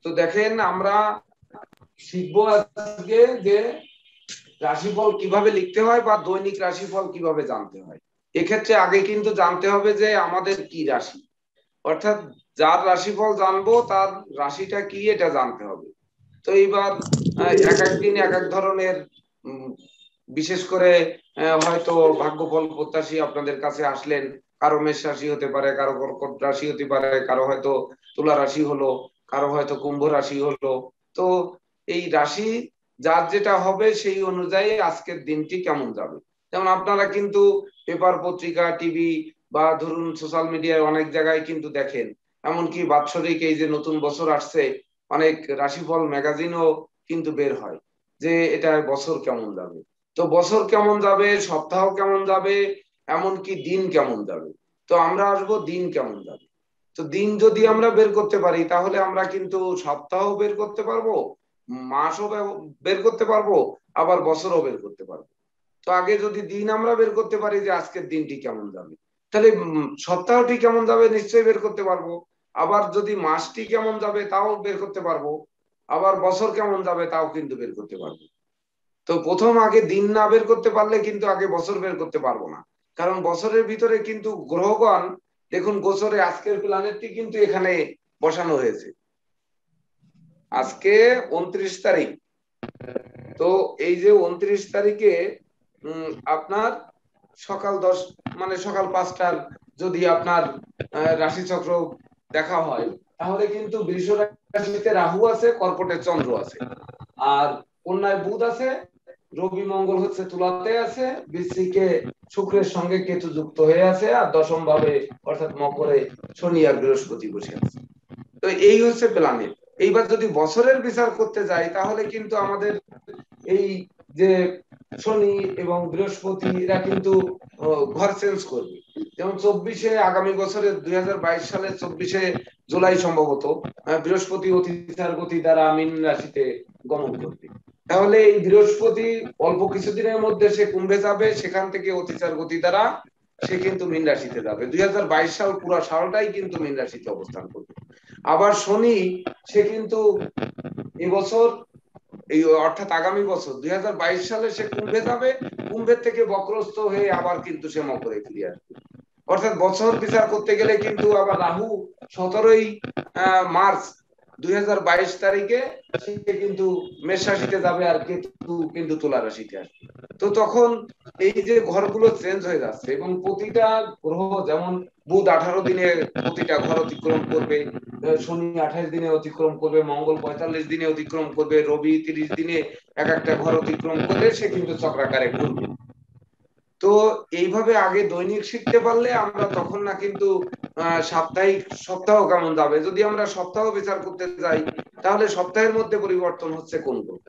তো দেখেন আমরা শিখবো আজকে যে রাশিফল কিভাবে লিখতে হয় বা দৈনিক রাশিফল কিভাবে জানতে হয়। এক্ষেত্রে আগে কিন্তু জানতে হবে যে আমাদের কি রাশি, অর্থাৎ যার রাশিফল জানবো তার রাশিটা কি এটা জানতে হবে। তো এইবার এক এক দিন এক এক ধরনের বিশেষ করে হয়তো ভাগ্যফল প্রত্যাশী আপনাদের কাছে আসলেন, কারো মেষ রাশি হতে পারে, কারো কর্কট রাশি হতে পারে, কারো হয়তো তুলা রাশি হলো, কারো হয়তো কুম্ভ রাশি হলো। তো এই রাশি যার যেটা হবে সেই অনুযায়ী আজকের দিনটি কেমন যাবে। যেমন আপনারা কিন্তু পেপার পত্রিকা টিভি বা ধরুন সোশ্যাল মিডিয়ায় অনেক জায়গায় কিন্তু দেখেন, এমনকি বাৎসরিক এই যে নতুন বছর আসছে অনেক রাশিফল ম্যাগাজিনও কিন্তু বের হয় যে এটা বছর কেমন যাবে। তো বছর কেমন যাবে, সপ্তাহ কেমন যাবে, এমনকি দিন কেমন যাবে। তো আমরা আসবো দিন কেমন যাবে। তো দিন যদি আমরা বের করতে পারি তাহলে আমরা কিন্তু সপ্তাহ বের করতে পারবো, মাসও বের করতে পারবো, আবার বছরও বের করতে পারবো। তো আগে যদি দিন আমরা বের করতে পারি যে আজকের দিনটি কেমন যাবে, তাহলে সপ্তাহটি কেমন যাবে নিশ্চয়ই বের করতে পারবো। আবার যদি মাসটি কেমন যাবে তাও বের করতে পারবো, আবার বছর কেমন যাবে তাও কিন্তু বের করতে পারবো। তো প্রথম আগে দিন না বের করতে পারলে কিন্তু আগে বছর বের করতে পারবো না। কারণ বছরের ভিতরে কিন্তু গ্রহগণ, দেখুন গোচরে আজকের প্ল্যানেটটি কিন্তু এখানে বসানো হয়েছে। আজকে 29 তারিখ। তো এই যে 29 তারিখে আপনার সকাল 10 মানে সকাল 5টার যদি আপনার রাশিচক্র দেখা হয় তাহলে কিন্তু বৃষ রাশিতে রাহু আছে, কর্কটে চন্দ্র আছে, আর কন্যায় বুধ আছে, রবি মঙ্গল হচ্ছে তুলাতে আছে, বৃশ্চিকে শুক্রের সঙ্গে কেতু যুক্ত হয়ে আছে, আর দশম ভাবে অর্থাৎ মকরে শনি আর বৃহস্পতি বসে আছে। তো এই হচ্ছে প্ল্যানেট। এইবার যদি বছরের বিচার করতে যাই তাহলে কিন্তু আমাদের এই যে শনি এবং বৃহস্পতি এরা কিন্তু ঘর চেঞ্জ করবে। যেমন 24-এ আগামী বছরের 2022 সালের 24শে জুলাই সম্ভবত বৃহস্পতি অতিচার গতি দ্বারা মীন রাশিতে গমন করবে। তাহলে এই বৃহস্পতি অল্প কিছুদিনের মধ্যে সে কুম্ভে যাবে, সেখান থেকে অতিচার গতি দ্বারা সে কিন্তু মীন রাশিতে যাবে। 2022 সাল পুরো সালটাই কিন্তু মীন রাশিতে অবস্থান করবে। আবার শনি সে কিন্তু এবছর এই অর্থাৎ আগামী বছর 2022 সালে সে কুম্ভে যাবে, কুম্ভের থেকে বক্রস্থ হয়ে আবার কিন্তু সে মকরে ফিরে আসবে। অর্থাৎ বছর বিচার করতে গেলে কিন্তু আবার রাহু 17ই মার্চ 2022 তারিখে সে কিন্তু মেষ রাশিতে যাবে, আর কেতু কিন্তু তুলা রাশিতে আসবে। তো তখন এই যে ঘরগুলো চেঞ্জ হয়ে যাচ্ছে এবং প্রতিটা গ্রহ, যেমন বুধ 18 দিনে প্রতিটা ঘর অতিক্রম করবে, শনি 28 দিনে অতিক্রম করবে, মঙ্গল 45 দিনে অতিক্রম করবে, রবি 30 দিনে এক একটা ঘর অতিক্রম করে সে কিন্তু চক্রাকারে ঘুরবে। তো এইভাবে আগে দৈনিক শিখতে পারলে আমরা তখন না কিন্তু সাপ্তাহিক সপ্তাহ কেমন যাবে। যদি আমরা সপ্তাহ বিচার করতে যাই তাহলে সপ্তাহের মধ্যে পরিবর্তন হচ্ছে কোনগুলো।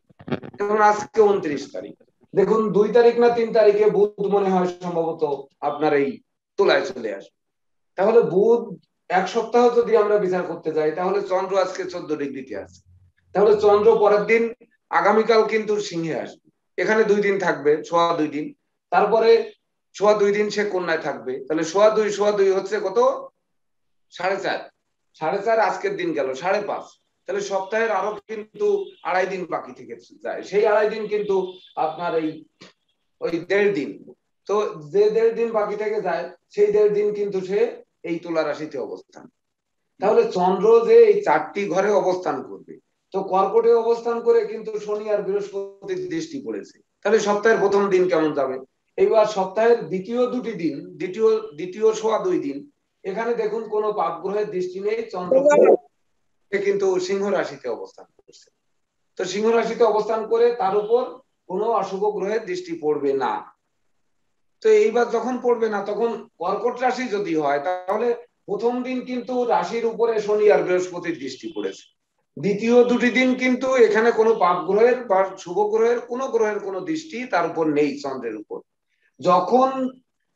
যেমন আজকে 29 তারিখ, দেখুন 2 তারিখ না 3 তারিখে বুধ মনে হয় সম্ভবত আপনার এই তুলায় চলে আসবে। তাহলে বুধ এক সপ্তাহ যদি আমরা বিচার করতে যাই তাহলে চন্দ্র আজকে 14 ডিগ্রিতে আছে। তাহলে চন্দ্র পরের দিন আগামীকাল কিন্তু সিংহে আসবে, এখানে 2 দিন থাকবে, সোয়া 2 দিন। তারপরে সোয়া 2 দিন সে কন্যায় থাকবে, তাহলে সোয়া দুই হচ্ছে কত, 4.5, 4.5 আজকের দিন গেল 5.5। তাহলে সপ্তাহের আরো কিন্তু 2.5 দিন বাকি থেকে যায়, সেই 2.5 দিন কিন্তু আপনার এই ওই 1.5 দিন। তো যে 1.5 দিন বাকি থেকে যায় সেই 1.5 দিন কিন্তু সে এই তুলা রাশিতে অবস্থান। তাহলে চন্দ্র যে এই 4টি ঘরে অবস্থান করবে, তো কর্কটে অবস্থান করে কিন্তু শনি আর বৃহস্পতির দৃষ্টি পড়েছে। তাহলে সপ্তাহের প্রথম দিন কেমন যাবে। এইবার সপ্তাহের দ্বিতীয় 2টি দিন, দ্বিতীয় দ্বিতীয় সোয়া 2 দিন, এখানে দেখুন কোনো পাপ গ্রহের দৃষ্টি নেই, চন্দ্র কিন্তু সিংহ রাশিতে অবস্থান করছে। তো সিংহ রাশিতে অবস্থান করে তার উপর কোনো অশুভ গ্রহের দৃষ্টি পড়বে না। তো এইবার যখন পড়বে না তখন কর্কট রাশি যদি হয় তাহলে প্রথম দিন কিন্তু রাশির উপরে শনি আর বৃহস্পতির দৃষ্টি পড়েছে। দ্বিতীয় 2টি দিন কিন্তু এখানে কোনো পাপ গ্রহের বা শুভ গ্রহের কোনো দৃষ্টি তার উপর নেই, চন্দ্রের উপর। যখন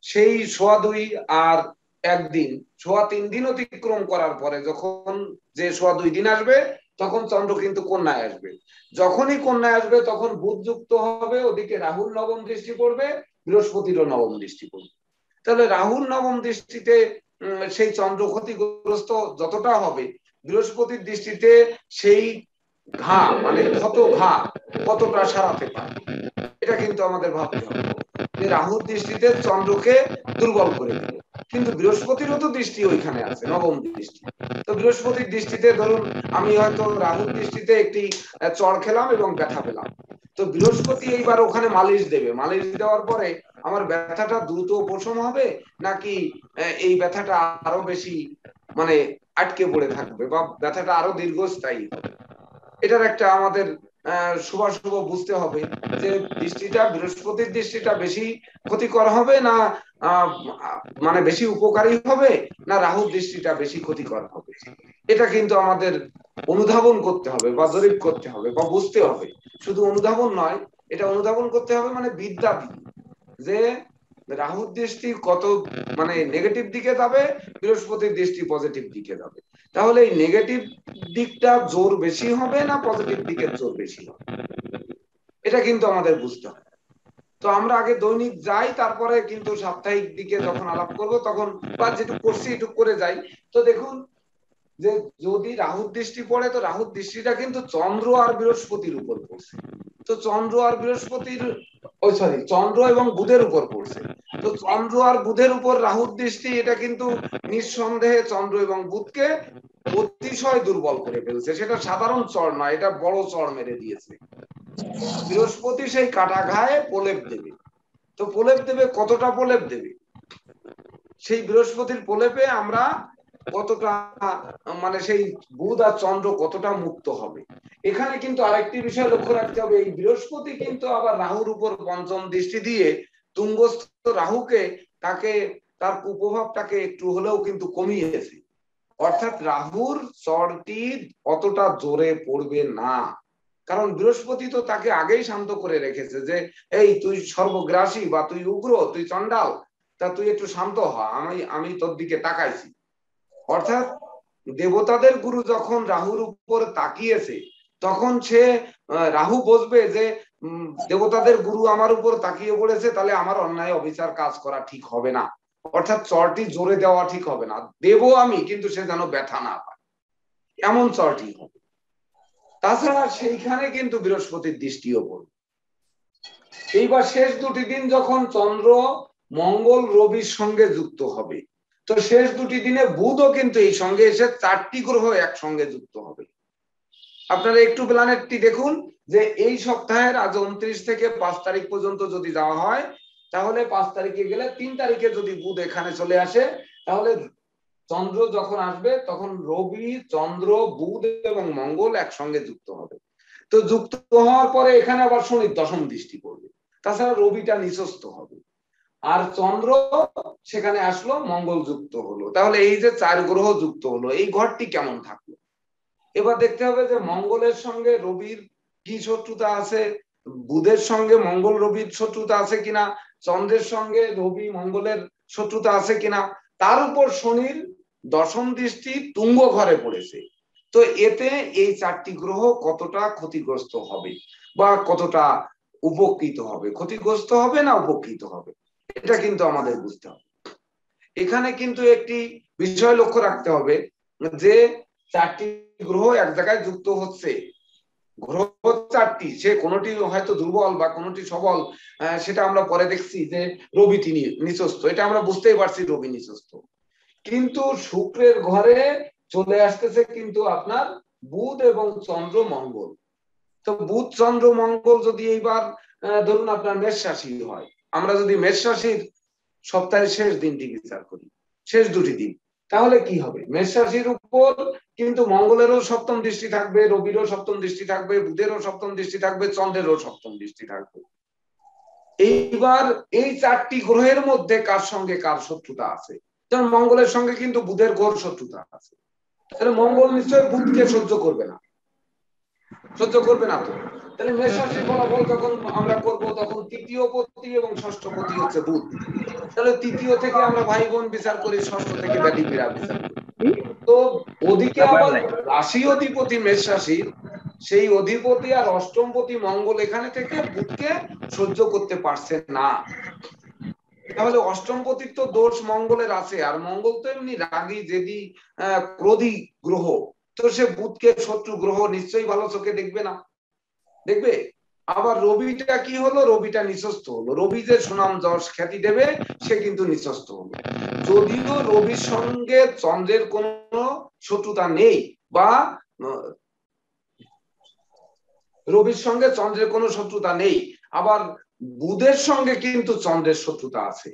সেই সোয়া 2 আর 1 দিন, সোয়া 3 দিন অতিক্রম করার পরে যখন যে সোয়া 2 দিন আসবে তখন চন্দ্র কিন্তু কন্যায় আসবে। যখনই কন্যায় আসবে তখন বুধ যুক্ত হবে, ওদিকে রাহুর নবম দৃষ্টি পড়বে, বৃহস্পতিরও নবম দৃষ্টি পড়বে। তাহলে রাহুর নবম দৃষ্টিতে সেই চন্দ্র ক্ষতিগ্রস্ত যতটা হবে, বৃহস্পতির দৃষ্টিতে সেই ঘা মানে ক্ষত ঘা কতটা সারাতে পারে, এটা কিন্তু আমাদের ভাবতে হবে। যে রাহুর দৃষ্টিতে চন্দ্রকে দুর্বল করে দিল, কিন্তু বৃহস্পতিরও তো দৃষ্টি ওইখানে আছে, নবম দৃষ্টি। তো বৃহস্পতির দৃষ্টিতে ধরুন আমি হয়তো রাহুর দৃষ্টিতে একটি চড় খেলাম এবং ব্যথা পেলাম, তো বৃহস্পতি এইবার ওখানে মালিশ দেবে, মালিশ দেওয়ার পরে আমার ব্যথাটা দ্রুত উপশম হবে, নাকি এই ব্যথাটা আরো বেশি মানে আটকে পড়ে থাকবে বা ব্যথাটা আরো দীর্ঘস্থায়ী হবে। এটার একটা আমাদের শুভাশুভ বুঝতে হবে যে দৃষ্টিটা বৃহস্পতির দৃষ্টিটা বেশি ক্ষতিকর হবে না মানে বেশি উপকারী হবে, না রাহুর দৃষ্টিটা বেশি ক্ষতিকর হবে। এটা কিন্তু আমাদের অনুধাবন করতে হবে বা জরিপ করতে হবে বা বুঝতে হবে। শুধু অনুধাবন নয়, এটা অনুধাবন করতে হবে মানে বিদ্যা দিয়ে, যে রাহুর দৃষ্টি কত মানে নেগেটিভ দিকে যাবে, বৃহস্পতির দৃষ্টি পজিটিভ দিকে যাবে। তাহলে এই নেগেটিভ দিকটা জোর বেশি হবে না পজিটিভ দিকের জোর বেশি হবে, এটা কিন্তু আমাদের বুঝতে হবে। তো আমরা আগে দৈনিক যাই, তারপরে কিন্তু সাপ্তাহিক দিকে যখন আলাপ করব তখন বা যেটুকু করছি এটুকু করে যাই। তো দেখুন যে যদি রাহুর দৃষ্টি পড়ে, তো রাহুর দৃষ্টিটা কিন্তু চন্দ্র আর বৃহস্পতির উপর পড়ছে। তো চন্দ্র আর বৃহস্পতির চন্দ্র এবং বুধের উপর পড়ছে। তো চন্দ্র আর বুধের উপর রাহুর দৃষ্টি, এটা কিন্তু নিঃসন্দেহে চন্দ্র এবং বুধকে অতিশয় দুর্বল করে ফেলছে। সেটা সাধারণ চড় নয়, এটা বড় চড় মেরে দিয়েছে। বৃহস্পতি সেই কাটা ঘায়ে প্রলেপ দেবে। তো প্রলেপ দেবে, কতটা প্রলেপ দেবে, সেই বৃহস্পতির প্রলেপে আমরা কতটা মানে সেই বুধ আর চন্দ্র কতটা মুক্ত হবে। এখানে কিন্তু আরেকটি বিষয় লক্ষ্য রাখতে হবে, এই বৃহস্পতি কিন্তু আবার রাহুর উপর পঞ্চম দৃষ্টি দিয়ে তুঙ্গস্থ রাহুকে তাকে তার কুপ্রভাবটাকে একটু হলেও কিন্তু কমিয়েছে। অর্থাৎ রাহুর চরটি অতটা জোরে পড়বে না, কারণ বৃহস্পতি তো তাকে আগেই শান্ত করে রেখেছে যে এই তুই সর্বগ্রাসী বা তুই উগ্র, তুই চন্ডাল, তা তুই একটু শান্ত হ, আমি তোর দিকে তাকাইছি। অর্থাৎ দেবতাদের গুরু যখন রাহুর উপর তাকিয়েছে, তখন সে রাহু বুঝবে যে দেবতাদের গুরু আমার উপর তাকিয়ে পড়েছে, তাহলে আমার অন্যায় অবিচার কাজ করা ঠিক হবে না। অর্থাৎ চরটি জোরে দেওয়া ঠিক হবে না, দেব আমি, কিন্তু সে যেন ব্যথা না পায়, এমন চরটি হবে। তাছাড়া সেইখানে কিন্তু বৃহস্পতির দৃষ্টিও পড়বে। এইবার শেষ দুটি দিন যখন চন্দ্র মঙ্গল রবির সঙ্গে যুক্ত হবে, তো শেষ দুটি দিনে বুধও কিন্তু এই সঙ্গে এসে 4টি গ্রহ একসঙ্গে যুক্ত হবে। আপনারা একটু প্ল্যানেটটি দেখুন যে এই সপ্তাহের আজ 29 থেকে 5 তারিখ পর্যন্ত যদি যাওয়া হয়, তাহলে 5 তারিখে গেলে 3 তারিখে যদি বুধ এখানে চলে আসে, তাহলে চন্দ্র যখন আসবে তখন রবি, চন্দ্র, বুধ এবং মঙ্গল একসঙ্গে যুক্ত হবে। তো যুক্ত হওয়ার পরে এখানে আবার শনির দশম দৃষ্টি পড়বে। তাছাড়া রবিটা নিচস্থ হবে, আর চন্দ্র সেখানে আসলো, মঙ্গল যুক্ত হলো। তাহলে এই যে 4 গ্রহ যুক্ত হলো, এই ঘরটি কেমন থাকলো। এবার দেখতে হবে যে মঙ্গলের সঙ্গে রবির কি শত্রুতা আছে, বুধের সঙ্গে মঙ্গল রবির শত্রুতা আছে কিনা, চন্দ্রের সঙ্গে রবি মঙ্গলের শত্রুতা আছে কিনা। তার উপর শনির দশম দৃষ্টি তুঙ্গ ঘরে পড়েছে। তো এতে এই 4টি গ্রহ কতটা ক্ষতিগ্রস্ত হবে বা কতটা উপকৃত হবে, ক্ষতিগ্রস্ত হবে না উপকৃত হবে, এটা কিন্তু আমাদের বুঝতে হবে। এখানে কিন্তু একটি বিষয় লক্ষ্য রাখতে হবে যে 4টি গ্রহ এক জায়গায় যুক্ত হচ্ছে, গ্রহ 4টি, সে কোনটি হয়তো দুর্বল বা কোনটি সবল, সেটা আমরা পরে দেখছি যে রবি তিনি নিচস্থ, এটা আমরা বুঝতেই পারছি রবি নিচস্থ। কিন্তু শুক্রের ঘরে চলে আসতেছে কিন্তু আপনার বুধ এবং চন্দ্র মঙ্গল। তো বুধ চন্দ্র মঙ্গল যদি এইবার ধরুন আপনার মেষ রাশি হয়, আমরা যদি মেষ রাশির সপ্তাহের শেষ দিনটি বিচার করি, শেষ দুটি দিন, তাহলে কি হবে, মেষ রাশির উপর কিন্তু মঙ্গলেরও সপ্তম দৃষ্টি থাকবে, রবিরও সপ্তম দৃষ্টি থাকবে, বুধেরও সপ্তম দৃষ্টি থাকবে, চন্দ্রেরও সপ্তম দৃষ্টি থাকবে। এইবার এই 4টি গ্রহের মধ্যে কার সঙ্গে কার শত্রুতা আছে, যেমন মঙ্গলের সঙ্গে কিন্তু বুধের ঘোর শত্রুতা আছে। তাহলে মঙ্গল নিশ্চয়ই বুধকে সহ্য করবে না, সহ্য করবে না। তো তাহলে মেষ রাশির ফলাফল যখন আমরা করব, তখন তৃতীয় পতি এবং ষষ্ঠ পতি হচ্ছে বুধ। তাহলে তৃতীয় থেকে আমরা ভাই বোন বিচার করি, ষষ্ঠ থেকে ব্যাধি পীড়া বিচার করি। তো ওদিকে আবার রাশি অধিপতি মেষ রাশির সেই অধিপতি আর অষ্টমপতি মঙ্গল এখানে থেকে বুধকে সহ্য করতে পারছে না। তাহলে অষ্টমপতির তো দোষ মঙ্গলের আছে, আর মঙ্গল তো এমনি রাগী, জেদি, ক্রোধী গ্রহ। তো সে বুধকে শত্রু গ্রহ নিশ্চয়ই ভালো চোখে দেখবে না, দেখবে। আবার রবিটা কি হলো, রবিটা নিচস্থ হলো, রবি যে সুনাম যশ খ্যাতি দেবে সে কিন্তু নিচস্থ হলো। যদিও রবির সঙ্গে চন্দ্রের কোনো শত্রুতা নেই, বা রবির সঙ্গে চন্দ্রের কোনো শত্রুতা নেই, আবার বুধের সঙ্গে কিন্তু চন্দ্রের শত্রুতা আছে,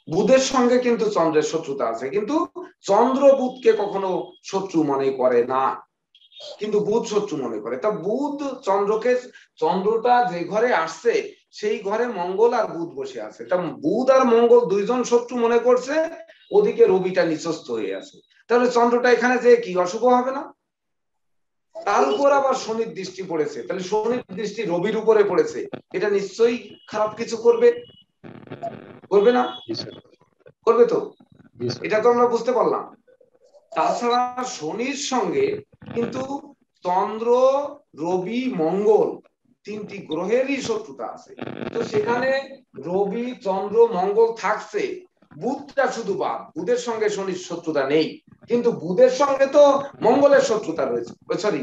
বুধের সঙ্গে কিন্তু চন্দ্রের শত্রুতা আছে, কিন্তু চন্দ্র বুধকে কখনো শত্রু মনে করে না, কিন্তু বুধ শত্রু মনে করে। তা বুধ চন্দ্রকে, চন্দ্রটা যে ঘরে আসছে সেই ঘরে মঙ্গল আর বুধ বসে আছে, তা বুধ আর মঙ্গল দুইজন শত্রু মনে করছে, ওদিকে রবিটা নিচস্থ হয়ে আছে, তাহলে চন্দ্রটা এখানে যে কি অশুভ হবে না? তার উপর আবার শনির দৃষ্টি পড়েছে, তাহলে শনির দৃষ্টি রবির উপরে পড়েছে, এটা নিশ্চয়ই খারাপ কিছু করবে, করবে না? করবে তো, এটা তো আমরা বুঝতে পারলাম। তাছাড়া শনির সঙ্গে কিন্তু চন্দ্র, রবি, মঙ্গল তিনটি গ্রহেরই শত্রুতা আছে, তো সেখানে রবি, চন্দ্র, মঙ্গল থাকছে, বুধটা শুধু বাদ, বুধের সঙ্গে শনির শত্রুতা নেই, কিন্তু বুধের সঙ্গে তো মঙ্গলের শত্রুতা রয়েছে, সরি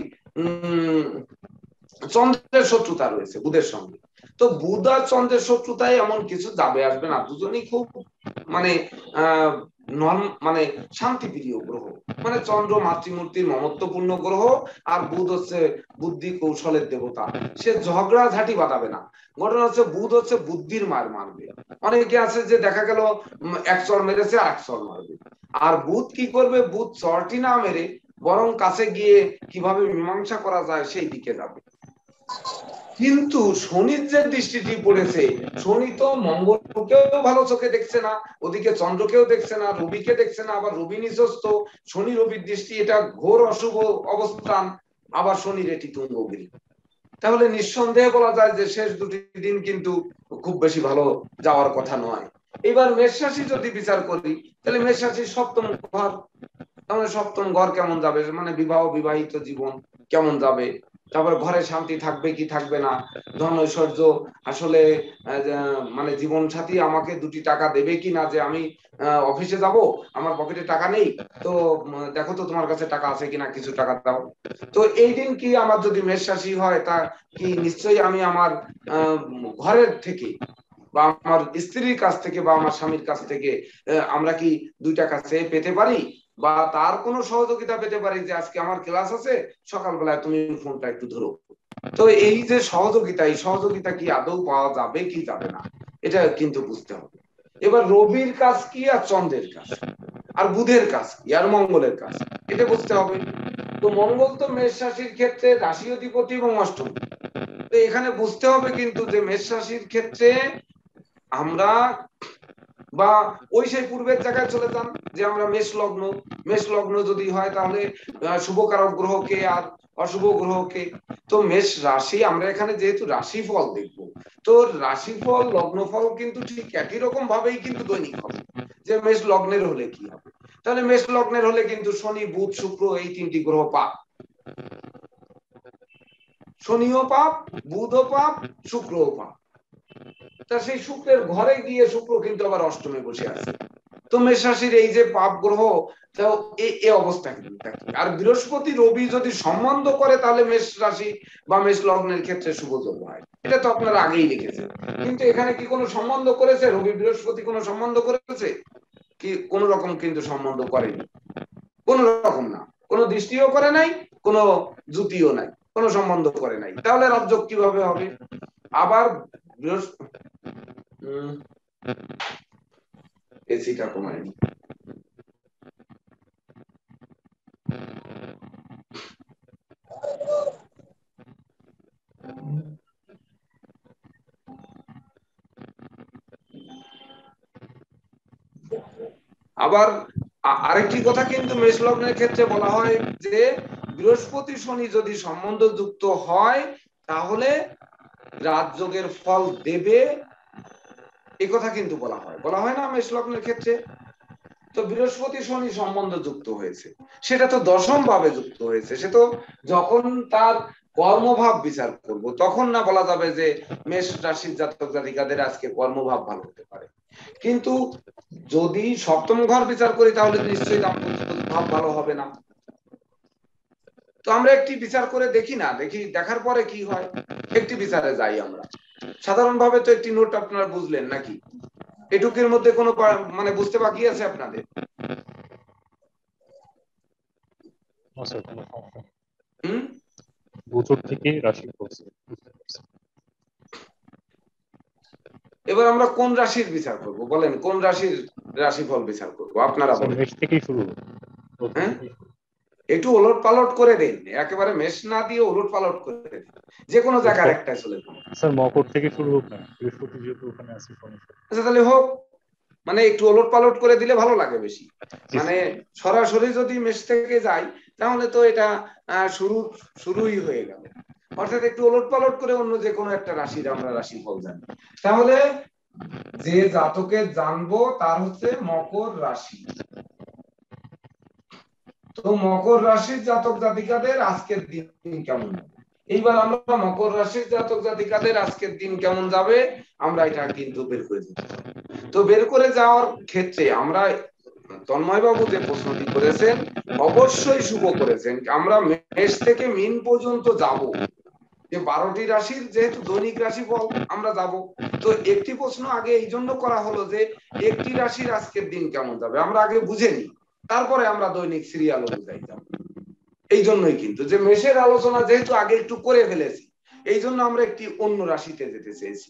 চন্দ্রের শত্রুতা রয়েছে বুধের সঙ্গে। তো বুধ আর চন্দ্রের শত্রুতায় এমন কিছু যাবে আসবে না, দুজনই খুব মানে মানে শান্তিপ্রিয় গ্রহ, মানে চন্দ্র মাতৃমূর্তির মমত্বপূর্ণ গ্রহ, আর বুধ হচ্ছে বুদ্ধি কৌশলের দেবতা, সে ঝগড়া ঝাঁটি বাঁধাবে না। ঘটনা হচ্ছে বুধ হচ্ছে বুদ্ধির মার মারবে, অনেকে আছে যে দেখা গেল এক চর মেরেছে আর এক চর মারবে, আর বুধ কি করবে, বুধ চরটি না মেরে বরং কাছে গিয়ে কিভাবে মীমাংসা করা যায় সেই দিকে যাবে। কিন্তু শনির যে দৃষ্টিটি পড়েছে, শনি তো মঙ্গলকেও ভালো চোখে দেখছে না, ওদিকে চন্দ্রকেও দেখছে না, রবিকে দেখছে না, আবার রবি নিচস্থ, শনি রবির দৃষ্টি, এটা ঘোর অশুভ অবস্থান, আবার শনির এটি তুঙ্গগিরি, তাহলে নিঃসন্দেহে বলা যায় যে শেষ দুটি দিন কিন্তু খুব বেশি ভালো যাওয়ার কথা নয়। এবার মেষ রাশি যদি বিচার করি, তাহলে মেষ রাশির সপ্তম ঘর, তাহলে সপ্তম ঘর কেমন যাবে, মানে বিবাহ বিবাহিত জীবন কেমন যাবে, তারপর ঘরে শান্তি থাকবে কি থাকবে না, ধন ঐশ্বর্য, আসলে মানে জীবন সাথী আমাকে দুটি টাকা দেবে কি না, যে আমি অফিসে যাব আমার পকেটে টাকা নেই, তো দেখো তো তোমার কাছে টাকা আছে কিনা, কিছু টাকা দাও। তো এই দিন কি আমার যদি মেষ রাশি হয়, তা কি নিশ্চয়ই আমি আমার ঘরের থেকে বা আমার স্ত্রীর কাছ থেকে বা আমার স্বামীর কাছ থেকে আমরা কি 2 টাকা চেয়ে পেতে পারি, বা তার কোনো সহযোগিতা পেতে পারি, যে আজকে আমার ক্লাস আছে সকালবেলায় তুমি ফোনটা একটু ধরো। তো এই যে সহযোগিতা, এই সহযোগিতা কি আদৌ পাওয়া যাবে কি যাবে না, এটা কিন্তু বুঝতে হবে। এবার রবির কাজ কি আর চন্দ্রের কাজ, আর বুধের কাজ কি আর মঙ্গলের কাজ, এটা বুঝতে হবে। তো মঙ্গল তো মেষ রাশির ক্ষেত্রে রাশি অধিপতি এবং অষ্টম, তো এখানে বুঝতে হবে কিন্তু যে মেষ রাশির ক্ষেত্রে আমরা, বা ওই সেই পূর্বের জায়গায় চলে যান, যে আমরা মেষ লগ্ন, মেষ লগ্ন যদি হয় তাহলে শুভকারক গ্রহকে আর অশুভ গ্রহকে, তো মেষ রাশি আমরা এখানে যেহেতু রাশিফল দেখব, তো রাশিফল লগ্নফল কিন্তু ঠিক একই রকম ভাবেই কিন্তু দৈনিক হবে, যে মেষ লগ্নের হলে কি হবে, তাহলে মেষ লগ্নের হলে কিন্তু শনি, বুধ, শুক্র এই তিনটি গ্রহ পাপ, শনিও পাপ, বুধও পাপ, শুক্রও পাপ, তা সেই শুক্রের ঘরে গিয়ে শুক্র কিন্তু আবার অষ্টমে বসে আছে, তো মেষ রাশির এই যে পাপ গ্রহ, এই অবস্থা কিন্তু থাকে। আর বৃহস্পতি রবি যদি সম্বন্ধ করে তাহলে মেষ রাশি বা মেষ লগ্নের ক্ষেত্রে শুভ যোগ হয়, এটা তো আপনারা আগেই লিখেছেন, কিন্তু এখানে কি কোনো সম্বন্ধ করেছে, রবি বৃহস্পতি কোনো সম্বন্ধ করেছে কি? কোন রকম কিন্তু সম্বন্ধ করেনি, কোন রকম না, কোনো দৃষ্টিও করে নাই, কোনো জুতিও নাই, কোনো সম্বন্ধ করে নাই, তাহলে রাজযোগ কিভাবে হবে? আবার এসিটা কমায়নি, আবার আরেকটি কথা কিন্তু মেষ লগ্নের ক্ষেত্রে বলা হয় যে বৃহস্পতি শনি যদি সম্বন্ধ যুক্ত হয় তাহলে রাজযোগের ফল দেবে, এই কথা কিন্তু বলা হয় না মেষ লগ্নের ক্ষেত্রে। তো বৃহস্পতি শনি সম্বন্ধ যুক্ত হয়েছে, সেটা তো দশম ভাবে যুক্ত হয়েছে, সে তো যখন তার কর্মভাব বিচার করব তখন না বলা যাবে যে মেষ রাশির জাতক জাতিকাদের আজকে কর্মভাব ভালো হতে পারে, কিন্তু যদি সপ্তম ঘর বিচার করি তাহলে নিশ্চয়ই দাম্পত্য ভাব ভালো হবে না, আমরা একটি বিচার করে দেখি না, দেখার পরে কি হয়, একটি বিচারে যাই আমরা। সাধারণভাবে তো একটি নোট আপনারা বুঝলেন নাকি? এটুকের মধ্যে কোনো মানে বুঝতে বাকি আছে আপনাদের? গোচর থেকে রাশিফল। এবার আমরা কোন রাশির বিচার করব বলেন, কোন রাশির রাশিফল বিচার করব আপনারা বলেন। মেষ থেকেই শুরু। হ্যাঁ, একটু ওলট পালট করে দেন, একেবারে মেষ না দিয়ে ওলট পালট করে দেন, যে কোনো জায়গার একটাই চলে যাবে। স্যার মকর থেকে শুরু হোক না, বৃহস্পতি যেহেতু ওখানে আছে। আচ্ছা তাহলে হোক, মানে একটু ওলট পালট করে দিলে ভালো লাগে বেশি। মানে সরাসরি যদি মেষ থেকে যাই তাহলে তো এটা শুরুই হয়ে গেল। অর্থাৎ একটু ওলট পালট করে অন্য যে কোনো একটা রাশির আমরা রাশিফল জানি। তাহলে যে জাতকে জানবো তার হচ্ছে মকর রাশি। তো মকর রাশির জাতক জাতিকাদের আজকের দিন কেমন যাবে, এইবার আমরা মকর রাশির জাতক জাতিকাদের আজকের দিন কেমন যাবে আমরা এটা কিন্তু বের করে দিতে হবে। তো বের করে যাওয়ার ক্ষেত্রে আমরা তন্ময় বাবু যে প্রশ্নটি করেছেন অবশ্যই শুভ করেছেন। আমরা মেষ থেকে মীন পর্যন্ত যাব, যে 12টি রাশির যেহেতু দৈনিক রাশিফল আমরা যাব। তো একটি প্রশ্ন আগে এই জন্য করা হলো যে একটি রাশির আজকের দিন কেমন যাবে আমরা আগে বুঝে নিই, তারপরে আমরা দৈনিক সিরিয়াল অনুযায়ী যাব। এই জন্যই কিন্তু যে মেষের আলোচনা যেহেতু আগে একটু করে ফেলেছি, এই জন্য আমরা একটি অন্য রাশিতে যেতে চেয়েছি।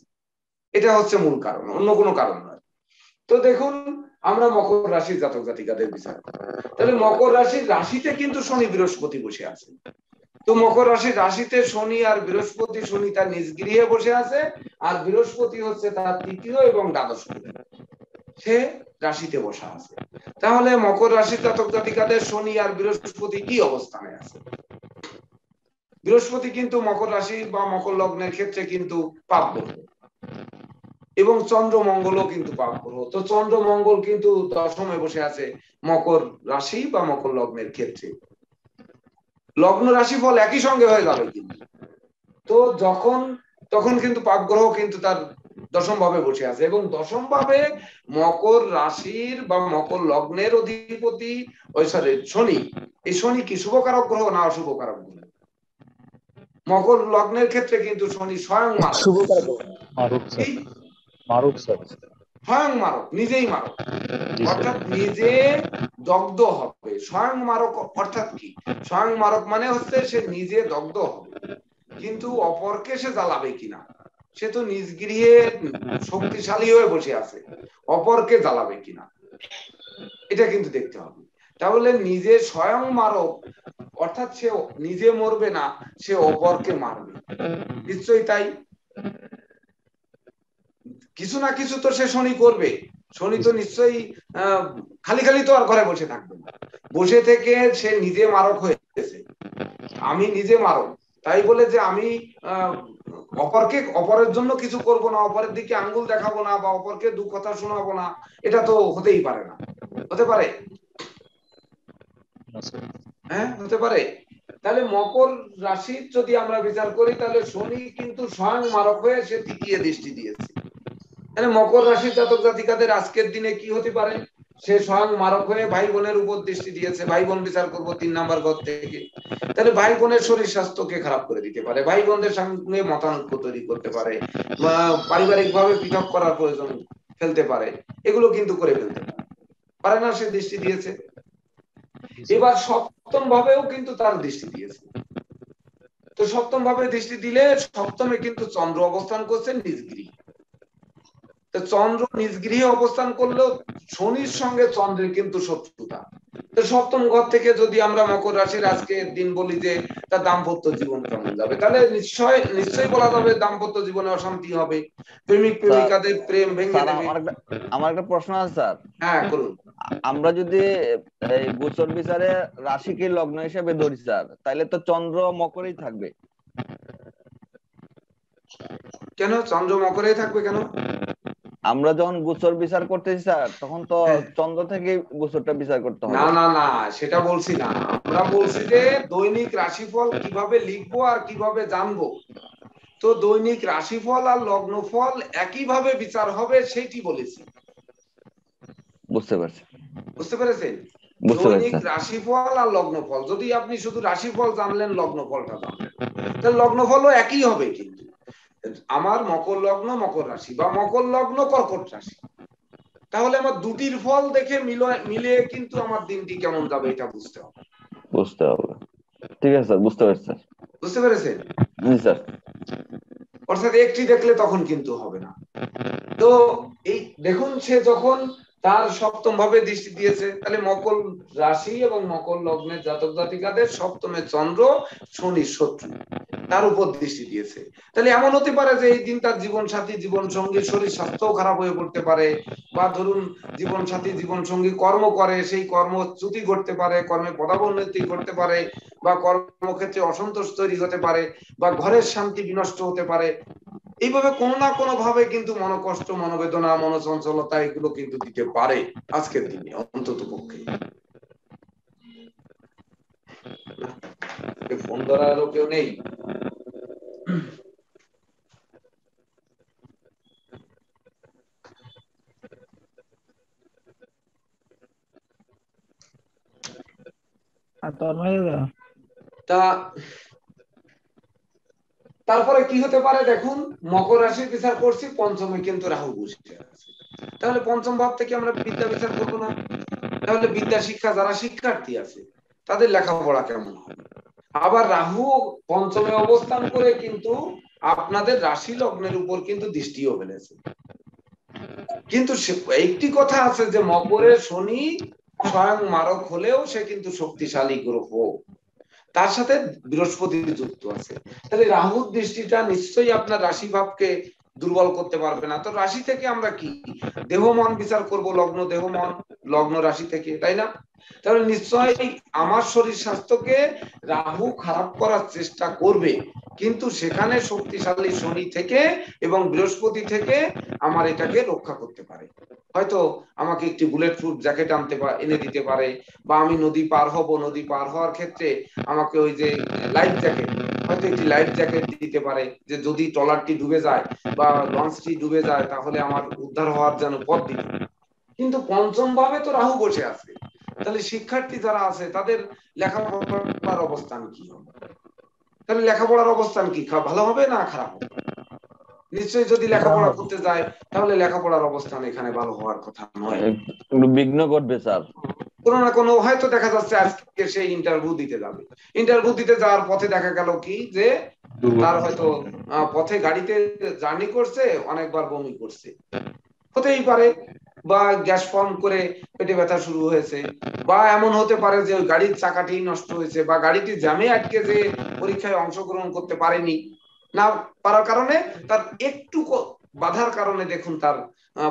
এটা হচ্ছে মূল কারণ, অন্য কোনো কারণ নয়। তো দেখুন আমরা মকর রাশির জাতক জাতিকাদের বিচার করি। তাহলে মকর রাশির রাশিতে কিন্তু শনি বৃহস্পতি বসে আছে। তো মকর রাশির রাশিতে শনি আর বৃহস্পতি, শনি তার নিজ গৃহে বসে আছে আর বৃহস্পতি হচ্ছে তার তৃতীয় এবং দ্বাদশ গৃহে, সে রাশিতে বসা আছে। তাহলে মকর রাশির জাতক জাতিকাদের শনি আর বৃহস্পতি কি অবস্থানে আছে? বৃহস্পতি কিন্তু মকর রাশি বা মকর লগ্নের ক্ষেত্রে কিন্তু পাপ গ্রহ, এবং চন্দ্র মঙ্গলও কিন্তু পাপ গ্রহ। তো চন্দ্র মঙ্গল কিন্তু দশমে বসে আছে মকর রাশি বা মকর লগ্নের ক্ষেত্রে। লগ্ন রাশি ফল একই সঙ্গে হয়ে যাবে কিন্তু। তো তখন কিন্তু পাপ গ্রহ কিন্তু তার দশম ভাবে বসে আছে, এবং দশম ভাবে মকর রাশির বা মকর লগ্নের অধিপতি শনি। এই শনি কি শুভকারক গ্রহ না অশুভকারক গ্রহ? মকর লগ্নের ক্ষেত্রে কিন্তু শনি স্বয়ং মারক, স্বয়ং মারক, নিজেই মারক, অর্থাৎ নিজে দগ্ধ হবে। স্বয়ং মারক অর্থাৎ কি? স্বয়ং মারক মানে হচ্ছে সে নিজে দগ্ধ হবে, কিন্তু অপরকে সে জ্বালাবে কিনা। সে তো নিজ গৃহে শক্তিশালী হয়ে বসে আছে, অপরকে জ্বালাবে কিনা এটা কিন্তু দেখতে হবে। তাহলে নিজে স্বয়ং মারক অর্থাৎ সে নিজে মরবে না, সে অপরকে মারবে, নিশ্চয়ই তাই। কিছু না কিছু তো সে শনি করবে। শনি তো নিশ্চয়ই খালি খালি তো আর ঘরে বসে থাকবে না, বসে থেকে সে নিজে মারক হয়েছে। আমি নিজে মারক, তাই বলে যে আমি অপরের জন্য কিছু করব না, অপরের দিকে আঙ্গুল দেখাবো না বা অপরকে দু কথা শোনাবো না, এটা তো হতেই পারে না। হতে পারে? হ্যাঁ, হতে পারে। তাহলে মকর রাশির যদি আমরা বিচার করি তাহলে শনি কিন্তু স্বয়ং মারক হয়ে সে তৃতীয় দৃষ্টি দিয়েছে। তাহলে মকর রাশির জাতক জাতিকাদের আজকের দিনে কি হতে পারে? সে স্বয়ং মারক হয়ে ভাই বোনের উপর দৃষ্টি দিয়েছে। ভাই বোন বিচার করবো 3 নাম্বার ঘর থেকে। তাহলে ভাই বোনের শরীর স্বাস্থ্যকে খারাপ করে দিতে পারে, ভাই বোনদের সঙ্গে মতানৈক্য তৈরি করতে পারে, পারিবারিক ভাবে পৃথক করার প্রয়োজন ফেলতে পারে, এগুলো কিন্তু করে ফেলতে পারে না, সে দৃষ্টি দিয়েছে। এবার সপ্তম ভাবেও কিন্তু তার দৃষ্টি দিয়েছে। তো সপ্তম ভাবে দৃষ্টি দিলে সপ্তমে কিন্তু চন্দ্র অবস্থান করছে নিজ গৃহে। তো চন্দ্র নিজ গৃহে অবস্থান করলেও শনির সঙ্গে চন্দ্রের কিন্তু শত্রুতা। তো সপ্তম ঘর থেকে যদি আমরা মকর রাশির আজকের দিন বলি যে তার দাম্পত্য জীবন কেমন যাবে, তাহলে নিশ্চয়ই বলা যাবে দাম্পত্য জীবনে অশান্তি হবে, প্রেমিক প্রেমিকাদের প্রেম ভেঙে দেবে। আমার একটা প্রশ্ন আছে স্যার। হ্যাঁ করুন। আমরা যদি এই গোচর বিচারে রাশিকে লগ্ন হিসেবে ধরি স্যার, তাহলে তো চন্দ্র মকরেই থাকবে। কেন চন্দ্র মকরেই থাকবে কেন? আমরা যখন গোচর বিচার করতেছি স্যার, তখন তো চন্দ্র থেকে গোচরটা বিচার করতে হবে। না না না, সেটা বলছি না। আমরা বলছি যে দৈনিক রাশিফল কিভাবে লিখবো আর কিভাবে জানবো। তো দৈনিক রাশিফল আর লগ্নফল একইভাবে বিচার হবে সেটি বলেছি। বুঝতে পারছি। বুঝতে পেরেছেন? বুঝতে দৈনিক পেরেছি। রাশিফল আর লগ্নফল, যদি আপনি শুধু রাশিফল জানলেন লগ্নফলটা জানলেন, তাহলে লগ্নফলও একই হবে। কিন্তু আমার মকর লগ্ন মকর রাশি বা মকর লগ্ন কর্কট রাশি, তাহলে আমার দুটির ফল দেখে মিলে কিন্তু আমার দিনটি কেমন যাবে এটা বুঝতে হবে। বুঝতে হবে, ঠিক আছে স্যার, বুঝতে পেরেছি স্যার। বুঝতে পেরেছেন? জি স্যার। অর্থাৎ একটি দেখলে তখন কিন্তু হবে না। তো এই দেখুন, সে যখন তার সপ্তম ভাবে দৃষ্টি দিয়েছে, তাহলে মকর রাশি এবং মকর লগ্নের জাতক জাতিকাদের সপ্তমে চন্দ্র, শনি শত্রু, তার উপর দৃষ্টি দিয়েছে। তাহলে এমন হতে পারে যে এই দিন তার জীবন সাথী জীবন সঙ্গী শরীর স্বাস্থ্যও খারাপ হয়ে পড়তে পারে, বা ধরুন জীবন সাথী জীবন সঙ্গী কর্ম করে, সেই কর্মচ্যুতি ঘটতে পারে, কর্মে পদাবনতি ঘটতে পারে, বা কর্মক্ষেত্রে অসন্তোষ তৈরি হতে পারে, বা ঘরের শান্তি বিনষ্ট হতে পারে। এইভাবে কোনো না কোনো ভাবে কিন্তু মনোকষ্ট, মনোবেদনা, মনোচঞ্চলতা এগুলো কিন্তু দিতে পারে আজকের দিনে অন্তত পক্ষে। ফোন ধরারও কেউ নেই। তা তারপরে কি হতে পারে দেখুন, মকর রাশির বিচার করছি, পঞ্চমে কিন্তু রাহু বসে আছে। তাহলে পঞ্চম ভাব থেকে আমরা বিদ্যা বিচার করবো না, তাহলে বিদ্যা শিক্ষা যারা শিক্ষার্থী আছে তাদের লেখাপড়া কেমন হবে? আবার রাহু পঞ্চমে অবস্থান করে কিন্তু আপনাদের রাশি লগ্নের উপর কিন্তু দৃষ্টিও ফেলেছে। কিন্তু একটি কথা আছে যে মকরের শনি স্বয়ং মারক হলেও সে কিন্তু শক্তিশালী গ্রহ, তার সাথে বৃহস্পতি যুক্ত আছে। তাহলে রাহুর দৃষ্টিটা নিশ্চয়ই আপনার রাশি ভাবকে দুর্বল করতে পারবে না। তো রাশি থেকে আমরা কি দেহ মন বিচার করব, লগ্ন দেহ মন লগ্ন রাশি থেকে, তাই না? তাহলে নিশ্চয়ই আমার শরীর স্বাস্থ্যকে রাহু খারাপ করার চেষ্টা করবে, কিন্তু সেখানে শক্তিশালী শনি থেকে এবং বৃহস্পতি থেকে আমার এটাকে রক্ষা করতে পারে। হয়তো আমাকে একটি বুলেট প্রুফ জ্যাকেট এনে দিতে পারে, বা আমি নদী পার হব, নদী পার হওয়ার ক্ষেত্রে আমাকে ওই যে লাইফ জ্যাকেট, হয়তো একটি লাইফ জ্যাকেট দিতে পারে, যে যদি ট্রলারটি ডুবে যায় বা লঞ্চটি ডুবে যায় তাহলে আমার উদ্ধার হওয়ার যেন পথ দিতে। কিন্তু পঞ্চম ভাবে তো রাহু বসে আছে, তাহলে শিক্ষার্থী যারা আছে তাদের লেখাপড়ার অবস্থান কি হবে? তাহলে লেখাপড়ার অবস্থান কি, ভালো হবে না খারাপ হবে? নিশ্চয়ই যদি লেখাপড়া করতে যায় তাহলে লেখাপড়ার অবস্থান এখানে ভালো হওয়ার কথা নয়, একটু বিঘ্ন ঘটবে স্যার। কোনো না কোনো হয়তো দেখা যাচ্ছে আজকে সেই ইন্টারভিউ দিতে যাবে, ইন্টারভিউ দিতে যাওয়ার পথে দেখা গেল কি যে তার হয়তো পথে গাড়িতে জার্নি করছে, অনেকবার বমি করছে, হতেই পারে, বা গ্যাস ফর্ম করে পেটে ব্যথা শুরু হয়েছে, বা এমন হতে পারে যে ওই গাড়ির চাকাটি নষ্ট হয়েছে, বা গাড়িটি জ্যামে আটকে যে পরীক্ষায় অংশগ্রহণ করতে পারেনি, না পারার কারণে তার একটু বাধার কারণে দেখুন তার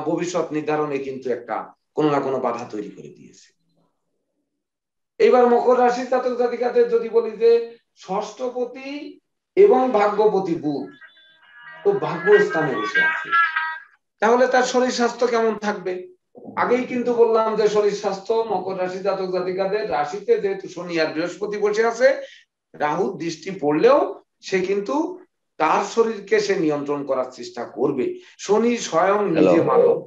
ভবিষ্যৎ নির্ধারণে কিন্তু একটা কোনো না কোনো বাধা তৈরি করে দিয়েছে। এইবার মকর রাশির জাতক জাতিকাদের যদি বলি যে ষষ্ঠপতি এবং ভাগ্যপতি বুধ তো ভাগ্যস্থানে বসে আছে, তাহলে তার শরীর স্বাস্থ্য কেমন থাকবে? আগেই কিন্তু বললাম যে শরীর স্বাস্থ্য মকর রাশি জাতক জাতিকাদের রাশিতে যেহেতু শনি আর বৃহস্পতি বসে আছে, রাহুর দৃষ্টি পড়লেও সে কিন্তু তার শরীরকে সে নিয়ন্ত্রণ করার চেষ্টা করবে। শনি স্বয়ং নিজে মারক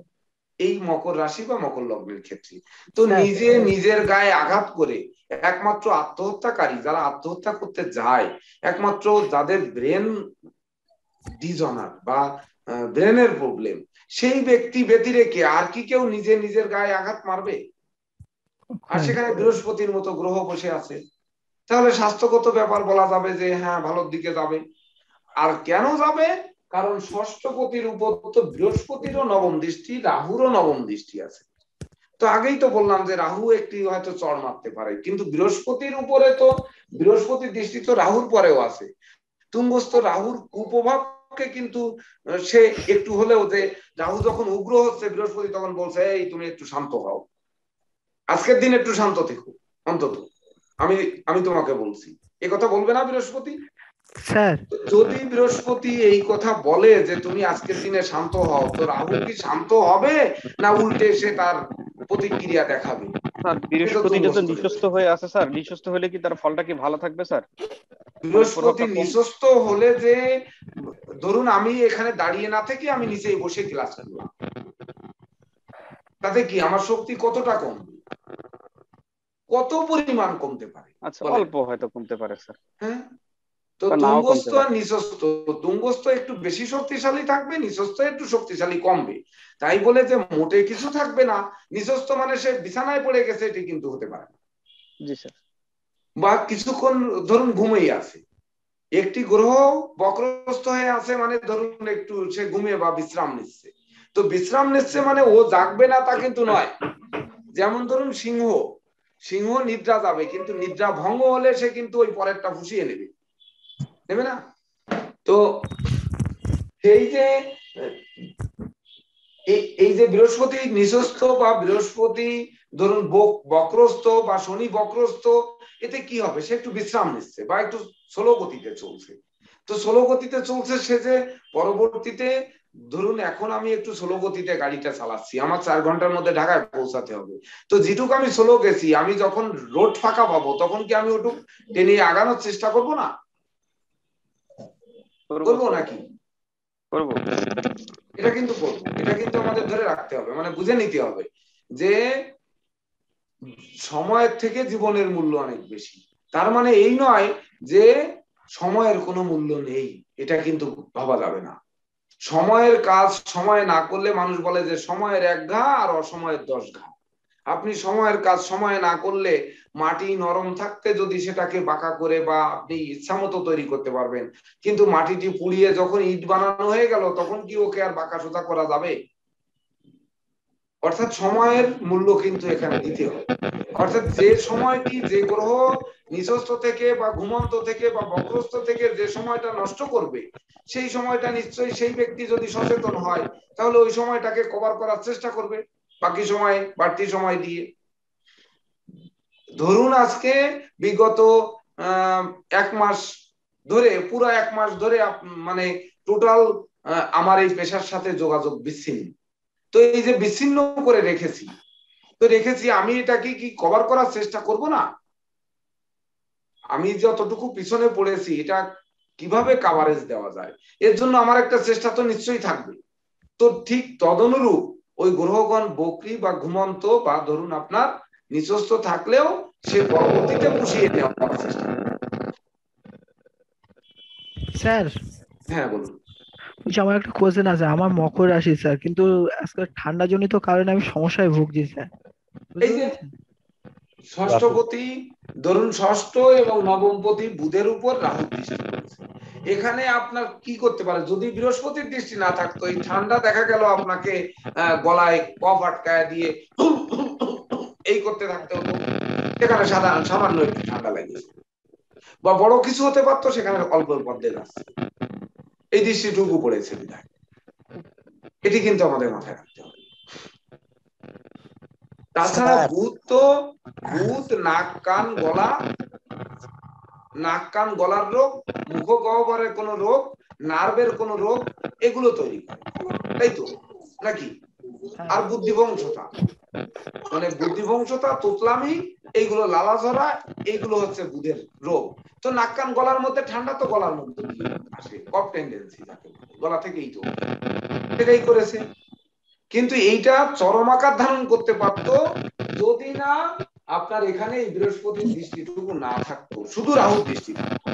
এই মকর রাশি বা মকর লগ্নের ক্ষেত্রে, তো নিজে নিজের গায়ে আঘাত করে একমাত্র আত্মহত্যাকারী যারা আত্মহত্যা করতে যায়, একমাত্র যাদের ব্রেন ডিজনার বা ব্রেনের প্রবলেম, সেই ব্যক্তি ব্যতিরেকে আর কি কেউ নিজে নিজের গায়ে আঘাত মারবে? আর সেখানে বৃহস্পতির মতো গ্রহ বসে আছে, তাহলে স্বাস্থ্যগত ব্যাপার বলা যাবে যে হ্যাঁ ভালোর দিকে যাবে। আর কেন যাবে? কারণ ষষ্ঠপতির উপর তো বৃহস্পতিরও নবম দৃষ্টি, রাহুরও নবম দৃষ্টি আছে। তো আগেই তো বললাম যে রাহু একটি হয়তো চড় মারতে পারে, কিন্তু বৃহস্পতির উপরে তো বৃহস্পতির দৃষ্টি তো রাহুর পরেও আছে। তুঙ্গস্থ রাহুর কুপ্রভাবকে কিন্তু সে একটু হলেও, যে রাহু যখন উগ্র হচ্ছে বৃহস্পতি তখন বলছে এই তুমি একটু শান্ত হও, আজকের দিন একটু শান্ত থেকো অন্তত, আমি আমি তোমাকে বলছি, এ কথা বলবে না বৃহস্পতি? স্যার যদি বৃহস্পতি এই কথা বলে যে তুমি আজকের দিনে শান্ত হও, তো রাহু কি শান্ত হবে না উল্টে সে তার প্রতিক্রিয়া দেখাবে? স্যার বৃহস্পতিটা তো নিঃস্বস্ত হয়ে আছে স্যার, নিঃস্বস্ত হলে কি তার ফলটা কি ভালো থাকবে স্যার? বৃহস্পতি নিঃস্বস্ত হলে যে ধরুন আমি এখানে দাঁড়িয়ে না থেকে আমি নিচেই বসে ক্লাস করলাম, তাতে কি আমার শক্তি কতটা কম? কত পরিমাণ কমতে পারে? আচ্ছা, অল্প হয়তো কমতে পারে স্যার। হ্যাঁ, তো বা নাও তুঙ্গস্থ কমতে আর পারে। নিচস্থ, তুঙ্গস্থ একটু বেশি শক্তিশালী থাকবে, নিচস্থ একটু শক্তিশালী কমবে। তাই বলে যে মোটে কিছু থাকবে না, নিচস্থ মানে সে বিছানায় পড়ে গেছে, এটি কিন্তু হতে পারে না। জি স্যার। বা কিছুক্ষণ ধরুন ঘুমিয়ে আছে, একটি গ্রহ বক্রস্থ হয়ে আছে মানে ধরুন একটু সে ঘুমিয়ে বা বিশ্রাম নিচ্ছে। তো বিশ্রাম নিচ্ছে মানে ও জাগবে না তা কিন্তু নয়। যেমন ধরুন সিংহ, সিংহ নিদ্রা যাবে, কিন্তু নিদ্রা ভঙ্গ হলে সে কিন্তু ওই পরেরটা ফুসিয়ে নেবে, নেবে না? তো সেই যে এই যে বৃহস্পতি নিচস্থ বা বৃহস্পতি ধরুন বক্রস্থ বা শনি বক্রস্থ, এতে কি হবে? সে একটু বিশ্রাম নিচ্ছে বা একটু স্লো গতিতে চলছে। তো স্লো গতিতে চলছে সে যে পরবর্তীতে ধরুন এখন আমি একটু স্লো গতিতে গাড়িটা চালাচ্ছি, আমার 4 ঘন্টার মধ্যে ঢাকায় পৌঁছাতে হবে। তো যেটুকু আমি স্লো গেছি, আমি যখন রোড ফাঁকা পাবো তখন কি আমি ওটুকু টেনে আগানোর চেষ্টা করব না? করবো নাকি? করবো। এটা কিন্তু করবো, এটা কিন্তু আমাদের ধরে রাখতে হবে, মানে বুঝে নিতে হবে যে সময়ের থেকে জীবনের মূল্য অনেক বেশি। তার মানে এই নয় যে সময়ের কোনো মূল্য নেই, এটা কিন্তু ভাবা যাবে না। সময়ের কাজ সময় না করলে মানুষ বলে যে সময়ের 1 ঘা আর অসময়ের 10 ঘা। আপনি সময়ের কাজ সময় না করলে মাটি নরম থাকতে যদি সেটাকে বাঁকা করে বা আপনি ইচ্ছা মতো তৈরি করতে পারবেন, কিন্তু মাটিটি পুড়িয়ে যখন ইট বানানো হয়ে গেল তখন কি ওকে আর বাঁকা সোজা করা যাবে? অর্থাৎ সময়ের মূল্য কিন্তু এখানে দিতে হবে। অর্থাৎ যে সময়টি যে গ্রহ নিচস্থ থেকে বা ঘুমন্ত থেকে বা বক্রস্থ থেকে যে সময়টা নষ্ট করবে, সেই সময়টা নিশ্চয়ই সেই ব্যক্তি যদি সচেতন হয় তাহলে ওই সময়টাকে কভার করার চেষ্টা করবে বাকি সময় বাড়তি সময় দিয়ে। ধরুন আজকে বিগত 1 মাস ধরে, পুরো 1 মাস ধরে মানে টোটাল আমার এই পেশার সাথে যোগাযোগ বিচ্ছিন্ন। তো এই যে বিচ্ছিন্ন করে রেখেছি, তো রেখেছি আমি এটাকে কি কভার করার চেষ্টা করব না? আমি যতটুকু পিছনে পড়েছি এটা কিভাবে কভারেজ দেওয়া যায়, এর জন্য আমার একটা চেষ্টা তো নিশ্চয়ই থাকবে। তো ঠিক তদনুরূপ ওই গ্রহগণ বক্রী বা ঘুমন্ত বা ধরুন আপনার নিচস্থ থাকলেও সে পরবর্তীতে পুষিয়ে নেওয়ার চেষ্টা করবে। স্যার, হ্যাঁ বলুন। আমার একটা কোয়েশ্চেন আছে। আমার মকর রাশি স্যার, কিন্তু আজকে ঠান্ডা জনিত কারণে আমি সমস্যায় ভুগছি স্যার। এই যে ষষ্ঠপতি ধরুন ষষ্ঠ এবং নবমপতি বুধের উপর রাহু দৃষ্টি করেছে, এখানে আপনার কি করতে পারে? যদি বৃহস্পতির দৃষ্টি না থাকতো এই ঠান্ডা দেখা গেল আপনাকে গলায় কফ আটকায় দিয়ে এই করতে থাকতে হতো, সেখানে সামান্য একটু ঠান্ডা লাগছে, বা বড় কিছু হতে পারতো, সেখানে অল্প মধ্যে যাচ্ছে। এই দৃষ্টিটুকু পড়েছে বিধায়, এটি কিন্তু আমাদের মাথায় রাখতে হবে। তাছাড়া ভূত নাক কান গলা, নাক কান গলার রোগ, মুখগহ্বরের কোন রোগ, নার্ভের কোন রোগ, এগুলো তৈরি করে, তাই তো নাকি? আর বুদ্ধিভ্রংশতা, মানে বুদ্ধিভ্রংশতা, তোতলামি, এইগুলো লালা ঝরা, এইগুলো হচ্ছে বুধের রোগ। তো নাক কান গলার মধ্যে ঠান্ডা তো গলার মধ্যে আসে, কফ টেন্ডেন্সি থাকে, গলা থেকেই তো সেটাই করেছে। কিন্তু এইটা চরম আকার ধারণ করতে পারতো যদি না আপনার এখানে এই বৃহস্পতির দৃষ্টিটুকু না থাকতো, শুধু রাহুর দৃষ্টি থাকতো।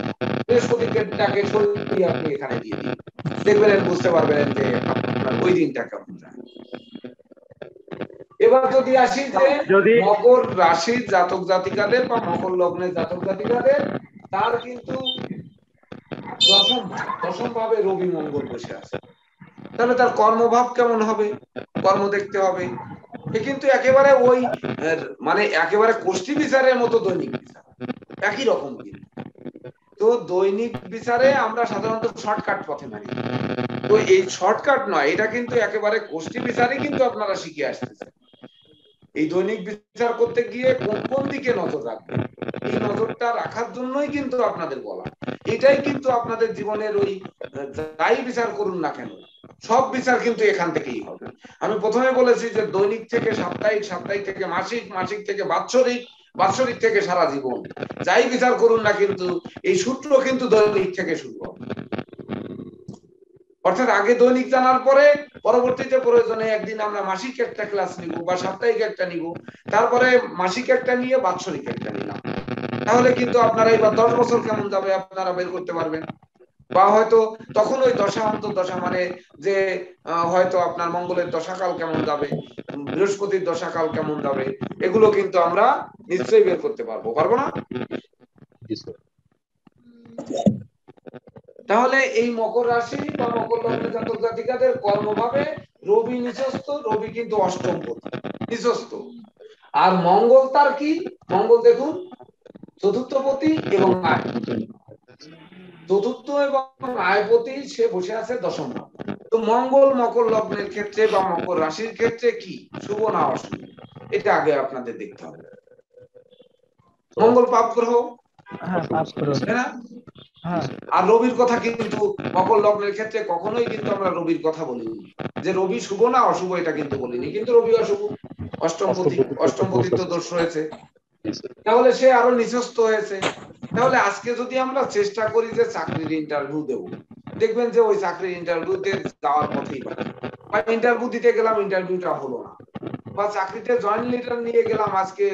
বৃহস্পতিটাকে সরিয়ে আপনি এখানে দিয়ে দিন, দেখবেন বুঝতে পারবেন যে আপনার ওই দিনটা কেমন যায়। এবার যদি আসি যে মকর রাশির জাতক জাতিকাদের বা মকর লগ্নের জাতক জাতিকাদের, তার কিন্তু দশম ভাবে রবি মঙ্গল বসে আছে, তাহলে তার কর্মভাব কেমন হবে? কর্ম দেখতে হবে। এ কিন্তু একেবারে ওই মানে একেবারে কোষ্ঠী বিচারের মতো দৈনিক বিচার, একই রকম কিন্তু। তো দৈনিক বিচারে আমরা সাধারণত শর্টকাট পথে মানি, তো এই শর্টকাট নয়, এটা কিন্তু একেবারে কোষ্ঠী বিচারে কিন্তু আপনারা শিখে আসতেছেন। এই দৈনিক বিচার করতে গিয়ে কোন কোন দিকে নজর রাখবেন, এই নজরটা রাখার জন্যই কিন্তু আপনাদের বলা। এটাই কিন্তু আপনাদের জীবনের ওই যাই বিচার করুন না কেন, সব বিচার কিন্তু এখান থেকেই হবে। আমি প্রথমে বলেছি যে দৈনিক থেকে সাপ্তাহিক, সাপ্তাহিক থেকে মাসিক, মাসিক থেকে বাৎসরিক, বাৎসরিক থেকে সারা জীবন, যাই বিচার করুন না কিন্তু এই সূত্র কিন্তু দৈনিক থেকে শুরু হবে। অর্থাৎ আগে দৈনিক জানার পরে পরবর্তীতে প্রয়োজনে একদিন আমরা মাসিক একটা ক্লাস নিব বা সাপ্তাহিক একটা নিব, তারপরে মাসিক একটা নিয়ে বাৎসরিক একটা নিলাম। তাহলে কিন্তু আপনারা এবার 10 বছর কেমন যাবে আপনারা বের করতে পারবেন। বা হয়তো তখন ওই দশা অন্তর্দশা মানে যে হয়তো আপনার মঙ্গলের দশাকাল কেমন যাবে, বৃহস্পতির দশাকাল কেমন যাবে, এগুলো কিন্তু আমরা নিশ্চয়ই বের করতে পারবো না? জি স্যার। তাহলে এই মকর রাশি বা মকর লগ্নের জাতক জাতিকাদের কর্মভাবে রবি নিচস্থ, রবি কিন্তু অষ্টম পতি নিচস্থ। আর মঙ্গল তার কি? মঙ্গল দেখুন চতুর্থ পতি এবং আয়, চতুর্থ এবং আয়পতি সে বসে আছে দশম ভাব। তো মঙ্গল মকর লগ্নের ক্ষেত্রে বা মকর রাশির ক্ষেত্রে কি শুভ না অশুভ, এটা আগে আপনাদের দেখতে হবে। মঙ্গল পাপ গ্রহ, হ্যাঁ পাপ করো। তাই না? হ্যাঁ আর রবির কথা কিন্তু মকর লগ্নের ক্ষেত্রে কখনোই কিন্তু আমরা রবির কথা বলিনি, যে রবি শুভ না অশুভ এটা কিন্তু বলিনি, কিন্তু রবি অশুভ, অষ্টমপতিত্ব দোষ রয়েছে, তাহলে সে আরো নিচস্থ হয়েছে। তাহলে আজকে যদি আমরা চেষ্টা করি যে চাকরির ইন্টারভিউ দেব, দেখবেন যে ওই চাকরির ইন্টারভিউতে যাওয়ার পথেই বা ইন্টারভিউ দিতে গেলাম ইন্টারভিউটা হলো না, বা চাকরিতে জয়েন লেটার নিয়ে গেলাম আজকে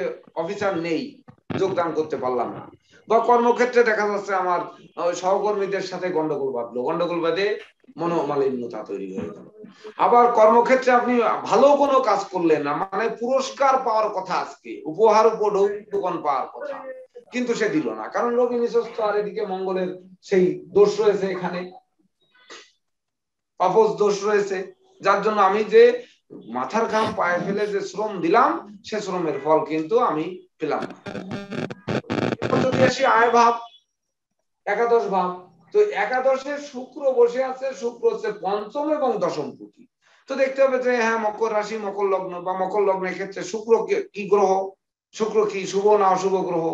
অফিসার নেই, যোগদান করতে পারলাম না, বা কর্মক্ষেত্রে দেখা যাচ্ছে আমার সহকর্মীদের সাথে গন্ডগোল বাদে মনোমালিন্যতা তৈরি হয়ে গেল। আবার কর্মক্ষেত্রে আপনি ভালো কোনো কাজ করলেন না, মানে পুরস্কার পাওয়ার কথা, আজকে উপহার উপঢৌকন পাওয়ার কথা, কিন্তু সে দিল না, কারণ রবি নিচস্থ আর এদিকে মঙ্গলের সেই দোষ রয়েছে, এখানে পাপস দোষ রয়েছে, যার জন্য আমি যে মাথার ঘাম পায়ে ফেলে যে শ্রম দিলাম সে শ্রমের ফল কিন্তু আমি পেলাম না। যদি আসি আয় ভাব, একাদশ ভাব, তো একাদশে শুক্র বসে আছে, শুক্র হচ্ছে পঞ্চম এবং দশম পতি। তো দেখতে হবে যে হ্যাঁ মকর রাশি মকর লগ্ন বা মকর লগ্নের ক্ষেত্রে শুক্র কি গ্রহ, শুক্র কি শুভ না অশুভ গ্রহ?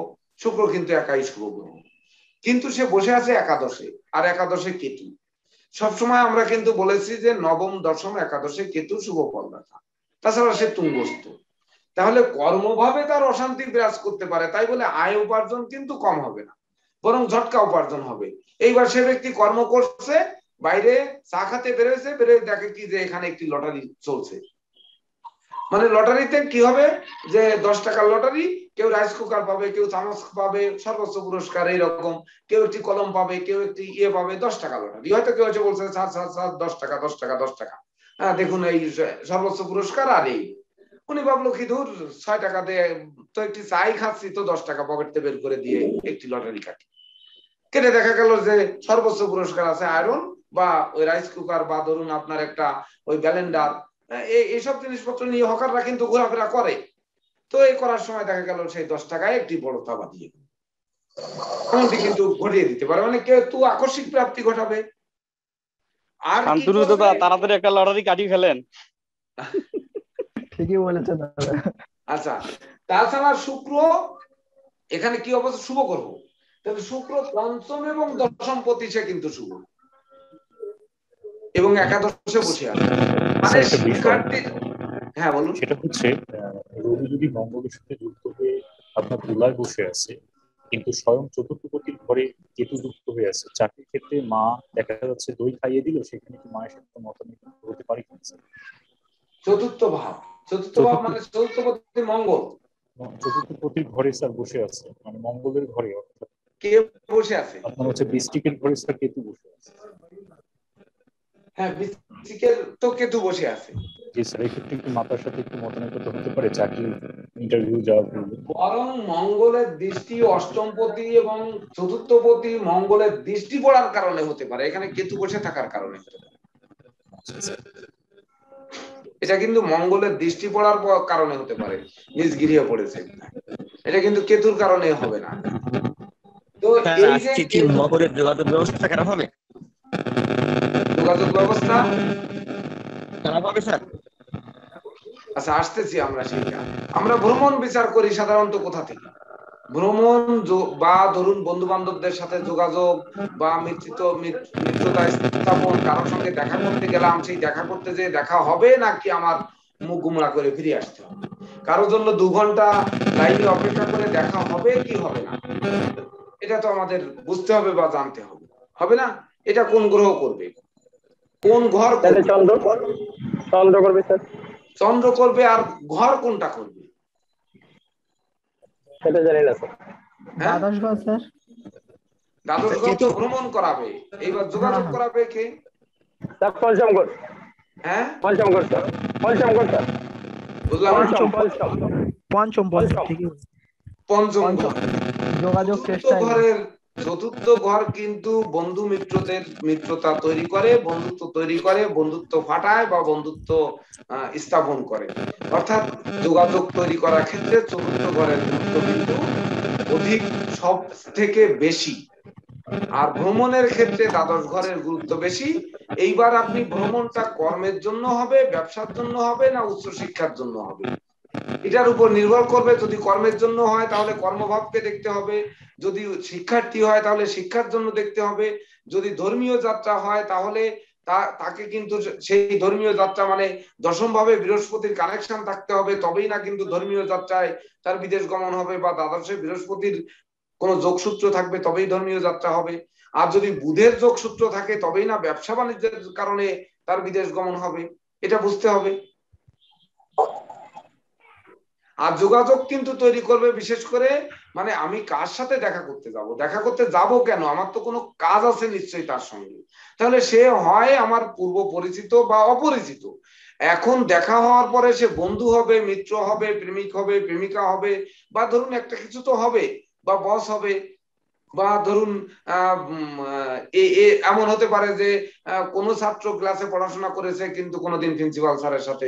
শুক্র কিন্তু একাই শুভ গ্রহ, কিন্তু সে বসে আছে একাদশে, আর একাদশে কেতু। সবসময় আমরা কিন্তু বলেছি যে নবম দশম একাদশে কেতু শুভ ফল দেখা, তাছাড়া সে তুঙ্গস্থ। তাহলে কর্মভাবে তার অশান্তি বিরাজ করতে পারে, তাই বলে আয় উপার্জন কিন্তু কম হবে না, বরং ঝটকা উপার্জন হবে। এইবার সে ব্যক্তি কর্ম করছে, বাইরে চা খাতে বেরোয়েছে, বেরোয় দেখে কি যে এখানে একটি লটারি চলছে, মানে লটারিতে কি হবে যে 10 টাকার লটারি, কেউ রাইস কুকার পাবে, কেউ চামচ পাবে, সর্বোচ্চ পুরস্কার এইরকম, কেউ একটি কলম পাবে, কেউ একটি পাবে, 10 টাকা লটারি। হয়তো কেউ এসে বলছে স্যার স্যার স্যার 10 টাকা 10 টাকা 10 টাকা, হ্যাঁ দেখুন এই সর্বোচ্চ পুরস্কার। আর এই উনি ভাবলো কি দূর 6 টাকা দিয়ে তো একটি চাই খাচ্ছি, তো 10 টাকা পকেটে বের করে দিয়ে একটি লটারি কাটি, কেটে দেখা গেল যে সর্বোচ্চ পুরস্কার আছে আয়রন বা ওই রাইস কুকার, বা ধরুন আপনার একটা ওই ব্যালেন্ডার, এইসব জিনিসপত্র নিয়ে হকাররা কিন্তু ঘোরাফেরা করে। তো এই করার সময় দেখা গেল সেই 10 টাকায় একটি বড় থাবা দিয়ে এমনটি কিন্তু ঘটিয়ে দিতে পারে, মানে কেউ একটু আকস্মিক প্রাপ্তি ঘটাবে। আর কি করবে? তাড়াতাড়ি একটা লটারি কাটি ফেলেন। ঠিকই বলেছেন দাদা। আচ্ছা, তাছাড়া শুক্র এখানে কি অবস্থা? শুভ গ্রহ, তাহলে শুক্র পঞ্চম এবং দশম পতি সে কিন্তু শুভ, এবং একাদশে বসে আছে, মানে শিক্ষার্থী। হ্যাঁ বলুন। সেটা হচ্ছে রবি যদি মঙ্গলের সাথে যুক্ত হয়ে আপনার তুলায় বসে আছে, কিন্তু স্বয়ং চতুর্থপতির ঘরে কেতু যুক্ত হয়ে আছে, চাকরির ক্ষেত্রে মা দেখা যাচ্ছে দই খাইয়ে দিল, সেখানে কি মায়ের সাথে মতানৈক্য হতে পারে কিনা? চতুর্থ ভাব মানে চতুর্থপতি মঙ্গল, চতুর্থপতির ঘরে স্যার বসে আছে, মানে মঙ্গলের ঘরে, অর্থাৎ কে বসে আছে? আপনার হচ্ছে বৃষ্টিকের ঘরে স্যার কেতু বসে আছে। হ্যাঁ বৃশ্চিকের তো কেতু বসে আছে। জি স্যার, এক্ষেত্রে একটু মাতার সাথে একটু মতানৈক্য হতে পারে চাকরি ইন্টারভিউ যাওয়ার পূর্বে। বরং মঙ্গলের দৃষ্টি অষ্টমপতি এবং চতুর্থপতি মঙ্গলের দৃষ্টি পড়ার কারণে হতে পারে, এখানে কেতু বসে থাকার কারণে হতে পারে। এটা কিন্তু মঙ্গলের দৃষ্টি পড়ার কারণে হতে পারে, নিজ গৃহে পড়েছে, এটা কিন্তু কেতুর কারণে হবে না। তো এই যে মকরের যোগাযোগ ব্যবস্থা খারাপ হবে, যোগাযোগ ব্যবস্থা খারাপ হবে স্যার। আচ্ছা আসতেছি আমরা সেইটা। আমরা ভ্রমণ বিচার করি সাধারণত কোথা থেকে? ভ্রমণ বা ধরুন বন্ধু বান্ধবদের সাথে যোগাযোগ বা মিত্রতা স্থাপন, কারোর সঙ্গে দেখা করতে গেলাম, সেই দেখা করতে যে দেখা হবে নাকি আমার মুখ গুমরা করে ফিরে আসতে হবে, কারোর জন্য 2 ঘন্টা লাইনে অপেক্ষা করে দেখা হবে কি হবে না, এটা তো আমাদের বুঝতে হবে বা জানতে হবে, হবে না? এটা কোন গ্রহ করবে? কোন ঘর তাহলে করবে? চন্দ্র করবে স্যার। চন্দ্র করবে, আর ঘর কোনটা করবে? সেটা জানি না স্যার। হ্যাঁ, দ্বাদশ ঘর স্যার। দ্বাদশ ঘর তো ভ্রমণ করাবে, এইবার যোগাযোগ হ্যাঁ। করাবে কে? স্যার পঞ্চম ঘর। হ্যাঁ, পঞ্চম ঘর স্যার। পঞ্চম ঘর স্যার। বুঝলাম না। পঞ্চম পঞ্চম পঞ্চম পঞ্চম। ঠিকই বলছেন। পঞ্চম পঞ্চম ঘর। যোগাযোগ চেষ্টায়। চতুর্থ ঘর কিন্তু বন্ধু মিত্রদের মিত্রতা তৈরি করে, বন্ধুত্ব তৈরি করে, বন্ধুত্ব ফাটায় বা বন্ধুত্ব স্থাপন করে। অর্থাৎ যোগাযোগ তৈরি করার ক্ষেত্রে চতুর্থ ঘরের গুরুত্ব কিন্তু অধিক, সব থেকে বেশি। আর ভ্রমণের ক্ষেত্রে দ্বাদশ ঘরের গুরুত্ব বেশি। এইবার আপনি ভ্রমণটা কর্মের জন্য হবে, ব্যবসার জন্য হবে, না উচ্চশিক্ষার জন্য হবে, এটার উপর নির্ভর করবে। যদি কর্মের জন্য হয় তাহলে কর্মভাবকে দেখতে হবে, যদি শিক্ষার্থী হয় তাহলে শিক্ষার জন্য দেখতে হবে, যদি ধর্মীয় যাত্রা হয় তাহলে তাকে কিন্তু সেই ধর্মীয় যাত্রা মানে দশম ভাবে বৃহস্পতির কানেকশন থাকতে হবে, তবেই না কিন্তু ধর্মীয় যাত্রায় তার বিদেশ গমন হবে, বা দ্বাদশে বৃহস্পতির কোন যোগসূত্র থাকবে তবেই ধর্মীয় যাত্রা হবে। আর যদি বুধের যোগসূত্র থাকে তবেই না ব্যবসা বাণিজ্যের কারণে তার বিদেশ গমন হবে, এটা বুঝতে হবে। আর যোগাযোগ কিন্তু তৈরি করবে বিশেষ করে, মানে আমি কার সাথে দেখা করতে যাব, দেখা করতে যাব কেন, আমার তো কোনো কাজ আছে নিশ্চয়ই তার সঙ্গে, তাহলে সে হয় আমার পূর্ব পরিচিত বা অপরিচিত। এখন দেখা হওয়ার পরে সে বন্ধু হবে, মিত্র হবে, প্রেমিক হবে, প্রেমিকা হবে, বা ধরুন একটা কিছু তো হবে, বা বস হবে, বা ধরুন এমন হতে পারে যে কোন ছাত্র ক্লাসে পড়াশোনা করেছে কিন্তু কোনোদিন প্রিন্সিপাল স্যারের সাথে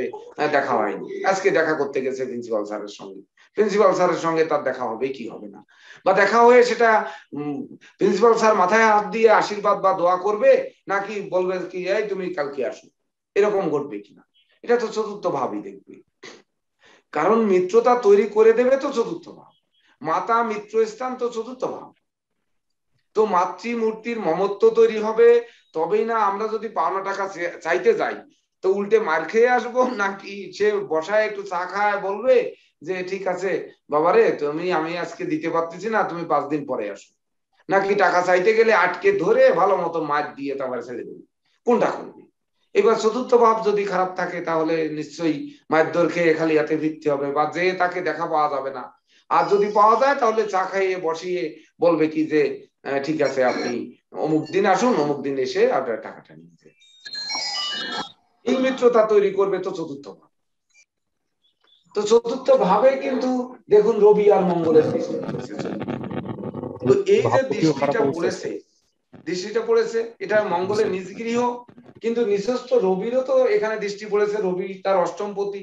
দেখা হয়নি, আজকে দেখা করতে গেছে প্রিন্সিপাল স্যারের সঙ্গে, প্রিন্সিপাল স্যারের সঙ্গে তার দেখা হবে কি হবে না, বা দেখা হয়ে সেটা প্রিন্সিপাল স্যার মাথায় হাত দিয়ে আশীর্বাদ বা দোয়া করবে, নাকি বলবে কি এই তুমি কালকে আসো, এরকম ঘটবে কিনা, এটা তো চতুর্থ ভাবই দেখবে। কারণ মিত্রতা তৈরি করে দেবে তো চতুর্থ ভাব, মাতা মিত্র স্থান তো চতুর্থ ভাব। তো মাতৃমূর্তির মমত্ব তৈরি হবে, তবেই না আমরা যদি পাওনা টাকা চাইতে যাই তো উল্টে মার খেয়ে আসবো, নাকি সে বসায় একটু চা খায় বলবে যে ঠিক আছে বাবারে আমি আজকে দিতে পারতেছি না, তুমি 5 দিন পরে আসো, নাকি টাকা চাইতে গেলে আটকে ধরে ভালো মতো মার দিয়ে তারপরে ছেড়ে দেবে, কোনটা করবে? এবার চতুর্থ ভাব যদি খারাপ থাকে তাহলে নিশ্চয়ই মায়ের দর খেয়ে খালি হাতে ফিরতে হবে, বা যে তাকে দেখা পাওয়া যাবে না। আর যদি পাওয়া যায় তাহলে চা খাইয়ে বসিয়ে বলবে কি যে ঠিক আছে আপনি অমুক দিন আসুন, অমুক দিন এসে আপনার টাকাটা নিয়ে। এই মিত্রতা তৈরি করবে তো চতুর্থ ভাব। তো চতুর্থ ভাবে কিন্তু দেখুন রবি আর মঙ্গলের দৃষ্টি পড়েছে। তো এই যে দৃষ্টিটা পড়েছে এটা মঙ্গলের নিজ গৃহ, কিন্তু নিজস্ব রবিরও তো এখানে দৃষ্টি পড়েছে, রবি তার অষ্টমপতি,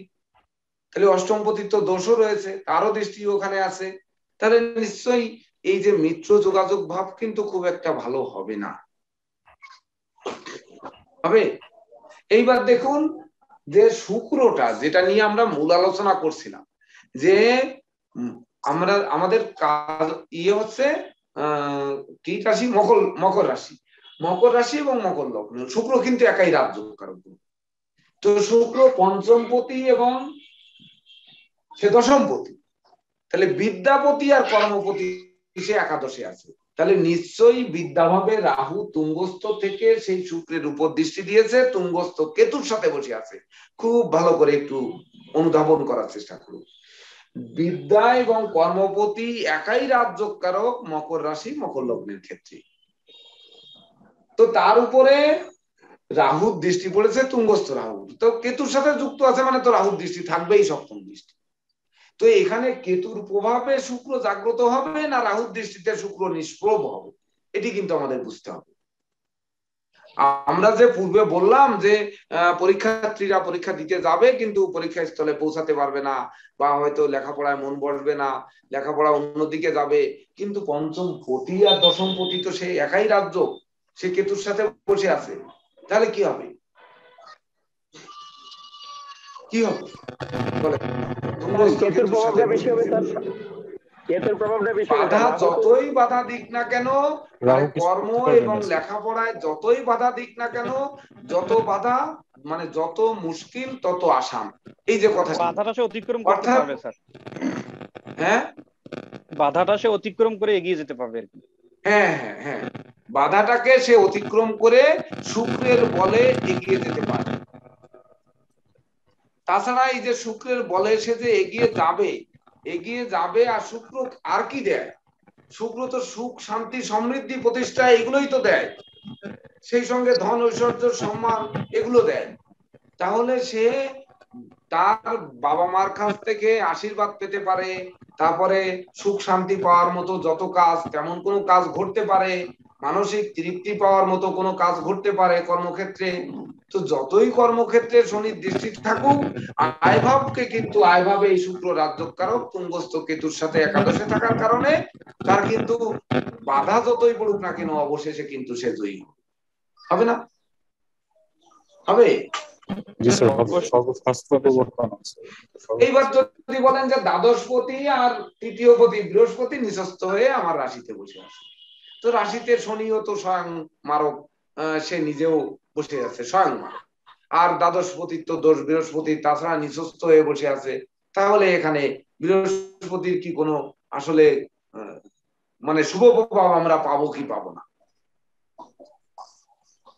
তাহলে অষ্টমপতির তো দোষও রয়েছে, তারও দৃষ্টি ওখানে আছে, তাহলে নিশ্চয়ই এই যে মিত্র যোগাযোগ ভাব কিন্তু খুব একটা ভালো হবে না, হবে। এইবার দেখুন যে শুক্রটা, যেটা নিয়ে আমরা মূল আলোচনা করছিলাম, যে আমাদের কাজ হচ্ছে কি রাশি, মকর রাশি, মকর রাশি এবং মকর লগ্ন, শুক্র কিন্তু একাই রাজ্য কারক। তো শুক্র পঞ্চমপতি এবং সে দশমপতি, তাহলে বিদ্যাপতি আর কর্মপতি সে একাদশে আছে, তাহলে নিশ্চয়ই বিদ্যাভাবে রাহু তুঙ্গস্থ থেকে সেই শুক্রের উপর দৃষ্টি দিয়েছে, তুঙ্গস্থ কেতুর সাথে বসে আছে। খুব ভালো করে একটু অনুধাবন করার চেষ্টা করুন, বিদ্যা এবং কর্মপতি একাই রাজ্যকারক মকর রাশি মকর লগ্নের ক্ষেত্রে। তো তার উপরে রাহুর দৃষ্টি পড়েছে, তুঙ্গস্থ রাহু তো কেতুর সাথে যুক্ত আছে, মানে তো রাহুর দৃষ্টি থাকবেই, সপ্তম দৃষ্টি। তো এখানে কেতুর প্রভাবে শুক্র জাগ্রত হবে না রাহুর দৃষ্টিতে শুক্র নিষ্প্রভ হবে, এটি কিন্তু আমাদের বুঝতে হবে। আমরা যে পূর্বে বললাম যে পরীক্ষার্থীরা পরীক্ষা দিতে যাবে কিন্তু পরীক্ষা স্থলে পৌঁছাতে পারবে না, বা হয়তো লেখাপড়ায় মন বসবে না, লেখাপড়া অন্যদিকে যাবে, কিন্তু পঞ্চম পতি আর দশম পতি তো সেই একাই রাজ্য, সে কেতুর সাথে বসে আছে, তাহলে কি হবে? কি হবে বলে? বাধা যতই বাধা দিক না কেন, কর্ম এবং লেখাপড়ায় যতই বাধা দিক না কেন, যত বাধা মানে যত মুশকিল তত আসান, এই যে কথা, বাধাটা সে অতিক্রম করতে পারবে স্যার। হ্যাঁ, বাধাটা সে অতিক্রম করে এগিয়ে যেতে পারবে। হ্যাঁ হ্যাঁ হ্যাঁ, বাধাটাকে সে অতিক্রম করে শুক্রের বলে এগিয়ে যেতে পারে। তাছাড়া এই যে শুক্রের বলে সে যে এগিয়ে যাবে আর শুক্র আর কি দেয়? শুক্র তো সুখ, শান্তি, সমৃদ্ধি, প্রতিষ্ঠা এগুলোই তো দেয়, সেই সঙ্গে ধন, ঐশ্বর্য, সম্মান এগুলো দেয়। তাহলে সে তার বাবা মার কাছ থেকে আশীর্বাদ পেতে পারে, তারপরে সুখ শান্তি পাওয়ার মতো যত কাজ, তেমন কোনো কাজ ঘটতে পারে, মানসিক তৃপ্তি পাওয়ার মতো কোনো কাজ ঘটতে পারে কর্মক্ষেত্রে। তো যতই কর্মক্ষেত্রে শনির দৃষ্টি থাকুক, আয়ভাবকে কিন্তু আয়ভাবে এই শুক্র রাজ্যকারক তুঙ্গস্থ কেতুর সাথে একাদশে থাকার কারণে তার কিন্তু বাধা যতই পড়ুক না কেন অবশেষে কিন্তু সে জয়ী হবে না? হবে। এইবার যদি বলেন যে দ্বাদশপতি আর তৃতীয়পতি বৃহস্পতি নিঃস্ত হয়ে আমার রাশিতে বসে আছে, তো রাশিতে শনিও তো স্বয়ং মারক, সে নিজেও বসে আছে স্বয়ং মারক, আর দ্বাদশপতির তো দোষ বৃহস্পতি, তাছাড়া নিঃস্ত হয়ে বসে আছে। তাহলে এখানে বৃহস্পতির কি কোনো আসলে মানে শুভ প্রভাব আমরা পাবো কি পাবো না?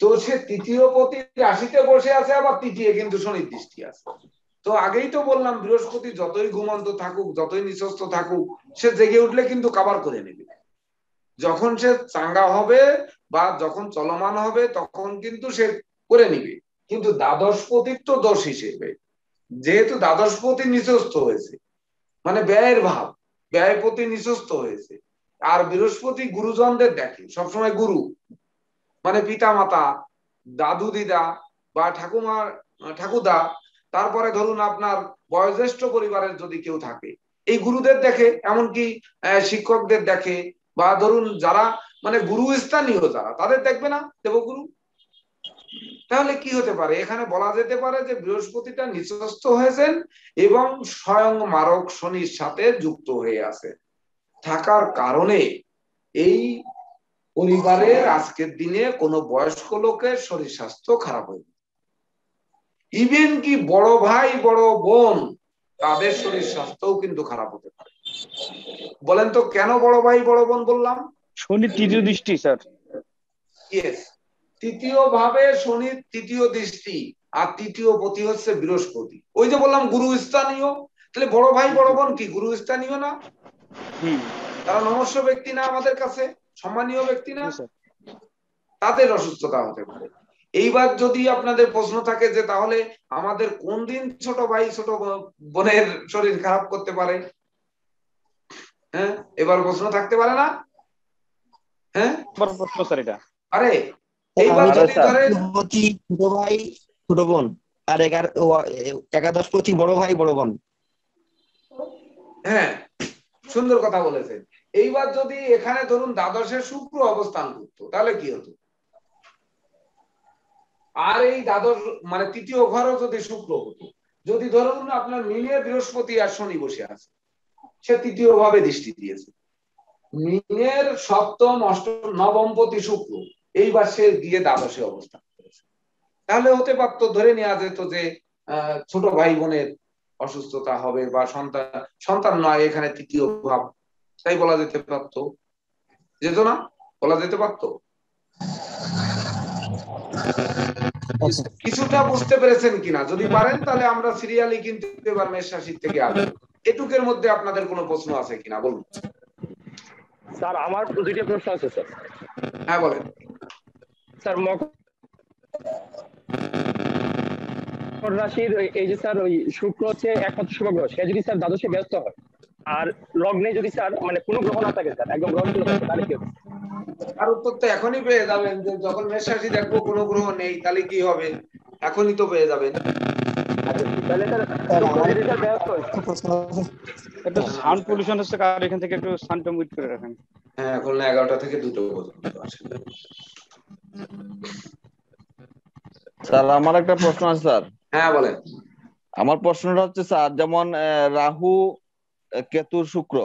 তো সে তৃতীয় পতি রাশিতে বসে আছে, আবার তৃতীয় কিন্তু শনির দৃষ্টি আছে। তো আগেই তো বললাম বৃহস্পতি যতই ঘুমন্ত থাকুক, যতই নিঃস্ত থাকুক, সে জেগে উঠলে কিন্তু কভার করে নেবে। যখন সে চাঙ্গা হবে বা যখন চলমান হবে তখন কিন্তু সে করে নিবে। কিন্তু দ্বাদশপতির তো দোষ হিসেবে, যেহেতু দ্বাদশপতি নিঃস্ত হয়েছে, মানে ব্যয়ের ভাব, ব্যয়পতি নিঃস্ত হয়েছে, আর বৃহস্পতি গুরুজনদের দেখে সবসময়, গুরু মানে পিতা মাতা, দাদু দিদা বা ঠাকুমার ঠাকুরদা, তারপরে ধরুন আপনার বয়োজ্যেষ্ঠ পরিবারের যদি কেউ থাকে, এই গুরুদের দেখে, এমনকি শিক্ষকদের দেখে, বা ধরুন যারা মানে গুরু স্থানীয় যারা, তাদের দেখবে না দেবগুরু? তাহলে কি হতে পারে? এখানে বলা যেতে পারে যে বৃহস্পতিটা নিঃস্ত হয়েছেন এবং স্বয়ং মারক শনির সাথে যুক্ত হয়ে আছে থাকার কারণে এই পরিবারের আজকের দিনে কোনো বয়স্ক লোকের শরীর স্বাস্থ্য খারাপ হয়ে, ইভেন কি বড় ভাই বড় বোন, তাদের শরীর স্বাস্থ্যও কিন্তু খারাপ হতে পারে। বলেন তো কেন বড় ভাই বড় বোন বললাম? শনির তৃতীয় দৃষ্টি স্যার। ইয়েস, তৃতীয় ভাবে শনির তৃতীয় দৃষ্টি, আর তৃতীয় পতি হচ্ছে বৃহস্পতি। ওই যে বললাম গুরু স্থানীয়, তাহলে বড় ভাই বড় বোন কি গুরু স্থানীয় না? তারা নমস্য ব্যক্তি না, আমাদের কাছে সম্মানীয় ব্যক্তি না? তাদের অসুস্থতা হতে পারে। এইবার যদি আপনাদের প্রশ্ন থাকে যে তাহলে আমাদের কোন দিন ছোট ভাই ছোট বোনের শরীর খারাপ করতে পারে, হ্যাঁ এবার প্রশ্ন থাকতে পারে না? হ্যাঁ প্রশ্ন স্যার এটা। আরে এইবার যদি ধরেন ছোট ভাই ছোট বোন আর একাদশপতি বড় ভাই বড় বোন। হ্যাঁ সুন্দর কথা বলেছেন। এইবার যদি এখানে ধরুন দ্বাদশে শুক্র অবস্থান করতো তাহলে কি হতো? আর এই দ্বাদশ মানে তৃতীয় ঘরও যদি শুক্র হতো, যদি ধরুন আপনার মিনে বৃহস্পতি আর শনি বসে আছে, সে তৃতীয় ভাবে দৃষ্টি দিয়েছে, মিনের সপ্তম অষ্টম নবমপতি শুক্র, এইবার সে গিয়ে দ্বাদশে অবস্থান করেছে, তাহলে হতে পারতো, ধরে নেওয়া যেত যে ছোট ভাই বোনের অসুস্থতা হবে বা সন্তান নয়, এখানে তৃতীয় ভাব, তাই বলা যেতে পারতো, যেত না? বলা যেতে পারতো। কিছুটা বুঝতে পেরেছেন কিনা? যদি পারেন তাহলে আমরা সিরিয়ালি কিন্তু এবার মেষ রাশি থেকে আসবো। এটুকের মধ্যে আপনাদের কোনো প্রশ্ন আছে কিনা বলুন। স্যার আমার দুইটা প্রশ্ন আছে স্যার। হ্যাঁ বলেন স্যার। মকর রাশির এই যে স্যার ওই শুক্র হচ্ছে একমাত্র শুভ গ্রহ, সে যদি স্যার দ্বাদশে ব্যস্ত হয় আর লগ্নে যদি স্যার মানে কোনো গ্রহ না থাকে স্যার, একদম গ্রহ থাকে, তাহলে কি হবে? আর উত্তর তো এখনই পেয়ে যাবেন, যে যখন মেষ রাশি দেখবো কোনো গ্রহ নেই তাহলে কি হবে, এখনই তো পেয়ে যাবেন। তাহলে স্যার ব্যস্ত হয় একটু সাউন্ড পলিউশন হচ্ছে, কার এখান থেকে একটু সাউন্ডটা মিউট করে রাখেন। হ্যাঁ এখন 11টা থেকে 2টো পর্যন্ত আসে। স্যার আমার একটা প্রশ্ন আছে স্যার। হ্যাঁ বলেন। আমার প্রশ্নটা হচ্ছে স্যার, যেমন রাহু কেতু শুক্র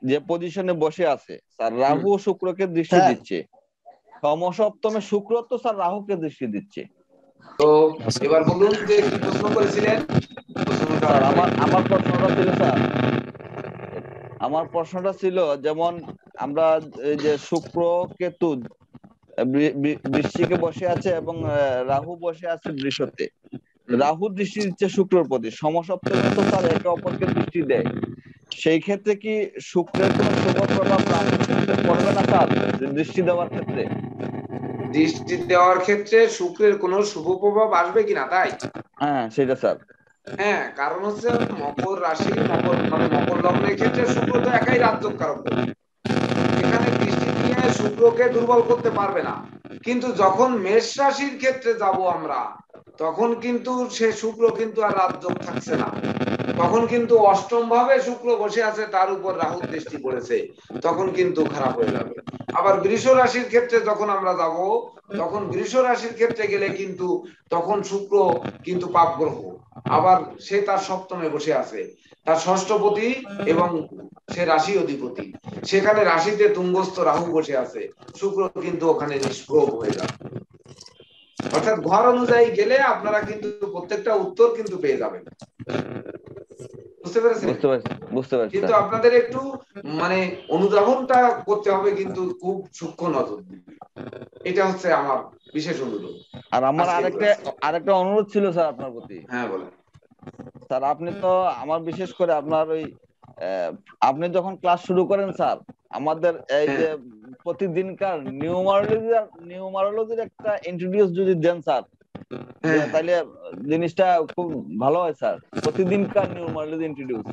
যে পজিশনে বসে আছে স্যার, রাহু শুক্রকে দৃষ্টি দিচ্ছে, সমসপ্তমে শুক্র তো স্যার রাহুকে দৃষ্টি দিচ্ছে। তো এবার বলুন যে কি প্রশ্ন করেছিলেন? আমার প্রশ্নটা ছিল স্যার, আমার প্রশ্নটা ছিল যেমন আমরা এই যে শুক্র কেতু বৃশ্চিকে বসে আছে এবং রাহু বসে আছে বৃষতে। রাহু দৃষ্টি দিচ্ছে শুক্রের প্রতি, সমসপ্তমে তো স্যার একে অপরকে দৃষ্টি দেয়। সেই ক্ষেত্রে কি শুক্রের কোন শুভ প্রভাব রাহুর ক্ষেত্রে পড়বে না স্যার দৃষ্টি দেওয়ার ক্ষেত্রে? দৃষ্টি দেওয়ার ক্ষেত্রে শুক্রের কোনো শুভ প্রভাব আসবে কিনা তাই? হ্যাঁ সেটা স্যার। হ্যাঁ, কারণ হচ্ছে মকর রাশি মকর লগ্নের ক্ষেত্রে শুক্র তো একাই রাজ্যকারক, এখানে দৃষ্টি দিয়ে শুক্রকে দুর্বল করতে পারবে না। কিন্তু যখন মেষ রাশির ক্ষেত্রে যাব আমরা, তখন কিন্তু সে শুক্র কিন্তু আর রাজযোগ থাকছে না, তখন কিন্তু অষ্টম ভাবে শুক্র বসে আছে, তার উপর রাহুর দৃষ্টি পড়েছে, তখন কিন্তু খারাপ হয়ে যাবে। আবার বৃষ রাশির ক্ষেত্রে যখন আমরা যাব, তখন বৃষ রাশির ক্ষেত্রে গেলে কিন্তু তখন শুক্র কিন্তু পাপ গ্রহ, আবার সে তার সপ্তমে বসে আছে, তার ষষ্ঠপতি এবং সে রাশি অধিপতি, সেখানে রাশিতে তুঙ্গস্থ রাহু বসে আছে, শুক্র কিন্তু ওখানে নিষ্প্রভ হয়ে যাবে। অর্থাৎ ঘর অনুযায়ী গেলে আপনারা কিন্তু প্রত্যেকটা উত্তর কিন্তু পেয়ে যাবেন। বুঝতে পেরেছেন? বুঝতে পারছি। কিন্তু আপনাদের একটু মানে অনুধাবনটা করতে হবে, কিন্তু খুব সূক্ষ্ম নজর দিবে, এটা হচ্ছে আমার বিশেষ অনুরোধ। আর আমার আরেকটা অনুরোধ ছিল স্যার আপনার প্রতি। হ্যাঁ বলেন স্যার। আপনি তো আমার বিশেষ করে আপনার ওই আপনি যখন ক্লাস শুরু করেন স্যার, আমাদের এই যে প্রতিদিনকার নিউমারোলজির একটা ইন্ট্রোডিউস যদি দেন স্যার, তাহলে জিনিসটা খুব ভালো হয় স্যার। প্রতিদিনকার নিউমারোলজি ইন্ট্রোডিউস।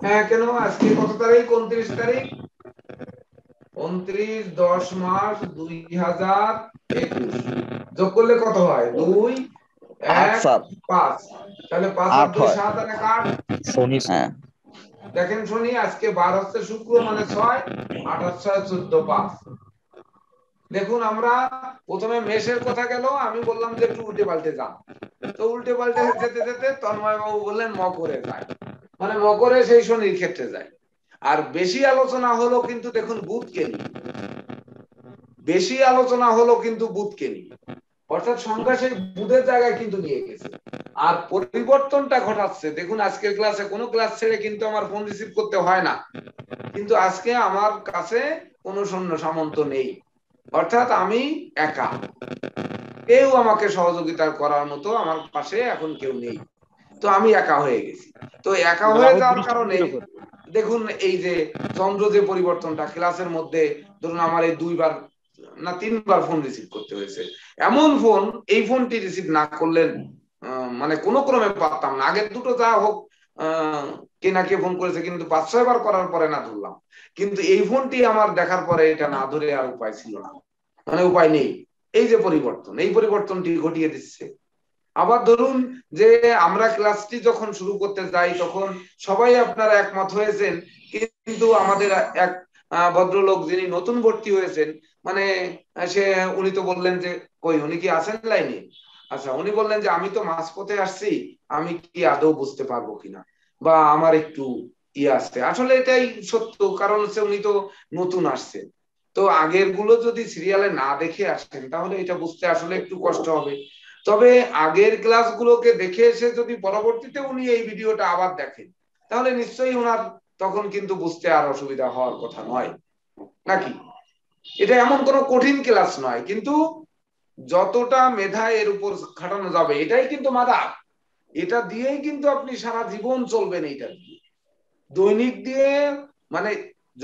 হ্যাঁ, কেন? আজকে কত তারিখ? 29 তারিখ। 29/10/2021 যোগ করলে কত হয়? 2 1 5। তাহলে 5 আর 2 7 আর 1 8। শনি। দেখেন শনি, আজকে 12 হচ্ছে শুক্র, মানে 6 8 আর 6 14 5। দেখুন, আমরা প্রথমে মেষের কথা গেল, আমি বললাম যে একটু উল্টে পাল্টে যান, তো উল্টে পাল্টে যেতে যেতে তন্ময় বাবু বললেন মকরে যায়, মানে মকরে সেই শনির ক্ষেত্রে যায়। আর বেশি আলোচনা হলো কিন্তু দেখুন বুধকে নিয়ে, বেশি আলোচনা হলো কিন্তু বুধকে নিয়ে, অর্থাৎ সংখ্যা সেই বুধের জায়গায় কিন্তু নিয়ে গেছে। আর পরিবর্তনটা ঘটাচ্ছে দেখুন, আজকের ক্লাসে কোনো ক্লাস ছেড়ে কিন্তু আমার ফোন রিসিভ করতে হয় না, কিন্তু আজকে আমার কাছে কোনো সৈন্য সামন্ত নেই, অর্থাৎ আমি একা, কেউ আমাকে সহযোগিতা করার মতো আমার পাশে এখন কেউ নেই, তো আমি একা হয়ে গেছি। তো একা হয়ে যাওয়ার কারণে দেখুন এই যে চন্দ্র যে পরিবর্তনটা ক্লাসের মধ্যে, ধরুন আমার এই 2 বার না 3 বার ফোন রিসিভ করতে হয়েছে, এমন ফোন, এই ফোনটি রিসিভ না করলেন মানে কোনো ক্রমে পারতাম না। আগের দুটো যা হোক কে না কে ফোন করেছে, কিন্তু 5-6 বার করার পরে না ধরলাম, কিন্তু এই ফোনটি আমার দেখার পরে এটা না ধরে আর উপায় ছিল না, মানে উপায় নেই। এই যে পরিবর্তন, এই পরিবর্তনটি ঘটিয়ে দিচ্ছে। আবার ধরুন যে আমরা ক্লাসটি যখন শুরু করতে যাই, তখন সবাই আপনারা একমত হয়েছেন, কিন্তু আমাদের এক ভদ্রলোক যিনি নতুন ভর্তি হয়েছেন, মানে উনি তো বললেন যে কই উনি কি আছেন লাইনে? আচ্ছা, উনি বললেন যে আমি তো মাঝপথে আসছি, আমি কি আদৌ বুঝতে পারবো কিনা, বা আমার একটু আছে। আসলে এটাই সত্য, কারণ হচ্ছে উনি তো নতুন আসছেন, তো আগের গুলো যদি সিরিয়ালে না দেখে আসেন তাহলে এটা বুঝতে আসলে একটু কষ্ট হবে। তবে আগের ক্লাসগুলোকে দেখে এসে যদি পরবর্তীতে উনি এই ভিডিওটা আবার দেখেন, তাহলে নিশ্চয়ই ওনার তখন কিন্তু বুঝতে আর অসুবিধা হওয়ার কথা নয়, নাকি? এটা এমন কোনো কঠিন ক্লাস নয়, কিন্তু যতটা মেধা এর উপর খাটানো যাবে এটাই কিন্তু মাদার, এটা দিয়েই কিন্তু আপনি সারা জীবন চলবেন। এইটা দিয়ে দৈনিক দিয়ে, মানে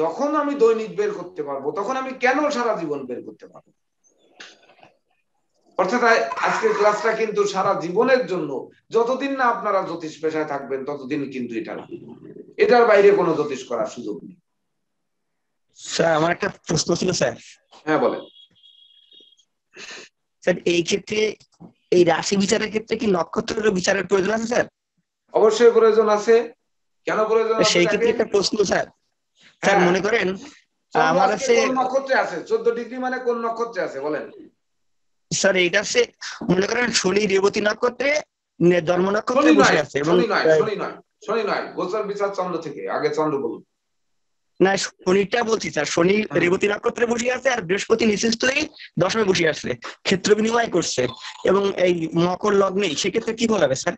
যখন আমি দৈনিক বের করতে পারবো, তখন আমি কেন সারা জীবন বের করতে পারবো? অর্থাৎ আজকের ক্লাসটা কিন্তু সারা জীবনের জন্য, যতদিন না আপনারা জ্যোতিষ পেশায় থাকবেন ততদিন কিন্তু এটার বাইরে কোনো জ্যোতিষ করার সুযোগ নেই। স্যার আমার একটা প্রশ্ন ছিল স্যার। হ্যাঁ বলেন। স্যার এই ক্ষেত্রে এই রাশি বিচারের ক্ষেত্রে কি নক্ষত্রের বিচারের প্রয়োজন আছে স্যার? অবশ্যই প্রয়োজন আছে। কেন প্রয়োজন আছে? সেই ক্ষেত্রে একটা প্রশ্ন স্যার। স্যার মনে করেন আমার আছে কোন নক্ষত্রে আছে? 14 ডিগ্রি মানে কোন নক্ষত্রে আছে বলেন? স্যার এইটা আছে মনে করেন শনি রেবতী নক্ষত্রে ধর্ম নক্ষত্রে বসে আছে। শনি নয়, গোচর বিচার চন্দ্র থেকে। আগে চন্দ্র বলুন। না শনিটা বলছি স্যার, শনি রেবতী নক্ষত্রে বসে আছে, আর বৃহস্পতি নিচস্থই দশমে বসে আছে, ক্ষেত্র বিনিময় করছে, এবং এই মকর লগ্নে, সেক্ষেত্রে কি বলাবে স্যার?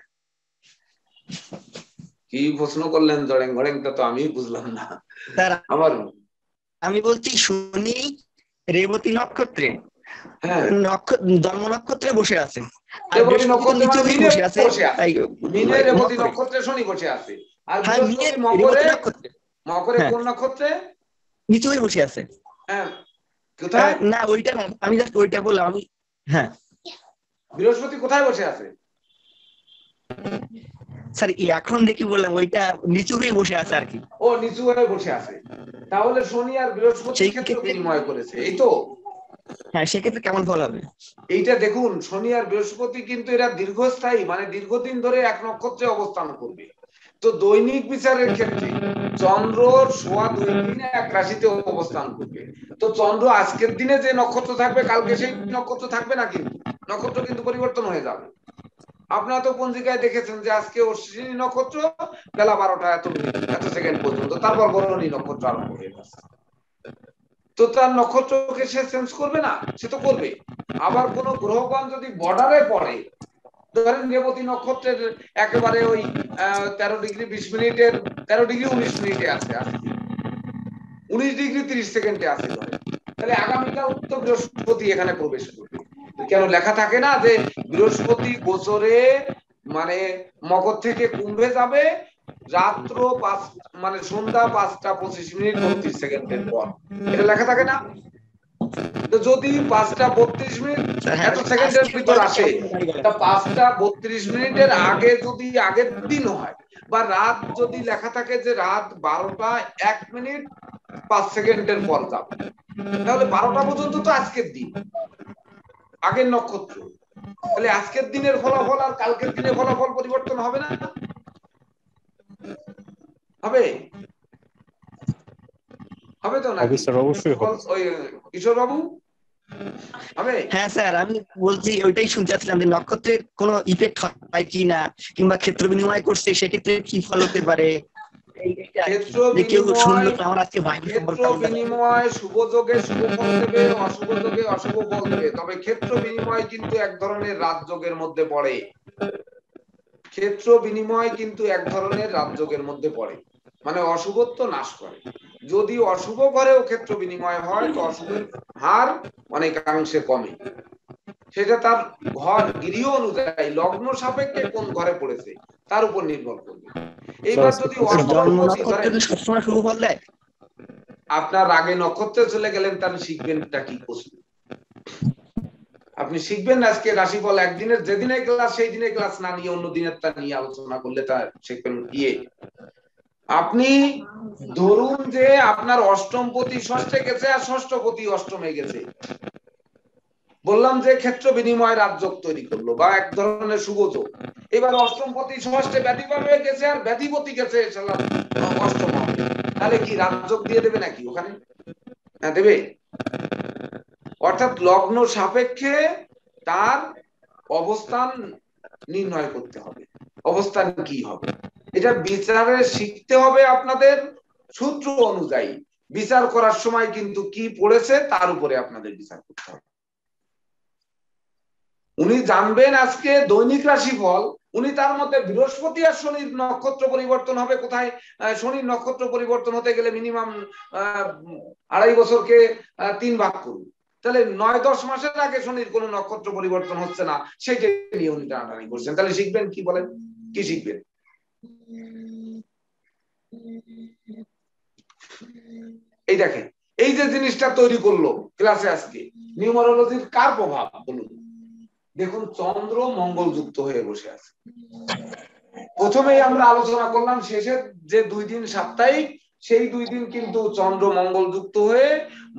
কি প্রশ্ন করলেন জড়েং ঘড়েংটা তো আমি বুঝলাম না। স্যার আমার আমি বলছি শনি রেবতী নক্ষত্রে হ্যাঁ জন্ম নক্ষত্রে বসে আছে, আর রেবতী বৃহস্পতি তো নক্ষত্রে নিচু মানে হয়ে মিনে বসে আছে বসে আছে, এই মিনে রেবতী মকরে। নক্ষত্রে শনি বসে আছে, আর হ্যাঁ, বৃহস্পতি মিনের মকরে, রেবতী নক্ষত্রে। মকরে হ্যাঁ, কোন নক্ষত্রে? নিচু হয়ে বসে আছে। হ্যাঁ কোথায়? না ওইটা না, আমি জাস্ট ওইটা বললাম আমি। হ্যাঁ বৃহস্পতি কোথায় বসে আছে? স্যার, এখন দেখি বললাম ওইটা নিচু হয়ে বসে আছে আর কি। ও নিচু হয়ে বসে আছে, তাহলে শনি আর বৃহস্পতি সেই ক্ষেত্র ক্ষেত্রে বিনিময় করেছে, এই তো। হ্যাঁ, সেক্ষেত্রে কেমন ফল হবে? এইটা দেখুন, শনি আর বৃহস্পতি কিন্তু এরা দীর্ঘস্থায়ী, মানে দীর্ঘদিন ধরে এক নক্ষত্রে অবস্থান করবে। তো দৈনিক বিচারের ক্ষেত্রে চন্দ্র 2.5 দিন এক রাশিতে অবস্থান করবে। তো চন্দ্র আজকের দিনে যে নক্ষত্র থাকবে কালকে সেই নক্ষত্র থাকবে না, কিন্তু নক্ষত্র কিন্তু পরিবর্তন হয়ে যাবে। আপনারা তো পঞ্জিকায় দেখেছেন যে আজকে অশ্বিনী নক্ষত্র বেলা 12টা এত মিনিট এত সেকেন্ড পর্যন্ত, তারপর বরণী নক্ষত্র আরম্ভ হয়ে গেছে। তো তার নক্ষত্রকে সে চেঞ্জ করবে না? সে তো করবে। আবার কোন গ্রহগণ যদি বর্ডারে পড়ে, ধরেন রেবতী নক্ষত্রের একেবারে ওই 13 ডিগ্রি 20 মিনিটের 13 ডিগ্রি 19 মিনিটে আছে, আজকে 19 ডিগ্রি 30 সেকেন্ডে আছে ধরেন, তাহলে আগামীকাল তো বৃহস্পতি এখানে প্রবেশ করবে। কেন লেখা থাকে না যে বৃহস্পতি গোচরে মানে মকর থেকে কুম্ভে যাবে রাত্র 5 মানে সন্ধ্যা 5টা 25 মিনিট 32 সেকেন্ডের পর, এটা লেখা থাকে না? তো যদি 5টা 32 মিনিট এত সেকেন্ডের ভিতর আসে, তা 5টা 32 মিনিটের আগে যদি আগের দিন হয়, বা রাত যদি লেখা থাকে যে রাত 12টা 1 মিনিট 5 সেকেন্ডের পর যাবে, তাহলে 12টা পর্যন্ত তো আজকের দিন, আগের নক্ষত্র। তাহলে আজকের দিনের ফলাফল আর কালকের দিনের ফলাফল পরিবর্তন হবে না? হবে হবে তো নাকি? অবশ্যই হবে। ওই কিশোর বাবু হবে? হ্যাঁ স্যার, আমি বলছি ওইটাই শুনতে চাচ্ছিলাম যে নক্ষত্রের কোনো ইফেক্ট হয় কি না, কিংবা ক্ষেত্র বিনিময় করছে সেক্ষেত্রে কি ফল হতে পারে। ক্ষেত্র বিনিময় শুভ যোগে শুভ ফল দেবে, অশুভ যোগে অশুভ ফল দেবে। তবে ক্ষেত্র বিনিময় কিন্তু এক ধরনের রাজযোগের মধ্যে পড়ে। ক্ষেত্র বিনিময় কিন্তু এক ধরনের রাজযোগের মধ্যে পড়ে, মানে অশুভত্ব নাশ করে। যদি অশুভ ঘরেও ক্ষেত্র বিনিময় হয় তো অশুভের হার অনেকাংশে কমে। সেটা তার ঘর গৃহ অনুযায়ী লগ্ন সাপেক্ষে কোন ঘরে পড়েছে তার উপর নির্ভর করবে। এইবার যদি সবসময় শুভ ফল দেয়, আপনার আগে নক্ষত্রে চলে গেলেন, তাহলে শিখবেনটা কি প্রশ্ন? আপনি শিখবেন আজকে রাশিফল একদিনের, যেদিনে ক্লাস সেই দিনে ক্লাস না নিয়ে অন্য দিনের তা নিয়ে আলোচনা করলে তা শিখবেন ইয়ে। আপনি ধরুন যে আপনার অষ্টমপতি ষষ্ঠে গেছে আর ষষ্ঠপতি অষ্টমে গেছে, বললাম যে ক্ষেত্র বিনিময় রাজযোগ তৈরি করলো বা এক ধরনের শুভযোগ। এবার অষ্টমপতি ষষ্ঠে ব্যাধিভাবে গেছে আর ব্যাধিপতি গেছে অষ্টম, তাহলে কি রাজযোগ দিয়ে দেবে নাকি ওখানে? হ্যাঁ দেবে। অর্থাৎ লগ্ন সাপেক্ষে তার অবস্থান নির্ণয় করতে হবে, অবস্থান কি হবে এটা বিচারে শিখতে হবে আপনাদের। সূত্র অনুযায়ী বিচার করার সময় কিন্তু কি পড়েছে তার উপরে আপনাদের বিচার করতে হবে। উনি জানবেন আজকে দৈনিক রাশিফল, উনি তার মধ্যে বৃহস্পতি আর শনির নক্ষত্র পরিবর্তন হবে কোথায়। শনির নক্ষত্র পরিবর্তন হতে গেলে মিনিমাম 2.5 বছরকে 3 ভাগ করুন, তাহলে 9-10 মাসের আগে শনির কোন নক্ষত্র পরিবর্তন হচ্ছে না, সেটা নিয়ে উনি টানাটানি করছেন। তাহলে শিখবেন কি? বলেন কি শিখবেন? এই দেখেন, এই যে জিনিসটা তৈরি করলো ক্লাসে আজকে, নিউমারোলজির কার প্রভাব বলুন? দেখুন চন্দ্র মঙ্গল যুক্ত হয়ে বসে আছে। প্রথমেই আমরা আলোচনা করলাম শেষের যে 2 দিন সাপ্তাহিক, সেই 2 দিন কিন্তু চন্দ্র মঙ্গল যুক্ত হয়ে,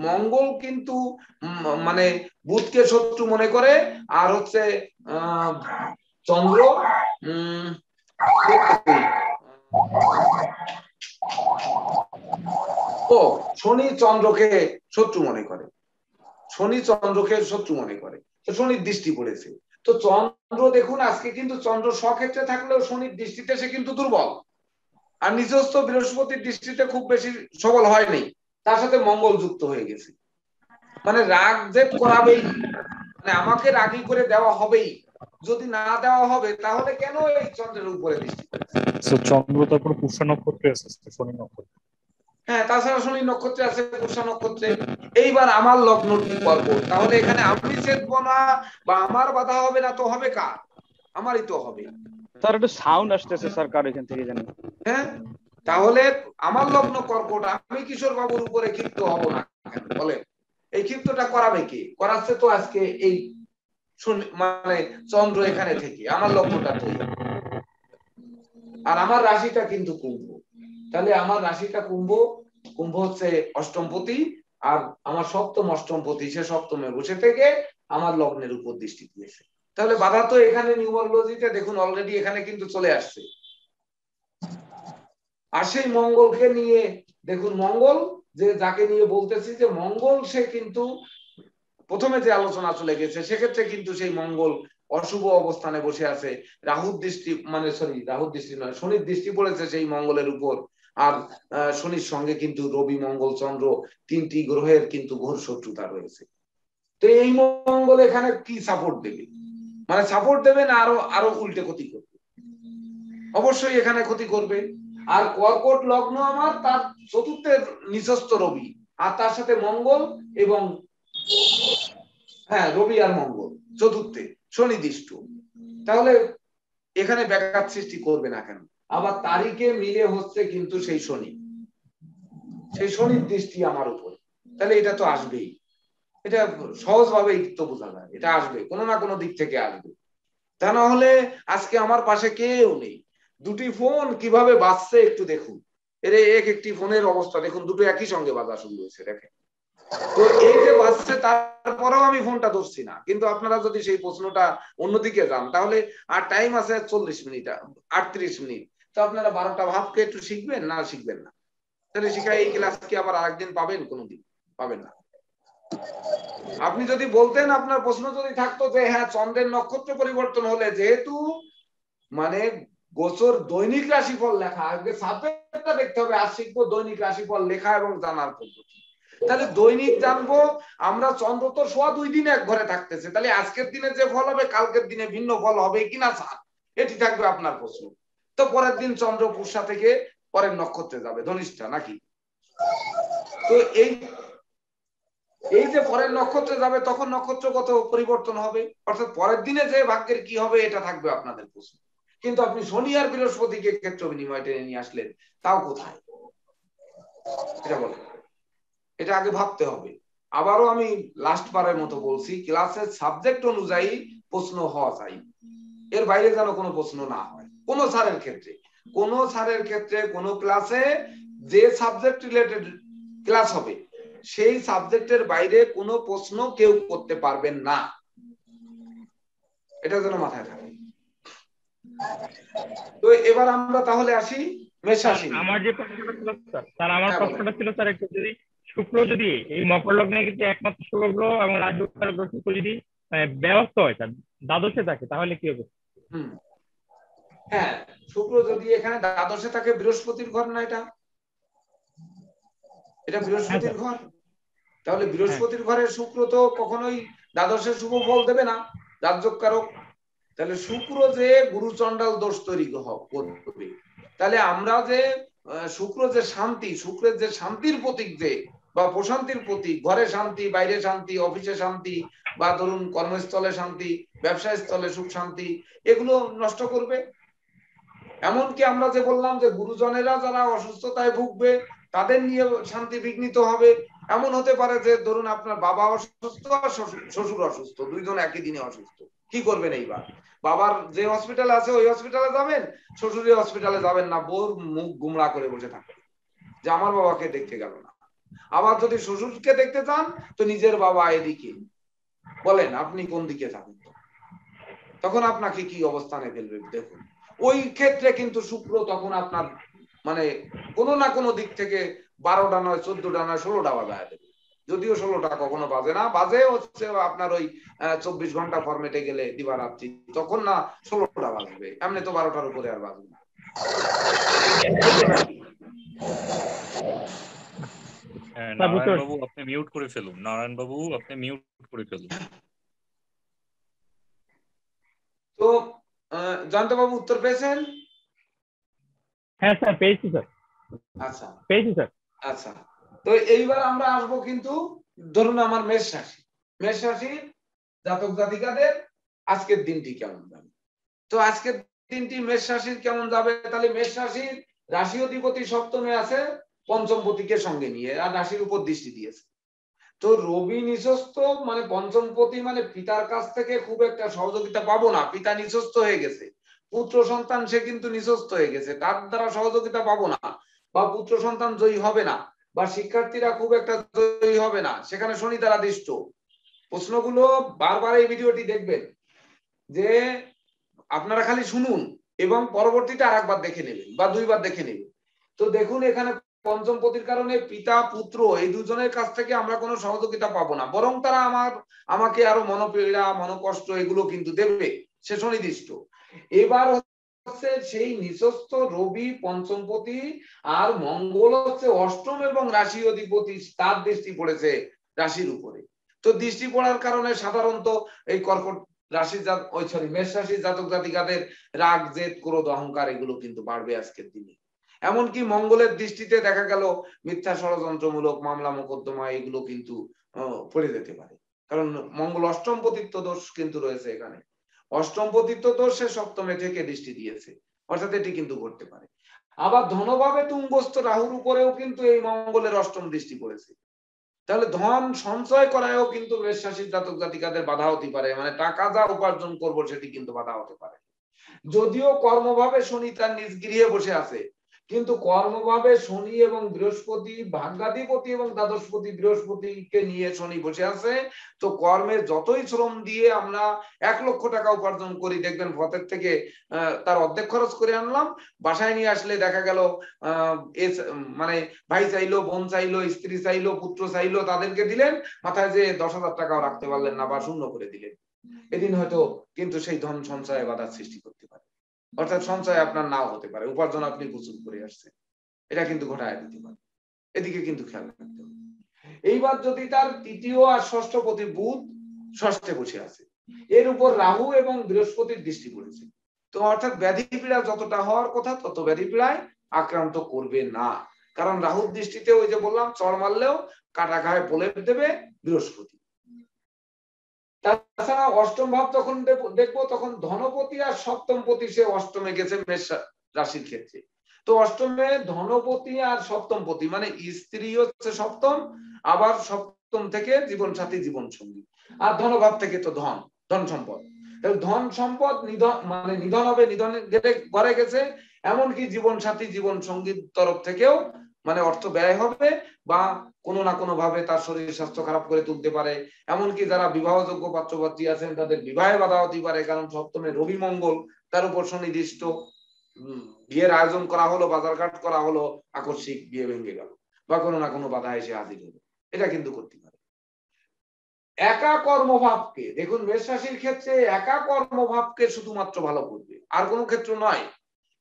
মঙ্গল কিন্তু মানে বুধকে শত্রু মনে করে, আর হচ্ছে চন্দ্র শনি চন্দ্রকে শত্রু মনে করে, শনি চন্দ্রকে শত্রু মনে করে, তো শনির দৃষ্টি পড়েছে। তো চন্দ্র দেখুন আজকে কিন্তু চন্দ্র স্বক্ষেত্রে থাকলেও শনির দৃষ্টিতে সে কিন্তু দুর্বল, আর নিজস্ব বৃহস্পতির দৃষ্টিতে খুব বেশি সবল হয়নি, তার সাথে মঙ্গল যুক্ত হয়ে গেছে। মানে রাগ যে করাবেই, মানে আমাকে রাগী করে দেওয়া হবেই, যদি না দেওয়া হবে তাহলে কেন এই চন্দ্রের উপরে দৃষ্টি? চন্দ্র তারপর পুষ্য নক্ষত্রে আছে, শনি নক্ষত্র। হ্যাঁ, তাছাড়া শনি নক্ষত্রে আছে, পুষা নক্ষত্রে। এইবার আমার লগ্নটি কর্কট, তাহলে এখানে আমি চেতবো না বা আমার বাধা হবে না, তো হবে কার? আমারই তো হবে। স্যার একটু সাউন্ড আসতেছে স্যার কার এখান থেকে জানেন। হ্যাঁ, তাহলে আমার লগ্ন কর্কট, আমি কিশোর বাবুর উপরে ক্ষিপ্ত হব না কেন বলেন? এই ক্ষিপ্তটা করাবে কে? করাচ্ছে তো আজকে এই মানে চন্দ্র এখানে থেকে, আমার লগ্নটা তৈরি, আর আমার রাশিটা কিন্তু কুম্ভ। তাহলে আমার রাশিটা কুম্ভ, কুম্ভ হচ্ছে অষ্টমপতি, আর আমার সপ্তম অষ্টমপতি, সে সপ্তমে বসে থেকে আমার লগ্নের উপর দৃষ্টি দিয়েছে। তাহলে বাধা তো এখানে নিউমারোলজিতে দেখুন অলরেডি এখানে কিন্তু চলে আসছে। আর সেই মঙ্গলকে নিয়ে দেখুন, মঙ্গল যে যাকে নিয়ে বলতেছি যে মঙ্গল, সে কিন্তু প্রথমে যে আলোচনা চলে গেছে সেক্ষেত্রে কিন্তু সেই মঙ্গল অশুভ অবস্থানে বসে আছে। রাহুর দৃষ্টি, মানে রাহুর দৃষ্টি নয়, শনির দৃষ্টি পড়েছে সেই মঙ্গলের উপর। আর শনির সঙ্গে কিন্তু রবি, মঙ্গল, চন্দ্র, তিনটি গ্রহের কিন্তু ঘোর শত্রুতা রয়েছে। তো এই মঙ্গল এখানে কি সাপোর্ট দেবে? মানে সাপোর্ট দেবে না আরো আরো উল্টে ক্ষতি করবে? অবশ্যই এখানে ক্ষতি করবে। আর কর্কট লগ্ন আমার, তার চতুর্থের নিচস্থ রবি, আর তার সাথে মঙ্গল, এবং হ্যাঁ রবি আর মঙ্গল চতুর্থে শনি দৃষ্ট। তাহলে এখানে ব্যাঘাত সৃষ্টি করবে না কেন? আবার তারিখে মিলে হচ্ছে কিন্তু সেই শনি, সেই শনির দৃষ্টি আমার উপর, তাহলে এটা তো আসবেই। এটা সহজভাবে তো বোঝা যায়, এটা আসবে, কোনো না কোনো দিক থেকে আসবে। তা না হলে আজকে আমার পাশে কেউ নেই, দুটি ফোন কিভাবে বাজছে একটু দেখুন। এর এক একটি ফোনের অবস্থা দেখুন, দুটো একই সঙ্গে বাজা শুরু হয়েছে, দেখেন তো এই যে বাজছে, তারপরেও আমি ফোনটা ধরছি না। কিন্তু আপনারা যদি সেই প্রশ্নটা অন্যদিকে যান, তাহলে আর টাইম আছে 40 মিনিট, 38 মিনিট, তো আপনারা 12টা ভাবকে একটু শিখবেন না? শিখবেন না? তাহলে শিখাই এই ক্লাস কি আবার আরেকদিন পাবেন? কোনোদিন পাবেন না। আপনি যদি বলতেন, আপনার প্রশ্ন যদি থাকতো যে হ্যাঁ চন্দ্রের নক্ষত্র পরিবর্তন হলে, যেহেতু মানে গোচর দৈনিক রাশিফল লেখা, আগে সাবজেক্টটা দেখতে হবে, আর শিখবো দৈনিক রাশিফল লেখা এবং জানার পদ্ধতি। তাহলে দৈনিক জানবো আমরা, চন্দ্র তো সোয়া 2 দিন এক ঘরে থাকতেছে, তাহলে আজকের দিনে যে ফল হবে কালকের দিনে ভিন্ন ফল হবে কিনা স্যার, এটি থাকবে আপনার প্রশ্ন। তো পরের দিন চন্দ্র পুষ্যা থেকে পরের নক্ষত্রে যাবে, ধনিষ্ঠা নাকি? তো এই যে পরের নক্ষত্রে যাবে, তখন নক্ষত্রগত পরিবর্তন হবে, অর্থাৎ পরের দিনে যে ভাগ্যের কি হবে এটা থাকবে আপনাদের প্রশ্ন। কিন্তু আপনি শনি আর বৃহস্পতিকে ক্ষেত্র বিনিময় টেনে নিয়ে আসলেন, তাও কোথায়? এটা বলেন, এটা আগে ভাবতে হবে। আবারও আমি লাস্ট বারের মতো বলছি, ক্লাসের সাবজেক্ট অনুযায়ী প্রশ্ন হওয়া চাই, এর বাইরে যেন কোনো প্রশ্ন না হয় কোনো স্যারের ক্ষেত্রে। কোনো স্যারের ক্ষেত্রে কোনো ক্লাসে যে সাবজেক্ট রিলেটেড ক্লাস হবে, সেই সাবজেক্টের বাইরে কোনো প্রশ্ন কেউ করতে পারবেন না, এটা যেন মাথায় থাকে। তো এবার আমরা তাহলে আসি মেষরাশি। আমার যে প্রশ্নটা ছিল স্যার, আমার প্রশ্নটা ছিল স্যার একটু, যদি শুক্র যদি এই মকর লগ্নে কিন্তু একমাত্র শুভ গ্রহ এবং রাজযোগ গ্রহ শুক্র যদি ব্যস্ত হয় স্যার, দ্বাদশে থাকে, তাহলে কি হবে? হ্যাঁ, শুক্র যদি এখানে দ্বাদশে থাকে, বৃহস্পতির ঘর না এটা? এটা বৃহস্পতির ঘর, তাহলে বৃহস্পতির ঘরে শুক্র তো কখনোই দ্বাদশে শুভ ফল দেবে না, রাজযোগ কারক। তাহলে শুক্র যে গুরুচণ্ডাল দোষ তৈরি করবে, তাহলে আমরা যে শুক্র যে শান্তি, শুক্রের যে শান্তির প্রতীক, যে বা প্রশান্তির প্রতীক, ঘরে শান্তি, বাইরে শান্তি, অফিসে শান্তি, বা ধরুন কর্মস্থলে শান্তি, ব্যবসা স্থলে সুখ শান্তি, এগুলো নষ্ট করবে। এমনকি আমরা যে বললাম যে গুরুজনেরা যারা অসুস্থতায় ভুগবে, তাদের নিয়ে শান্তি বিঘ্নিত হবে। এমন হতে পারে যে ধরুন আপনার বাবা অসুস্থ আর শ্বশুর অসুস্থ, দুইজন একই দিনে অসুস্থ, কি করবেন? এইবার বাবার যে হসপিটাল আছে ওই হসপিটালে যাবেন, শ্বশুরের হসপিটালে যাবেন না, বোর মুখ গুমড়া করে বসে থাকবে যে আমার বাবাকে দেখতে গেল না। আবার যদি শ্বশুরকে দেখতে চান, তো নিজের বাবা এদিকে, বলেন আপনি কোন দিকে যাবেন? তখন আপনাকে কি অবস্থানে ফেলবে দেখুন। ওই ক্ষেত্রে কিন্তু শুক্র তখন আপনার মানে কোনো না কোনো দিক থেকে 12টা নয় 14টা নয় 16টা বাজায় দেবে। যদিও 16টা কখনো বাজে না, বাজে হচ্ছে আপনার ওই 24 ঘন্টা ফরম্যাটে গেলে দিবারাত্রি, তখন না 16টা বাজবে, এমনি তো 12টার উপরে আর বাজবে না। নারায়ণ বাবু আপনি মিউট করে ফেলুন, নারায়ণ বাবু আপনি মিউট করে ফেলুন। তো জয়ন্ত বাবু উত্তর পেয়েছেন? হ্যাঁ স্যার পেয়েছি স্যার। আচ্ছা পেয়েছি স্যার। আচ্ছা, তো এইবার আমরা আসবো কিন্তু ধরুন আমার মেষ রাশি, মেষ রাশির জাতক জাতিকাদের আজকের দিনটি কেমন যাবে। তো আজকের দিনটি মেষ রাশির কেমন যাবে, তাহলে মেষ রাশির রাশি অধিপতি সপ্তমে আছে পঞ্চমপতিকে সঙ্গে নিয়ে, আর রাশির উপর দৃষ্টি দিয়েছে। তো রবি নিঃস্বস্ত মানে পঞ্চমপতি মানে পিতার কাছ থেকে খুব একটা সহযোগিতা পাবো না, পিতা নিঃস্বস্ত হয়ে গেছে, পুত্র সন্তান সে কিন্তু নিঃস্বস্ত হয়ে গেছে, তার দ্বারা সহযোগিতা পাবো না, বা পুত্র সন্তান জয়ী হবে না, বা শিক্ষার্থীরা খুব একটা জয়ী হবে না, সেখানে শনি দ্বারা দৃষ্ট। প্রশ্নগুলো বারবার এই ভিডিওটি দেখবেন, যে আপনারা খালি শুনুন এবং পরবর্তীতে আরেকবার দেখে নেবেন বা দুইবার দেখে নেবেন। তো দেখুন এখানে পঞ্চমপতির কারণে পিতা পুত্র এই দুজনের কাছ থেকে আমরা কোনো সহযোগিতা পাবো না, বরং তারা আমাকে আরো মনোপীড়া মনোকষ্ট এগুলো কিন্তু দেবে, সে সুনির্দিষ্ট। এবার হচ্ছে সেই নিঃস্বস্ত রবি পঞ্চমপতি, আর মঙ্গল হচ্ছে অষ্টম এবং রাশি অধিপতি, তার দৃষ্টি পড়েছে রাশির উপরে। তো দৃষ্টি পড়ার কারণে সাধারণত এই কর্কট রাশির মেষ রাশির জাতক জাতিকাদের রাগ জেদ ক্রোধ অহংকার এগুলো কিন্তু বাড়বে আজকের দিনে। এমনকি মঙ্গলের দৃষ্টিতে দেখা গেল মিথ্যা ষড়যন্ত্রমূলক মামলা মোকদ্দমা এগুলো কিন্তু পড়ে যেতে পারে, কারণ মঙ্গল অষ্টম পতিত্ব দোষ কিন্তু রয়েছে এখানে, অষ্টম পতিত্ব দোষে সপ্তমে থেকে দৃষ্টি দিয়েছে, অর্থাৎ এটি কিন্তু ঘটতে পারে। আবার ধনভাবে তুঙ্গস্থ রাহুর উপরেও কিন্তু এই মঙ্গলের অষ্টম দৃষ্টি পড়েছে, তাহলে ধন সঞ্চয় করায়ও কিন্তু মেষ রাশির জাতক জাতিকাদের বাধা হতে পারে, মানে টাকা যা উপার্জন করব সেটি কিন্তু বাধা হতে পারে। যদিও কর্মভাবে শনি তার নিজ গৃহে বসে আছে, কিন্তু কর্মভাবে শনি এবং বৃহস্পতি ভাগ্যাধিপতি এবং দ্বাদশপতি বৃহস্পতিকে নিয়ে শনি বসে আছে, তো কর্মে যতই শ্রম দিয়ে আমরা 1 লক্ষ টাকা উপার্জন করি, দেখবেন পথের থেকে তার অর্ধেক খরচ করে আনলাম, বাসায় নিয়ে আসলে দেখা গেল মানে ভাই চাইলো, বোন চাইলো, স্ত্রী চাইলো, পুত্র চাইলো, তাদেরকে দিলেন, মাথায় যে 10,000 টাকাও রাখতে পারলেন না বা শূন্য করে দিলেন, এদিন হয়তো কিন্তু সেই ধন সঞ্চয়ে বাধার সৃষ্টি করতে পারে, অর্থাৎ সঞ্চয় আপনার নাও হতে পারে, উপার্জন আপনি প্রচুর করে আসছেন, এটা কিন্তু ঘটায় দিতে পারে, এদিকে কিন্তু খেয়াল রাখতে হবে। এইবার যদি তার তৃতীয় আর ষষ্ঠপতি বুধ ষষ্ঠে বসে আছে, এর উপর রাহু এবং বৃহস্পতির দৃষ্টি পড়েছে, তো অর্থাৎ ব্যাধি পীড়া যতটা হওয়ার কথা তত ব্যাধি পীড়ায় আক্রান্ত করবে না, কারণ রাহুর দৃষ্টিতে ওই যে বললাম চর মারলেও কাটা গায়ে প্রলেপ দেবে বৃহস্পতি। তাছাড়া অষ্টম ভাব যখন দেখবো তখন ধনপতি আর সপ্তমপতি সে অষ্টমে গেছে মেষ রাশির ক্ষেত্রে, তো অষ্টমে ধনপতি আর সপ্তমপতি মানে স্ত্রী হচ্ছে সপ্তম, আবার সপ্তম থেকে জীবন সাথী জীবন সঙ্গী, আর ধনভাব থেকে তো ধন সম্পদ, ধন সম্পদ মানে নিধন হবে, নিধন ঘরে গেছে, এমনকি জীবন সাথী জীবন সঙ্গীর তরফ থেকেও মানে অর্থ ব্যয় হবে, বা কোনো না কোনো ভাবে তার শরীর স্বাস্থ্য খারাপ করে তুলতে পারে, এমনকি যারা বিবাহযোগ্য পাত্রপাত্রী আছেন তাদের বিবাহে বাধা হতে পারে, কারণ সপ্তমে রবি মঙ্গল, তার উপর সুনির্দিষ্ট, বিয়ের আয়োজন করা হলো, বাজারঘাট করা হলো, আকস্মিক বিয়ে ভেঙে গেল, বা কোনো না কোনো বাধা এসে হাজির হলো, এটা কিন্তু করতে পারে। একা কর্মভাবকে দেখুন, মেষ রাশির ক্ষেত্রে একা কর্মভাবকে শুধুমাত্র ভালো করবে, আর কোনো ক্ষেত্র নয়।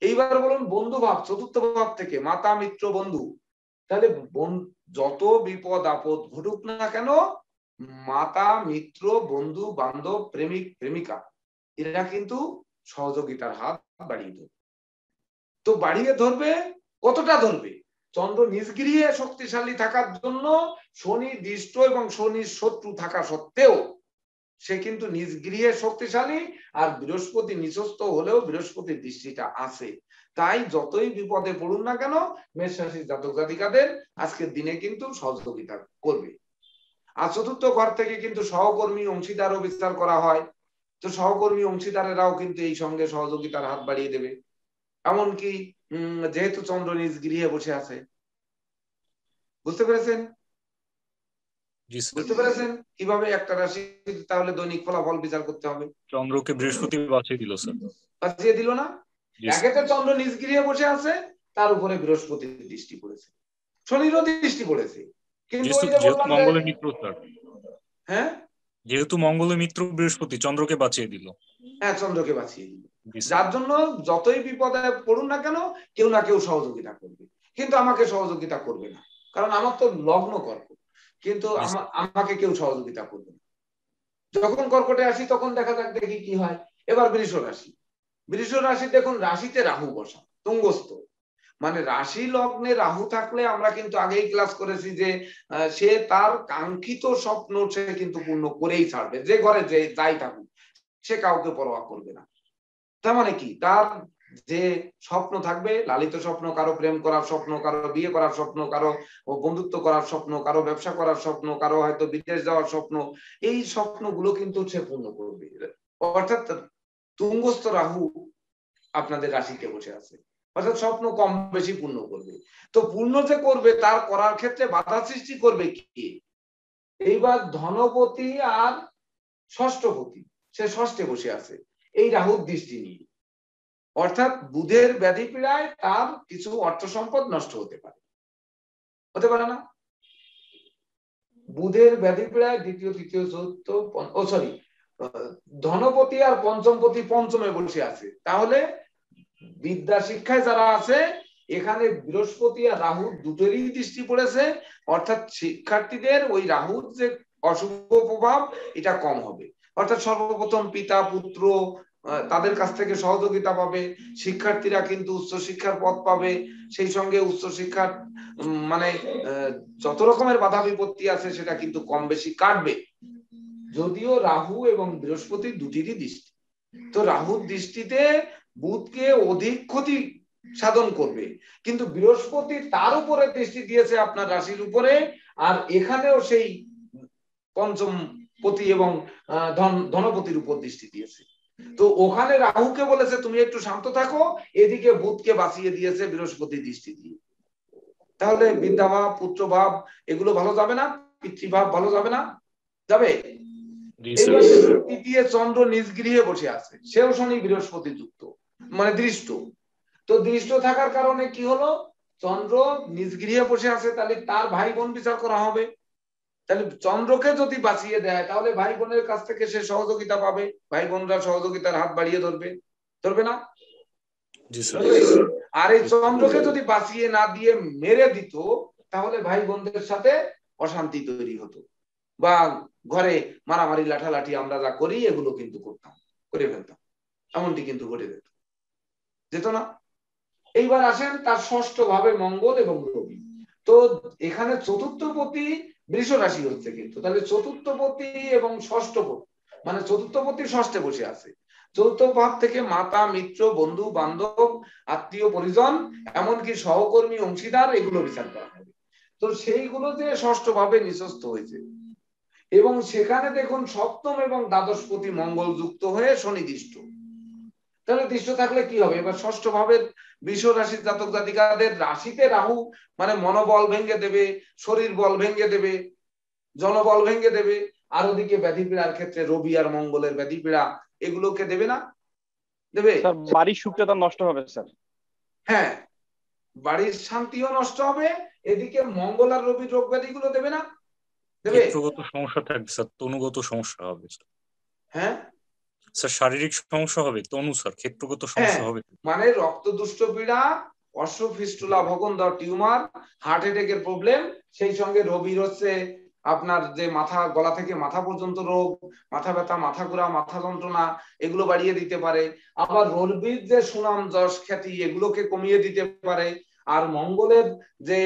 এইবার বলুন বন্ধু ভাব, চতুর্থ ভাব থেকে মাতা মিত্র বন্ধু, তাহলে যত বিপদ আপদ ঘটুক না কেন, মাতা মিত্র বন্ধু বান্ধব প্রেমিক প্রেমিকা এরা কিন্তু সহযোগিতার হাত বাড়িয়ে ধরবে। তো বাড়িয়ে ধরবে, কতটা ধরবে? চন্দ্র নিজ গৃহে শক্তিশালী থাকার জন্য শনি দৃষ্ট এবং শনির শত্রু থাকা সত্ত্বেও সে কিন্তু নিজ গৃহে শক্তিশালী, আর বৃহস্পতি নিচস্থ হলেও বৃহস্পতির দৃষ্টিটা আছে, তাই যতই বিপদে পড়ুন না কেন মেষ রাশির জাতক জাতিকাদের আজকের দিনে কিন্তু সহযোগিতা করবে। আর চতুর্থ ঘর থেকে কিন্তু সহকর্মী অংশীদারও বিস্তার করা হয়, তো সহকর্মী অংশীদারেরাও কিন্তু এই সঙ্গে সহযোগিতার হাত বাড়িয়ে দেবে। এমনকি যেহেতু চন্দ্র নিজ গৃহে বসে আছে, বুঝতে পেরেছেন? বুঝতে পেরেছেন কিভাবে একটা রাশি তাহলে দৈনিক ফলাফল বিচার করতে হবে? চন্দ্রকে বৃহস্পতি বাঁচিয়ে দিল স্যার, বাঁচিয়ে দিল না? একেতে চন্দ্র নিজ গৃহে বসে আছে, তার উপরে বৃহস্পতির দৃষ্টি পড়েছে, শনিরও দৃষ্টি পড়েছে, কিন্তু মঙ্গলের মিত্র স্যার, হ্যাঁ যেহেতু মঙ্গলের মিত্র বৃহস্পতি চন্দ্রকে বাঁচিয়ে দিল, হ্যাঁ চন্দ্রকে বাঁচিয়ে দিল, যার জন্য যতই বিপদে পড়ুন না কেন কেউ না কেউ সহযোগিতা করবে, কিন্তু আমাকে সহযোগিতা করবে না, কারণ আমার তো লগ্ন কর্কট, কিন্তু আমাকে কেউ সহযোগিতা করবে না। যখন কর্কটে আসি তখন দেখা যাক দেখি কি হয়। এবার বৃষ রাশি, বৃষ রাশি দেখুন রাশিতে রাহু বসা তুঙ্গস্থ, মানে রাশি লগ্নে রাহু থাকলে আমরা কিন্তু আগেই ক্লাস করেছি যে সে তার কাঙ্ক্ষিত স্বপ্ন সে কিন্তু পূর্ণ করেই ছাড়বে, যে ঘরে যে যাই থাকুক সে কাউকে পরোয়া করবে না। তার মানে কি, তার যে স্বপ্ন থাকবে, লালিত স্বপ্ন, কারো প্রেম করার স্বপ্ন, কারো বিয়ে করার স্বপ্ন, কারো বন্ধুত্ব করার স্বপ্ন, কারো ব্যবসা করার স্বপ্ন, কারো হয়তো বিদেশ যাওয়ার স্বপ্ন, এই স্বপ্নগুলো কিন্তু সে পূর্ণ করবে। অর্থাৎ তুঙ্গস্থ রাহু আপনাদের রাশিতে বসে আছে, অর্থাৎ স্বপ্ন কম বেশি পূর্ণ করবে। তো পূর্ণ যে করবে তার করার ক্ষেত্রে বাধা সৃষ্টি করবে কি? এইবার ধনপতি আর ষষ্ঠপতি, সে ষষ্ঠে বসে আছে এই রাহুর দৃষ্টি নিয়ে, অর্থাৎ বুধের ব্যাধি পীড়ায় তার কিছু অর্থ সম্পদ নষ্ট হতে পারে, হতে পারে না? বুধের ব্যাধি পীড়ায় দ্বিতীয় তৃতীয় চতুর্থ ধনপতি আর পঞ্চমপতি পঞ্চমে বসে আছে, তাহলে বিদ্যা শিক্ষায় যারা আছে এখানে বৃহস্পতি আর রাহু দুটোরই দৃষ্টি পড়েছে, অর্থাৎ শিক্ষার্থীদের ওই রাহুর যে অশুভ প্রভাব এটা কম হবে। অর্থাৎ সর্বপ্রথম পিতা পুত্র তাদের কাছ থেকে সহযোগিতা পাবে, শিক্ষার্থীরা কিন্তু উচ্চশিক্ষার পথ পাবে, সেই সঙ্গে উচ্চশিক্ষার মানে যত রকমের বাধা বিপত্তি আছে সেটা কিন্তু কম বেশি কাটবে। যদিও রাহু এবং বৃহস্পতি দুটিরই দৃষ্টি, তো রাহুর দৃষ্টিতে বুধকে অধিক ক্ষতি সাধন করবে, কিন্তু বৃহস্পতি তার উপরে দৃষ্টি দিয়েছে আপনার রাশির উপরে, আর এখানেও সেই পঞ্চম পতি এবং ধনপতির উপর দৃষ্টি দিয়েছে। তো ওখানে রাহুকে বলেছে তুমি একটু শান্ত থাকো, এদিকে বুধকে বাঁচিয়ে দিয়েছে বৃহস্পতি দৃষ্টি দিয়ে। তাহলে বিদ্যাভাব, পুত্রভাব এগুলো ভালো যাবে না, পিতৃভাব ভালো যাবে না, যাবে। তৃতীয় চন্দ্র নিজ গৃহে বসে আছে, সেও শনি বৃহস্পতি যুক্ত, মানে দৃষ্ট। তো দৃষ্ট থাকার কারণে কি হলো, চন্দ্র নিজ গৃহে বসে আছে, তাহলে তার ভাই বোন বিচার করা হবে। তাহলে চন্দ্রকে যদি বাঁচিয়ে দেয় তাহলে ভাই বোনের কাছ থেকে সে সহযোগিতা পাবে, ভাই বোনরা সহযোগিতার হাত বাড়িয়ে ধরবে, ধরবে না? আর এই চন্দ্রকে যদি বাঁচিয়ে না দিয়ে মেরে দিত তাহলে ভাই বোনদের সাথে অশান্তি তৈরি হতো, বা ঘরে মারামারি লাঠালাঠি আমরা যা করি এগুলো কিন্তু করে ফেলতাম, এমনটি কিন্তু ঘটে যেত না। এইবার আসেন তার ষষ্ঠ ভাবে মঙ্গল এবং রবি। তো এখানে চতুর্থপতি বৃষ রাশি হচ্ছে, কিন্তু তাহলে চতুর্থপতি এবং ষষ্ঠপতি, মানে চতুর্থপতি ষষ্ঠে বসে আছে, চতুর্থ ভাব থেকে মাতা, মিত্র, বন্ধু বান্ধব, আত্মীয় পরিজন, এমনকি সহকর্মী, অংশীদার, এগুলো বিচার করা হবে। তো সেইগুলো যে ষষ্ঠ ভাবে নিঃস্ত হয়েছে, এবং সেখানে দেখুন সপ্তম এবং দ্বাদশপতি মঙ্গল যুক্ত হয়ে শনি দৃষ্ট। তাহলে দৃষ্ট থাকলে কি হবে, এবার ষষ্ঠ ভাবের বৃষ রাশির জাতক জাতিকাদের রাশিতে রাহু মানে মনোবল ভেঙে দেবে, শরীর বল ভেঙে দেবে, জনবল ভেঙে দেবে, আর ওদিকে ব্যাধি পীড়ার ক্ষেত্রে রবি আর মঙ্গলের ব্যাধি পীড়া এগুলোকে দেবে না, দেবে? বাড়ির সুখটা নষ্ট হবে স্যার। হ্যাঁ, বাড়ির শান্তিও নষ্ট হবে, এদিকে মঙ্গল আর রবির রোগ ব্যাধি গুলো দেবে না, দেবে? ক্ষেত্রগত সমস্যা থাকবে স্যার, তনুগত সমস্যা হবে স্যার। হ্যাঁ স্যার, শারীরিক সমস্যা হবে, তনু স্যার ক্ষেত্রগত সমস্যা হবে, মানে রক্তদুষ্ট পীড়া, অশ্বফিস্টুলা, ভগন্দর টিউমার, হার্ট অ্যাটাকের প্রবলেম, সেই সঙ্গে রবির হচ্ছে আপনার যে মাথা, গলা থেকে মাথা পর্যন্ত রোগ, মাথা ব্যথা, মাথা ঘোরা, মাথা যন্ত্রণা, এগুলো বাড়িয়ে দিতে পারে। আবার রবির যে সুনাম যশ খ্যাতি এগুলোকে কমিয়ে দিতে পারে। আর মঙ্গলের যে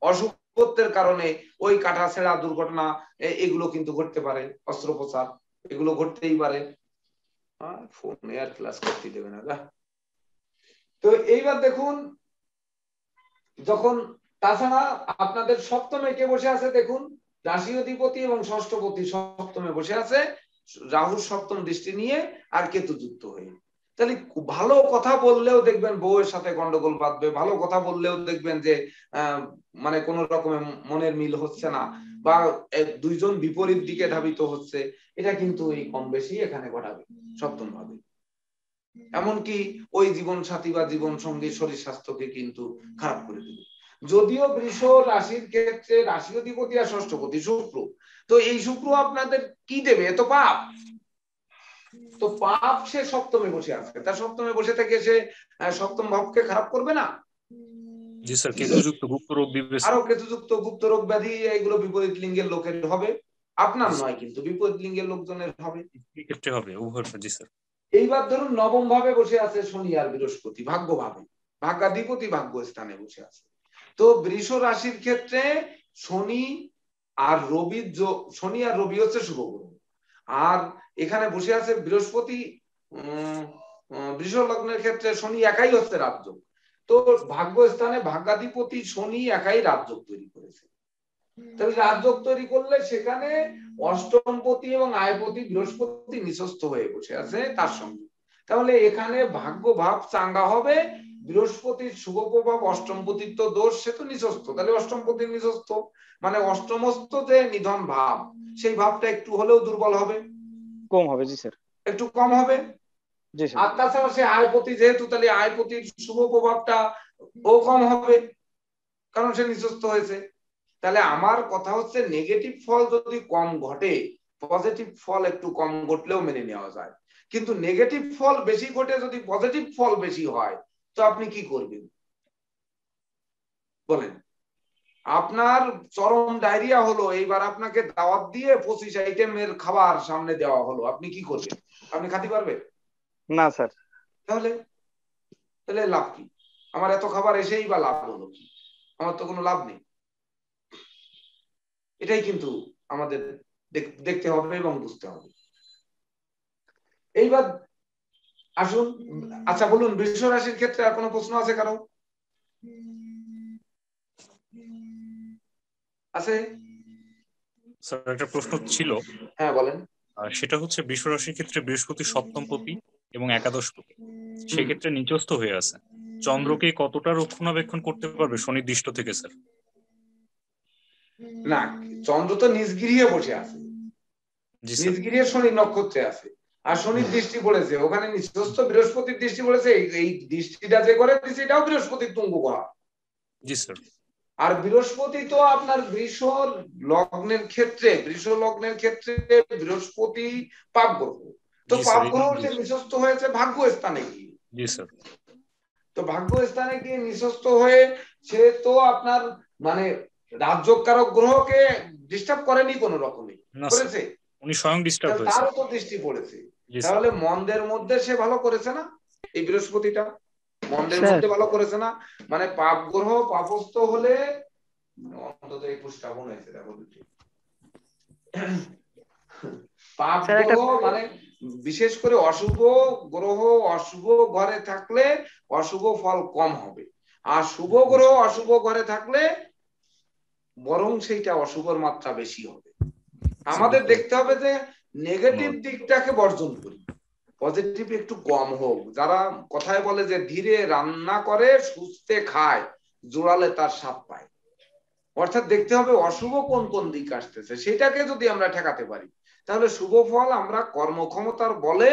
অশুভত্বের কারণে ওই কাটা ছেঁড়া দুর্ঘটনা এগুলো কিন্তু ঘটতে পারে, অস্ত্রোপচার এগুলো ঘটতেই পারে। ফোনে আর ক্লাস করতে দেবে না। তো এইবার দেখুন, যখন তাছাড়া আপনাদের সপ্তমে কে বসে আছে দেখুন, রাশি অধিপতি এবং ষষ্ঠপতি সপ্তমে বসে আছে, রাহুর সপ্তম দৃষ্টি নিয়ে আর কেতু যুক্ত হয়ে। তাহলে ভালো কথা বললেও দেখবেন বউয়ের সাথে গন্ডগোল বাঁধবে, ভালো কথা বললেও দেখবেন যে মানে কোন রকমের মনের মিল হচ্ছে না, বা দুইজন বিপরীত দিকে ধাবিত হচ্ছে, এটা কিন্তু এই কম বেশি এখানে ঘটাবে সপ্তম ভাবে। এমনকি ওই জীবন সাথী বা জীবন সঙ্গী শরীর স্বাস্থ্যকে কিন্তু খারাপ করে দেবে। যদিও বৃষ রাশির ক্ষেত্রে রাশি অধিপতি আর ষষ্ঠপতি শুক্র, তো এই শুক্র আপনাদের কি দেবে, এত পাপ, তো পাপ সে সপ্তমে বসে আছে, তার সপ্তমে বসে থেকে সে সপ্তম ভাবকে খারাপ করবে না? জি স্যার, কেতুযুক্ত গুপ্ত রোগ বিবেচনা, আরো কেতুযুক্ত গুপ্ত রোগ ব্যাধি এগুলো বিপরীত লিঙ্গের লোকের হবে, আপনার নয় কিন্তু বিপরীত লিঙ্গের লোকজনের হবে, ক্ষেত্রে হবে উভয়। জি স্যার। এইবার ধরুন নবম ভাবে বসে আছে শনি আর বৃহস্পতি, ভাগ্য ভাবে, ভাগ্যাধিপতি ভাগ্যস্থানে বসে আছে। তো বৃষ রাশির ক্ষেত্রে শনি আর রবি হচ্ছে শুভ গ্রহ, আর এখানে বসে আছে বৃহস্পতি। বৃষ লগ্নের ক্ষেত্রে শনি একাই হচ্ছে রাজযোগ। তো ভাগ্যস্থানে ভাগ্যাধিপতি শনি একাই রাজযোগ তৈরি করেছে। তাহলে রাজযোগ তৈরি করলে সেখানে অষ্টমপতি এবং আয়পতি বৃহস্পতি নিঃস্থ হয়ে বসে আছে তার সঙ্গে। তাহলে এখানে ভাগ্য ভাব চাঙ্গা হবে, বৃহস্পতির শুভ প্রভাব অষ্টমপতির তো দোষ, সে তো নিঃস্থ, তাহলে অষ্টমপতির নিঃস্থ মানে অষ্টমস্ত যে নিধন ভাব, সেই ভাবটা একটু হলেও দুর্বল হবে, কম হবে। জি স্যার, একটু কম হবে। জি স্যার। আর তাছাড়া সে আয়পতি যেহেতু, তাহলে আয়পতির শুভ প্রভাবটা ও কম হবে, কারণ সে নিঃস্থ হয়েছে। তাহলে আমার কথা হচ্ছে নেগেটিভ ফল যদি কম ঘটে, পজিটিভ ফল একটু কম ঘটলেও মেনে নেওয়া যায়। কিন্তু নেগেটিভ ফল বেশি ঘটে যদি পজিটিভ ফল বেশি হয়, তো আপনি কি করবেন বলেন? আপনার চরম ডায়রিয়া হলো, এইবার আপনাকে দাওয়াত দিয়ে 25 আইটেমের খাবার সামনে দেওয়া হলো, আপনি কি করবেন? আপনি খেতে পারবেন না স্যার। তাহলে তাহলে লাভ কি? আমার এত খাবার এসেই বা লাভ হলো কি? আমার তো কোনো লাভ নেই। এটাই কিন্তু আমাদের দেখতে হবে এবং বুঝতে হবে। এইবার আসুন, আচ্ছা বলুন, বৃষ রাশির ক্ষেত্রে আর কোনো প্রশ্ন আছে কারো? আছে? স্যার একটা প্রশ্ন ছিল। হ্যাঁ বলেন। সেটা হচ্ছে বৃষ রাশির ক্ষেত্রে বৃহস্পতি সপ্তমপতি এবং একাদশপতি, সেক্ষেত্রে নিচস্থ হয়ে আছে, চন্দ্রকে কতটা রক্ষণাবেক্ষণ করতে পারবে শনির দৃষ্ট থেকে স্যার? না, চন্দ্র তো নিজগৃহে বসে আছে, নিজগৃহে শনি নক্ষত্রে আছে, আর শনির দৃষ্টি পড়েছে ওখানে, নিঃস্থ বৃহস্পতির দৃষ্টি পড়েছে। এই দৃষ্টিটা যে করে দিচ্ছে এটাও বৃহস্পতির তুঙ্গ করা। জি স্যার। আর বৃহস্পতি তো আপনার বৃষ লগ্নের ক্ষেত্রে বৃহস্পতি পাপ গ্রহ, তো পাপ গ্রহ সে নিঃস্থ হয়েছে ভাগ্য স্থানে গিয়ে। জি স্যার। তো ভাগ্য স্থানে গিয়ে নিঃস্থ হয়ে সে তো আপনার মানে রাজযোগকারক গ্রহকে ডিস্টার্ব করেনি কোনো রকমে, করেছে? উনি স্বয়ং ডিস্টার্ব হয়েছে, তারও তো দৃষ্টি পড়েছে। তাহলে মন্দের মধ্যে সে ভালো করেছে না? এই বৃহস্পতিটা মন্দের মধ্যে ভালো করেছে না? মানে পাপ গ্রহ পাপস্থ হলে অন্তত 21টা গুণ হয়েছে, দেখো পাপ গ্রহ মানে বিশেষ করে অশুভ গ্রহ অশুভ ঘরে থাকলে অশুভ ফল কম হবে, আর শুভ গ্রহ অশুভ ঘরে থাকলে বরং সেইটা অশুভর মাত্রা বেশি হবে। আমাদের দেখতে হবে যে নেগেটিভ দিকটাকে বর্জন করি, পজিটিভ একটু কম হোক। যারা কথায় বলে যে ধীরে রান্না করে সুস্থে খায়, জোড়ালে তার স্বাদ পায়। অর্থাৎ দেখতে হবে অশুভ কোন কোন দিক আসতেছে, সেটাকে যদি আমরা ঠেকাতে পারি তাহলে শুভ ফল আমরা কর্মক্ষমতার বলে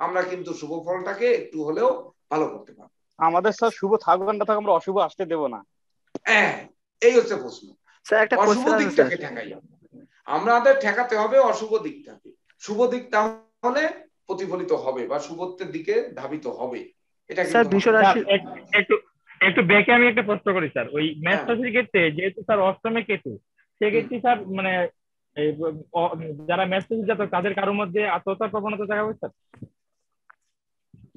আমরা কিন্তু শুভ ফলটাকে একটু হলেও ভালো করতে পারবো। আমাদের স্যার শুভ থাকুক না থাকুক আমরা অশুভ আসতে দেব না। হ্যাঁ, এই হচ্ছে প্রশ্ন। অশুভ দিকটাকে ঠেকাই, আমাদের ঠেকাতে হবে অশুভ দিকটাকে। শুভ দিক তাহলে প্রতিফলিত হবে বা শুভত্বের দিকে ধাবিত হবে। এটা কিন্তু একটু ব্যাকে আমি একটা প্রশ্ন করি স্যার। ওই মেষ রাশির ক্ষেত্রে যেহেতু স্যার অষ্টমে কেতু, সেক্ষেত্রে স্যার মানে যারা মেষ রাশি জাতক তাদের কারোর মধ্যে আত্মহত্যার প্রবণতা দেখা যাবে স্যার?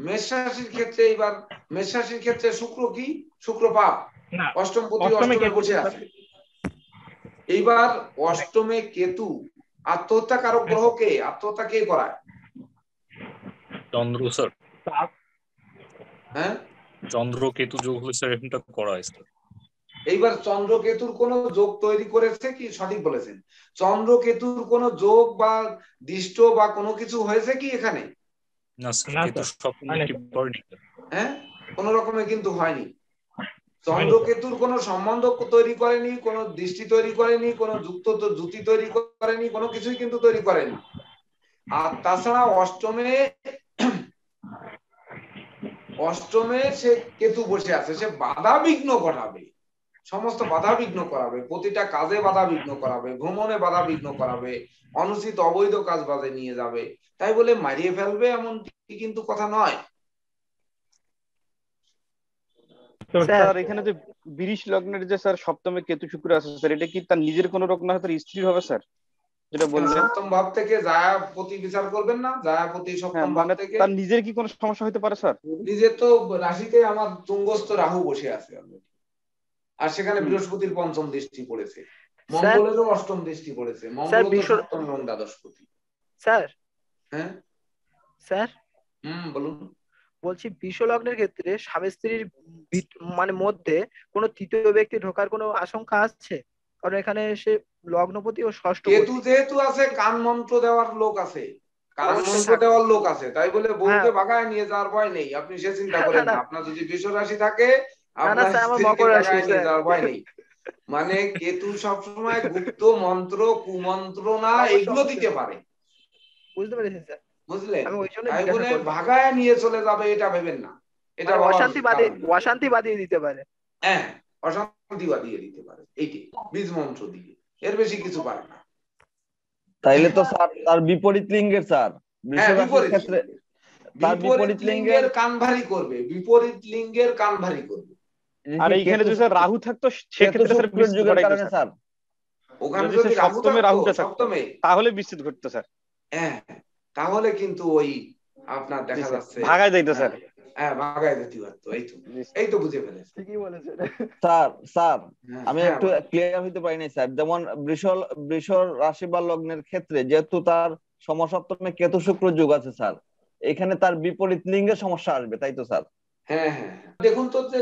মেষ রাশির ক্ষেত্রে এবার মেষ রাশির ক্ষেত্রে শুক্র কি? শুক্র পাপ, অষ্টমপতি অষ্টমে বসে আছে। এইবার অষ্টমে কেতু আত্মহত্যা কারক গ্রহ কে? আত্মহত্যা কে করায়? চন্দ্র স্যার। হ্যাঁ, চন্দ্র কেতু যোগ হলে স্যার এটা করায় স্যার। এইবার চন্দ্র কেতুর কোন যোগ তৈরি করেছে কি? সঠিক বলেছেন, চন্দ্র কেতুর কোন যোগ বা দৃষ্ট বা কোনো কিছু হয়েছে কি এখানে? না স্যার, কেতু সপ্তমে পড়েনি। হ্যাঁ, কোন রকমে কিন্তু হয়নি। চন্দ্র কেতুর কোন সম্বন্ধ তৈরি করেনি, কোন দৃষ্টি তৈরি করেনি, কোন যুক্ত জুতি তৈরি করেনি, কোনো কিছুই কিন্তু তৈরি করেনি। আর তাছাড়া অষ্টমে সে কেতু বসে আছে, সে বাধা বিঘ্ন ঘটাবে, সমস্ত বাধা বিঘ্ন করাবে, প্রতিটা কাজে বাধা বিঘ্ন করাবে, ভ্রমণে বাধা বিঘ্ন করাবে, অনুচিত অবৈধ কাজ বাজে নিয়ে যাবে। তাই বলে মারিয়ে ফেলবে এমন কিন্তু কথা নয়। স্যার এখানে যে বৃষ লগ্নের যে স্যার সপ্তমে কেতু শুক্র আছে স্যার, এটা কি তার নিজের কোনো রোগ না, তার স্ত্রীর হবে স্যার? যেটা বললেন। সপ্তম ভাব থেকে জায়াপতি বিচার করবেন না, জায়াপতি সপ্তম ভাব মানে থেকে। তার নিজের কি কোনো সমস্যা হতে পারে স্যার? নিজের তো রাশিতে আমার তুঙ্গস্থ রাহু বসে আছে অলরেডি, আর সেখানে বৃহস্পতির পঞ্চম দৃষ্টি পড়েছে, মঙ্গলেরও অষ্টম দৃষ্টি পড়েছে, মঙ্গল তো সপ্তম এবং দ্বাদশপতি। স্যার হ্যাঁ স্যার বলুন। বলছি বিষ লগ্নের ক্ষেত্রে স্বামী স্ত্রীর মানে মধ্যে কোনো তৃতীয় ব্যক্তি ঢোকার কোনো আশঙ্কা আছে? কারণ এখানে সে লগ্নপতি ও ষষ্ঠপতি। কেতু যেহেতু আছে, কান মন্ত্র দেওয়ার লোক আছে, কান মন্ত্র দেওয়ার লোক আছে, তাই বলে বউকে ভাগায় নিয়ে যাওয়ার ভয় নেই, আপনি সে চিন্তা করেন না। আপনার যদি বৃষ রাশি থাকে, আপনার স্ত্রীকে ভাগায় নিয়ে যাওয়ার ভয় নেই। মানে কেতু সবসময় গুপ্ত মন্ত্র, কুমন্ত্র না এগুলো দিতে পারে, বুঝতে পেরেছি স্যার, বুঝলেন? আমি ওই জন্য তাই বলে ভাগায় নিয়ে চলে যাবে এটা ভেবেন না, এটা অশান্তি বাদিয়ে দিতে পারে। হ্যাঁ, অশান্তি বাদিয়ে দিতে পারে, এইটি বীজ মন্ত্র দিয়ে, এর বেশি কিছু পারে না। তাইলে তো স্যার তার বিপরীত লিঙ্গের স্যার বিপরীত ক্ষেত্রে বিপরীত লিঙ্গের কান ভারী করবে, বিপরীত লিঙ্গের কান ভারী করবে। আর এইখানে যদি স্যার রাহু থাকতো সেক্ষেত্রে স্যার বিচ্ছেদ ঘটাইতো স্যার। ওখানে যদি রাহু থাকতো তাহলে বিচ্ছেদ ঘটতো স্যার। হ্যাঁ, তাহলে কিন্তু ওই আপনার দেখা যাচ্ছে ভাগায় যাইতো স্যার। হ্যাঁ, ভাগায় যেতে পারতো। এই তো বুঝে ফেলেছে। ঠিকই বলেছেন স্যার। আমি একটু ক্লিয়ার হইতে পারি নাই স্যার। যেমন বৃষ রাশি বা লগ্নের ক্ষেত্রে যেহেতু তার সমসপ্তমে কেতু শুক্র যোগ আছে স্যার, এখানে তার বিপরীত লিঙ্গের সমস্যা আসবে, তাই তো স্যার? হ্যাঁ, দেখুন তো যে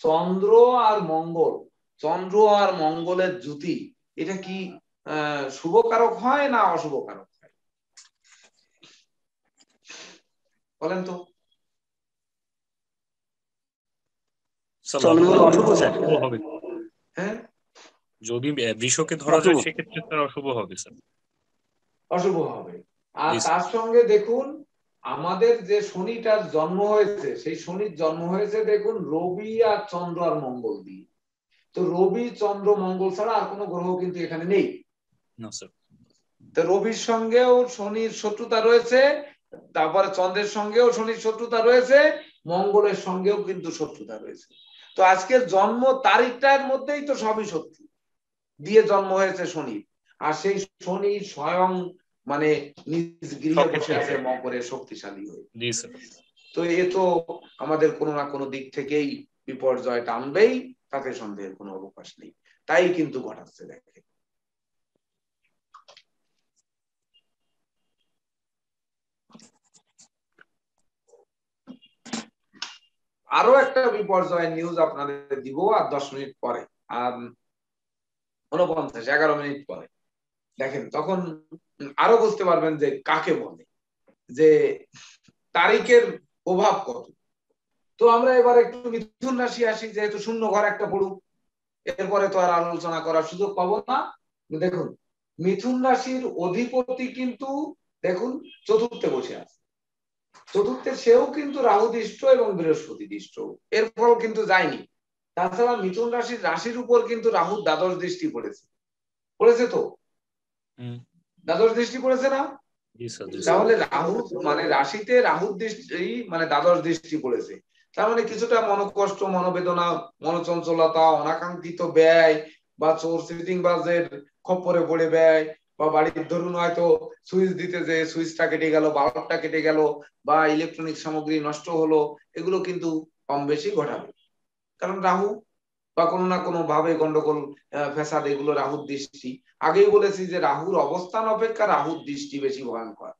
চন্দ্র আর মঙ্গল, চন্দ্র আর মঙ্গলের জ্যোতি, এটা কি শুভকারক হয় না অশুভকারক হয় বলেন তো? হ্যাঁ, যদি বৃষকে ধরা যায় সেক্ষেত্রে তার অশুভ হবে স্যার, অশুভ হবে। আর তার সঙ্গে দেখুন আমাদের যে শনিটার জন্ম হয়েছে, সেই শনির জন্ম হয়েছে দেখুন রবি আর চন্দ্র আর মঙ্গল দিয়ে। তো রবি চন্দ্র মঙ্গল ছাড়া আর কোনো গ্রহ কিন্তু এখানে নেই। তো রবির সঙ্গেও শনির শত্রুতা রয়েছে, তারপরে চন্দ্রের সঙ্গেও শনির শত্রুতা রয়েছে, মঙ্গলের সঙ্গেও কিন্তু শত্রুতা রয়েছে। তো আজকের জন্ম তারিখটার মধ্যেই তো সবই শত্রু দিয়ে জন্ম হয়েছে শনি, আর সেই শনি স্বয়ং মানে নিজ গৃহে বসে আছে মকরে শক্তিশালী হয়ে। তো এ তো আমাদের কোনো না কোনো দিক থেকেই বিপর্যয় টানবেই, তাতে সন্দেহের কোনো অবকাশ নেই। তাই কিন্তু ঘটাচ্ছে। দেখে আরো একটা বিপর্যয়ের নিউজ আপনাদের দিব আর 10 মিনিট পরে, আর 11 মিনিট পরে দেখেন, তখন আরো বুঝতে পারবেন যে কাকে বলে, যে তারিখের প্রভাব কত। তো আমরা এবার একটু মিথুন রাশি আসি, যেহেতু শূন্য ঘর একটা পড়ুক, এরপরে তো আর আলোচনা করার সুযোগ পাবো না। দেখুন মিথুন রাশির অধিপতি কিন্তু দেখুন চতুর্থে বসে আছে, চতুর্থে সেও কিন্তু রাহু দৃষ্ট এবং বৃহস্পতি দৃষ্ট, এর ফল কিন্তু যায়নি। তাছাড়া মিথুন রাশির উপর কিন্তু রাহুর দ্বাদশ দৃষ্টি পড়েছে তো, দ্বাদশ দৃষ্টি পড়েছে না? তাহলে রাহু মানে রাশিতে রাহুর দৃষ্টি মানে দ্বাদশ দৃষ্টি পড়েছে, তার মানে কিছুটা মনোকষ্ট, মনোবেদনা, মনোচঞ্চলতা, অনাকাঙ্ক্ষিত ব্যয় বা চোর সিটিং বাজের খপ্পরে পড়ে ব্যয়, বা বাড়ির ধরুন হয়তো সুইচ দিতে যে সুইচটা কেটে গেল, বাল্বটা কেটে গেল, বা ইলেকট্রনিক সামগ্রী নষ্ট হলো, এগুলো কিন্তু কম বেশি ঘটাবে, কারণ রাহু বা কোনো না কোনো ভাবে গন্ডগোল ফ্যাসাদ, এগুলো রাহুর দৃষ্টি। আগেই বলেছি যে রাহুর অবস্থান অপেক্ষা রাহুর দৃষ্টি বেশি ভয়ঙ্কর।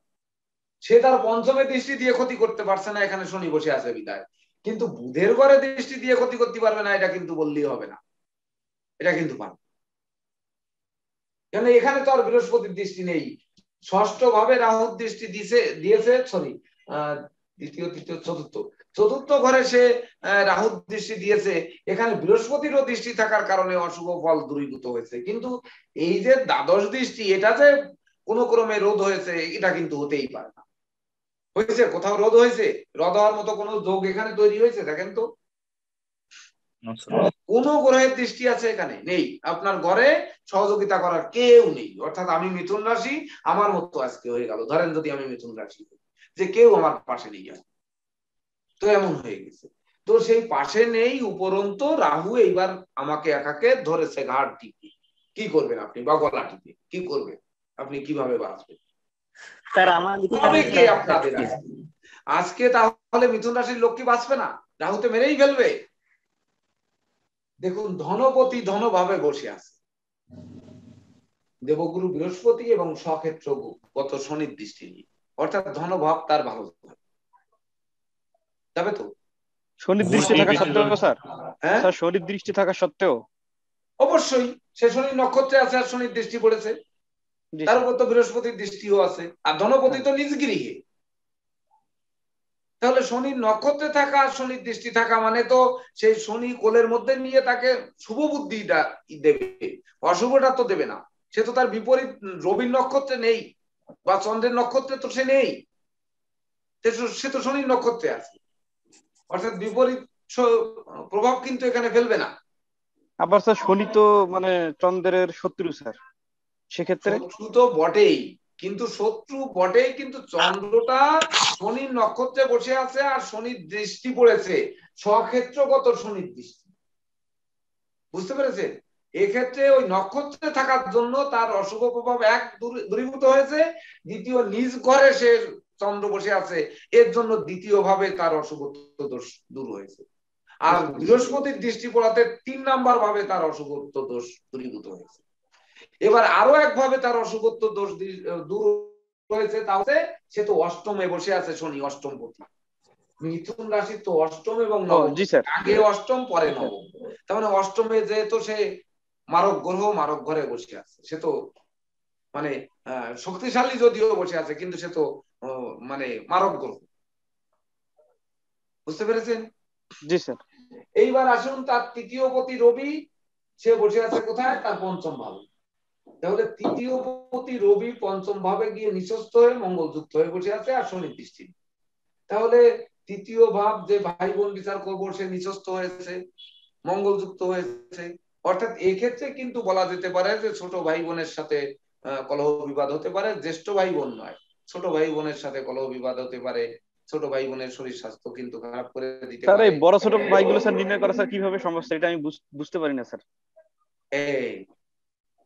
সে তার পঞ্চমে দৃষ্টি দিয়ে ক্ষতি করতে পারছে না, এখানে শনি বসে আছে বিদায়, কিন্তু বুধের ঘরে দৃষ্টি দিয়ে ক্ষতি করতে পারবে না, এটা কিন্তু বললেই হবে না, এটা কিন্তু পারবে। কেন এখানে তো আর বৃহস্পতির দৃষ্টি নেই, ষষ্ঠ ভাবে রাহুর দৃষ্টি দিয়েছে শনি, দ্বিতীয় তৃতীয় চতুর্থ ঘরে সে রাহুর দৃষ্টি দিয়েছে, এখানে বৃহস্পতিরও দৃষ্টি থাকার কারণে অশুভ ফল দূরীভূত হয়েছে। কিন্তু এই যে দ্বাদশ দৃষ্টি, এটা যে কোনো ক্রমে রোধ হয়েছে, এটা কিন্তু হতেই পারে না। হয়েছে কোথাও রোধ হয়েছে? রোধ হওয়ার মতো কোনো যোগ এখানে তৈরি হয়েছে? দেখেন তো, কোন গ্রহের দৃষ্টি আছে এখানে? নেই। আপনার ঘরে সহযোগিতা করার কেউ নেই, অর্থাৎ আমি মিথুন রাশি, আমার মতো আজকে হয়ে গেল, ধরেন যদি আমি মিথুন রাশি, যে কেউ আমার পাশে নেই, তো এমন হয়ে গেছে। তো সেই পাশে নেই, উপরন্ত রাহু এইবার আমাকে একাকে ধরেছে ঘাড় টিপে, কি করবেন আপনি? বা গলা টিপে কি করবেন? আপনি কিভাবে বাঁচবেন? স্যার আমার হবে কে আপনাদের আজকে তাহলে মিথুন রাশির লোক কি বাঁচবে না? রাহুতে মেরেই ফেলবে। দেখুন ধনপতি ধনভাবে বসে আছে, দেবগুরু বৃহস্পতি এবং স্বক্ষেত্র গত শনির দৃষ্টি নিয়ে, অর্থাৎ ধনভাব তার ভালো যাবে তো। শনির দৃষ্টি থাকা সত্ত্বেও স্যার, হ্যাঁ স্যার শনির দৃষ্টি থাকা সত্ত্বেও অবশ্যই সে শনির নক্ষত্রে আছে আর শনির দৃষ্টি পড়েছে, তার উপর তো বৃহস্পতির দৃষ্টিও আছে, আর ধনপতি তো নিজ গৃহে। তাহলে শনির নক্ষত্রে থাকা আর শনির দৃষ্টি থাকা মানে তো সেই শনি কোলের মধ্যে নিয়ে তাকে শুভ বুদ্ধিটা দেবে, অশুভটা তো দেবে না। সে তো তার বিপরীত রবির নক্ষত্রে নেই বা চন্দ্রের নক্ষত্রে তো সে নেই, সে তো শনির নক্ষত্রে আছে, অর্থাৎ বিপরীত প্রভাব কিন্তু এখানে ফেলবে না। আবার স্যার শনি তো মানে চন্দ্রের শত্রু স্যার, সেক্ষেত্রে শত্রু তো বটেই, কিন্তু শত্রু বটেই, কিন্তু চন্দ্রটা শনির নক্ষত্রে বসে আছে আর শনির দৃষ্টি পড়েছে, স্বক্ষেত্রগত শনির দৃষ্টি, বুঝতে পেরেছেন? এক্ষেত্রে ওই নক্ষত্রে থাকার জন্য তার অশুভ প্রভাব এক দূরীভূত হয়েছে, দ্বিতীয় নিজ ঘরে সে চন্দ্র বসে আছে, এর জন্য দ্বিতীয় ভাবে তার অশুভত্ব দোষ দূর হয়েছে। আর বৃহস্পতির দৃষ্টি পড়াতে 3 নাম্বার ভাবে তার অশুভত্ব দোষ দূরীভূত হয়েছে। এবার আরো একভাবে তার অশুভত্ব দোষ দূর হয়েছে, তাহলে সে তো অষ্টমে বসে আছে, শনি অষ্টমপতি। মিথুন রাশি তো অষ্টম এবং নবম, আগে অষ্টম পরে নবম, তার মানে অষ্টমে যেহেতু সে মারক গ্রহ মারক ঘরে বসে আছে, সে তো মানে শক্তিশালী যদিও বসে আছে, কিন্তু সে তো মানে মারক গ্রহ, বুঝতে পেরেছেন? জি স্যার। এইবার আসুন তার তৃতীয় পতি রবি, সে বসে আছে কোথায়? তার পঞ্চম ভাবে। তাহলে তৃতীয় পতি রবি পঞ্চম ভাবে গিয়ে নিঃস্ত হয়ে মঙ্গল যুক্ত হয়ে বসে আছে আর শনি দৃষ্টি। তাহলে তৃতীয় ভাব যে ভাই বোন বিচার করবো সে নিঃস্ত হয়েছে, মঙ্গল যুক্ত হয়েছে, অর্থাৎ এক্ষেত্রে কিন্তু বলা যেতে পারে যে ছোট ভাই বোনের সাথে কলহ বিবাদ হতে পারে, জ্যেষ্ঠ ভাই বোন নয়, ছোট ভাই বোনের সাথে কলহ বিবাদ হতে পারে, ছোট ভাই বোনের শরীর স্বাস্থ্য কিন্তু খারাপ করে দিতে পারে। স্যার এই বড় ছোট ভাইগুলো স্যার নির্ণয় করা স্যার কিভাবে সম্ভব, এটা আমি বুঝতে পারি না স্যার।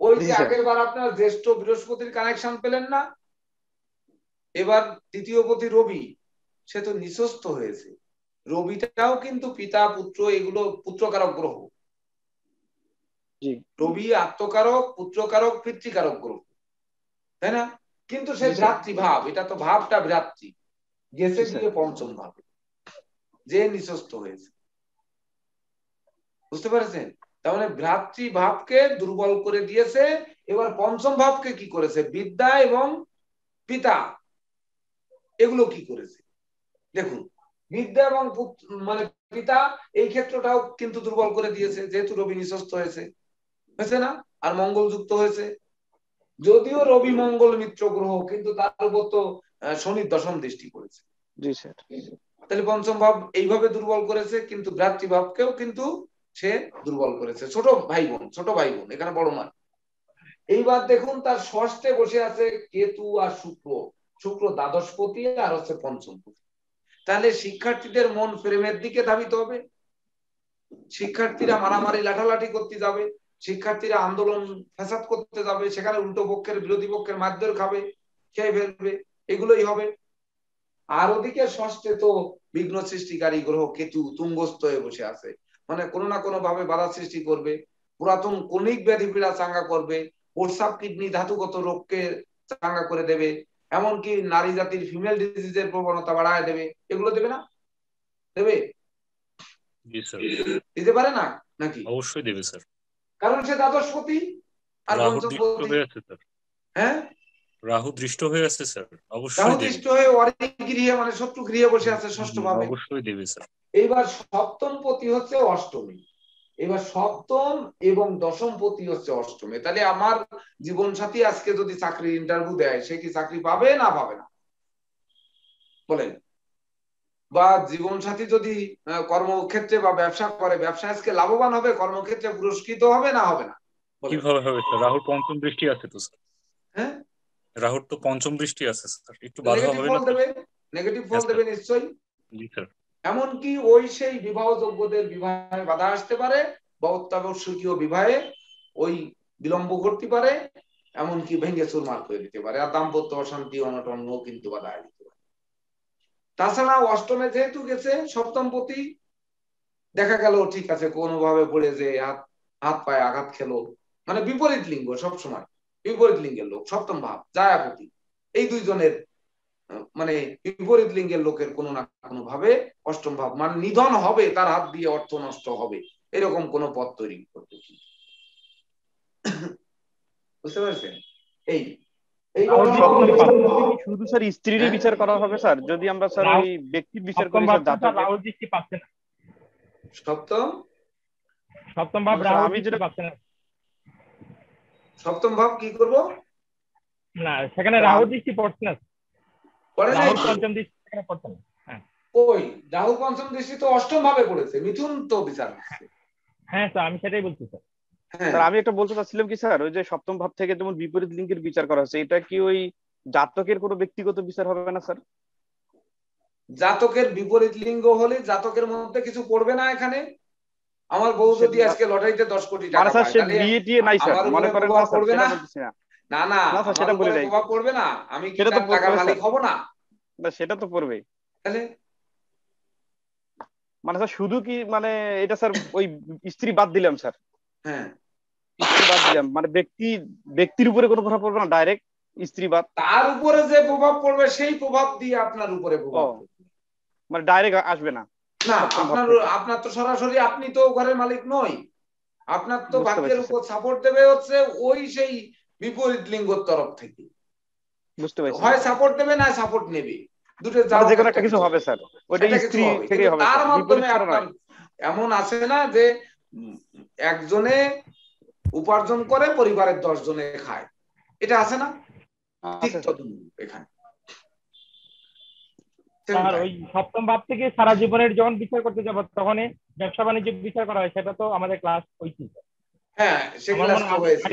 ওই যে আগের বার আপনার জ্যেষ্ঠ বৃহস্পতির কানেকশন পেলেন না, এবার তৃতীয় পতি রবি, সে তো নিঃস্ত হয়েছে। রবিটাও কিন্তু পিতা পুত্র এগুলো পুত্রকারক গ্রহ, রবি আত্মকারক পুত্রকারক পিতৃকারক গ্রহ, তাই না? কিন্তু সে ভ্রাতৃভাব, এটা তো ভাবটা ভ্রাতৃ, গেছে গিয়ে পঞ্চম ভাবে, যে নিঃস্ত হয়েছে, বুঝতে পারছেন? তার মানে ভ্রাতৃভাবকে দুর্বল করে দিয়েছে। এবার পঞ্চম ভাবকে কি করেছে? বিদ্যা এবং পিতা এগুলো কি করেছে দেখুন, বিদ্যা এবং মানে পিতা এই ক্ষেত্রটাও কিন্তু দুর্বল করে দিয়েছে, যেহেতু রবি নিঃস্ত হয়েছে, হয়েছে না? আর মঙ্গল যুক্ত হয়েছে, যদিও রবি মঙ্গল মিত্র গ্রহ, কিন্তু তার উপর তো শনির দশম দৃষ্টি করেছে। জি স্যার। তাহলে পঞ্চম ভাব এইভাবে দুর্বল করেছে, কিন্তু ভ্রাতৃভাবকেও কিন্তু সে দুর্বল করেছে। ছোট ভাই বোন এখানে বড় নয়। এইবার দেখুন তার ষষ্ঠে বসে আছে কেতু আর শুক্র, শুক্র দ্বাদশপতি আর হচ্ছে পঞ্চমপতি। তাহলে শিক্ষার্থীদের মন প্রেমের দিকে ধাবিত হবে, শিক্ষার্থীরা মারামারি লাঠালাঠি করতে যাবে, শিক্ষার্থীরা আন্দোলন ফ্যাসাদ করতে যাবে, সেখানে উল্টো পক্ষের বিরোধী পক্ষের মারধর খাবে, খেয়ে ফেলবে, এগুলোই হবে। আর ওদিকে ষষ্ঠে তো বিঘ্ন সৃষ্টিকারী গ্রহ কেতু তুঙ্গস্থ হয়ে বসে আছে, মানে কোনো না কোনো ভাবে বাধা সৃষ্টি করবে, পুরাতন কনিক ব্যাধি পীড়া চাঙ্গা করবে, প্রস্রাব কিডনি ধাতুগত রোগকে চাঙ্গা করে দেবে, এমনকি নারী জাতির ফিমেল ডিজিজের প্রবণতা বাড়ায় দেবে। এগুলো দেবে না? দেবে? দিতে পারে না নাকি? অবশ্যই দেবে স্যার, কারণ সে দ্বাদশপতি আর পঞ্চমপতি। হ্যাঁ, রাহু দৃষ্ট হয়ে আছে স্যার, অবশ্যই রাহু দৃষ্ট হয়ে অরিক গৃহে মানে শত্রু গৃহে বসে আছে ষষ্ঠ ভাবে, অবশ্যই দেবে স্যার। এইবার সপ্তম পতি হচ্ছে অষ্টমী, এবার সপ্তম এবং দশম পতি হচ্ছে অষ্টমে। তাহলে আমার জীবন সাথী আজকে যদি চাকরির ইন্টারভিউ দেয়, সে কি চাকরি পাবে না পাবে না বলেন? বা জীবন সাথী যদি কর্মক্ষেত্রে বা ব্যবসা করে, ব্যবসা আজকে লাভবান হবে, কর্মক্ষেত্রে পুরস্কৃত হবে না হবে না? কিভাবে হবে স্যার? রাহুর পঞ্চম দৃষ্টি আছে তো স্যার। হ্যাঁ, রাহুর তো পঞ্চম দৃষ্টি আছে স্যার, একটু বাধা হবে না? নেগেটিভ ফল দেবে নিশ্চয়ই। জি স্যার। এমনকি ওই সেই বিবাহযোগ্যদের বিবাহে বাধা আসতে পারে, বা অত্যাবশ্যকীয় বিবাহে ওই বিলম্ব ঘটতে পারে, এমনকি ভেঙে চুরমার করে দিতে পারে, আর দাম্পত্য অশান্তি অনটনও কিন্তু বাধা দিতে পারে। তাছাড়া অষ্টমে যেহেতু গেছে সপ্তমপতি, দেখা গেল ঠিক আছে কোনোভাবে পড়ে যে হাত পায়ে আঘাত খেলো, মানে বিপরীত লিঙ্গ, সবসময় বিপরীত লিঙ্গের লোক, সপ্তম ভাব জায়াপতি, এই দুইজনের মানে বিপরীত লিঙ্গের লোকের কোনো না কোনো ভাবে অষ্টম ভাব মানে নিধন হবে, তার হাত দিয়ে অর্থ নষ্ট হবে, এরকম কোন পথ তৈরি করতে, বুঝতে পারছেন? এই শুধু স্যার স্ত্রীরই বিচার করা হবে স্যার, যদি আমরা স্যার ওই ব্যক্তির বিচার করি স্যার জাতকের। রাহু দৃষ্টি পাচ্ছে না সপ্তম ভাব, রাহু দৃষ্টি পাচ্ছে না। সপ্তম ভাব কি করব না, সেখানে রাহু দৃষ্টি পড়ছে না, পড়ে নাই, পঞ্চম দৃষ্টি সেখানে পড়ছে না। ওই রাহু পঞ্চম দৃষ্টি তো অষ্টম ভাবে পড়েছে, মিথুন তো বিচার করছে। হ্যাঁ স্যার, আমি সেটাই বলছি স্যার। স্যার আমি একটা বলতে চাচ্ছিলাম কি স্যার, ওই যে সপ্তম ভাব থেকে যেমন বিপরীত লিঙ্গের বিচার করা হচ্ছে, এটা কি ওই জাতকের কোনো ব্যক্তিগত বিচার হবে না স্যার? জাতকের বিপরীত লিঙ্গ হলে জাতকের মধ্যে কিছু পড়বে না। এখানে আমার বউ যদি আজকে লটারিতে 10 কোটি টাকা পায়, তাহলে বিয়ে টিয়ে নাই স্যার, মনে করেন না স্যার, পড়বে না। না না না স্যার, সেটা বলি নাই, প্রভাব পড়বে না, আমি কি তার টাকার মালিক হব না? না সেটা তো পড়বে। তাহলে মানে স্যার শুধু কি মানে এটা স্যার ওই স্ত্রী বাদ দিলাম স্যার, হ্যাঁ স্ত্রী বাদ দিলাম, মানে ব্যক্তির উপরে কোনো প্রভাব পড়বে না, ডাইরেক্ট স্ত্রী বাদ, তার উপরে যে প্রভাব পড়বে সেই প্রভাব দিয়ে আপনার উপরে প্রভাব পড়বে, মানে ডাইরেক্ট আসবে না। না আপনার তো সরাসরি, আপনি তো ঘরের মালিক নই, আপনার তো ভাগ্যের উপর সাপোর্ট দেবে হচ্ছে ওই সেই বিপরীত লিঙ্গের তরফ থেকে। বুঝতে পারছি, হয় সাপোর্ট দেবে না সাপোর্ট নেবে, দুটো যে কোনো একটা কিছু হবে স্যার, ওইটা স্ত্রী থেকে হবে। তার মাধ্যমে আপনার এমন আছে না যে একজনে উপার্জন করে পরিবারের 10 জনে খায়, এটা আছে না? ঠিক এখানে আর ওই সপ্তম ভাব থেকে সারা জীবনের যখন বিচার করতে যাব তখন ব্যবসা বাণিজ্য বিচার করা হয়, সেটা তো আমাদের ক্লাস হয়েছে। হ্যাঁ সে ক্লাস তো হয়েছে।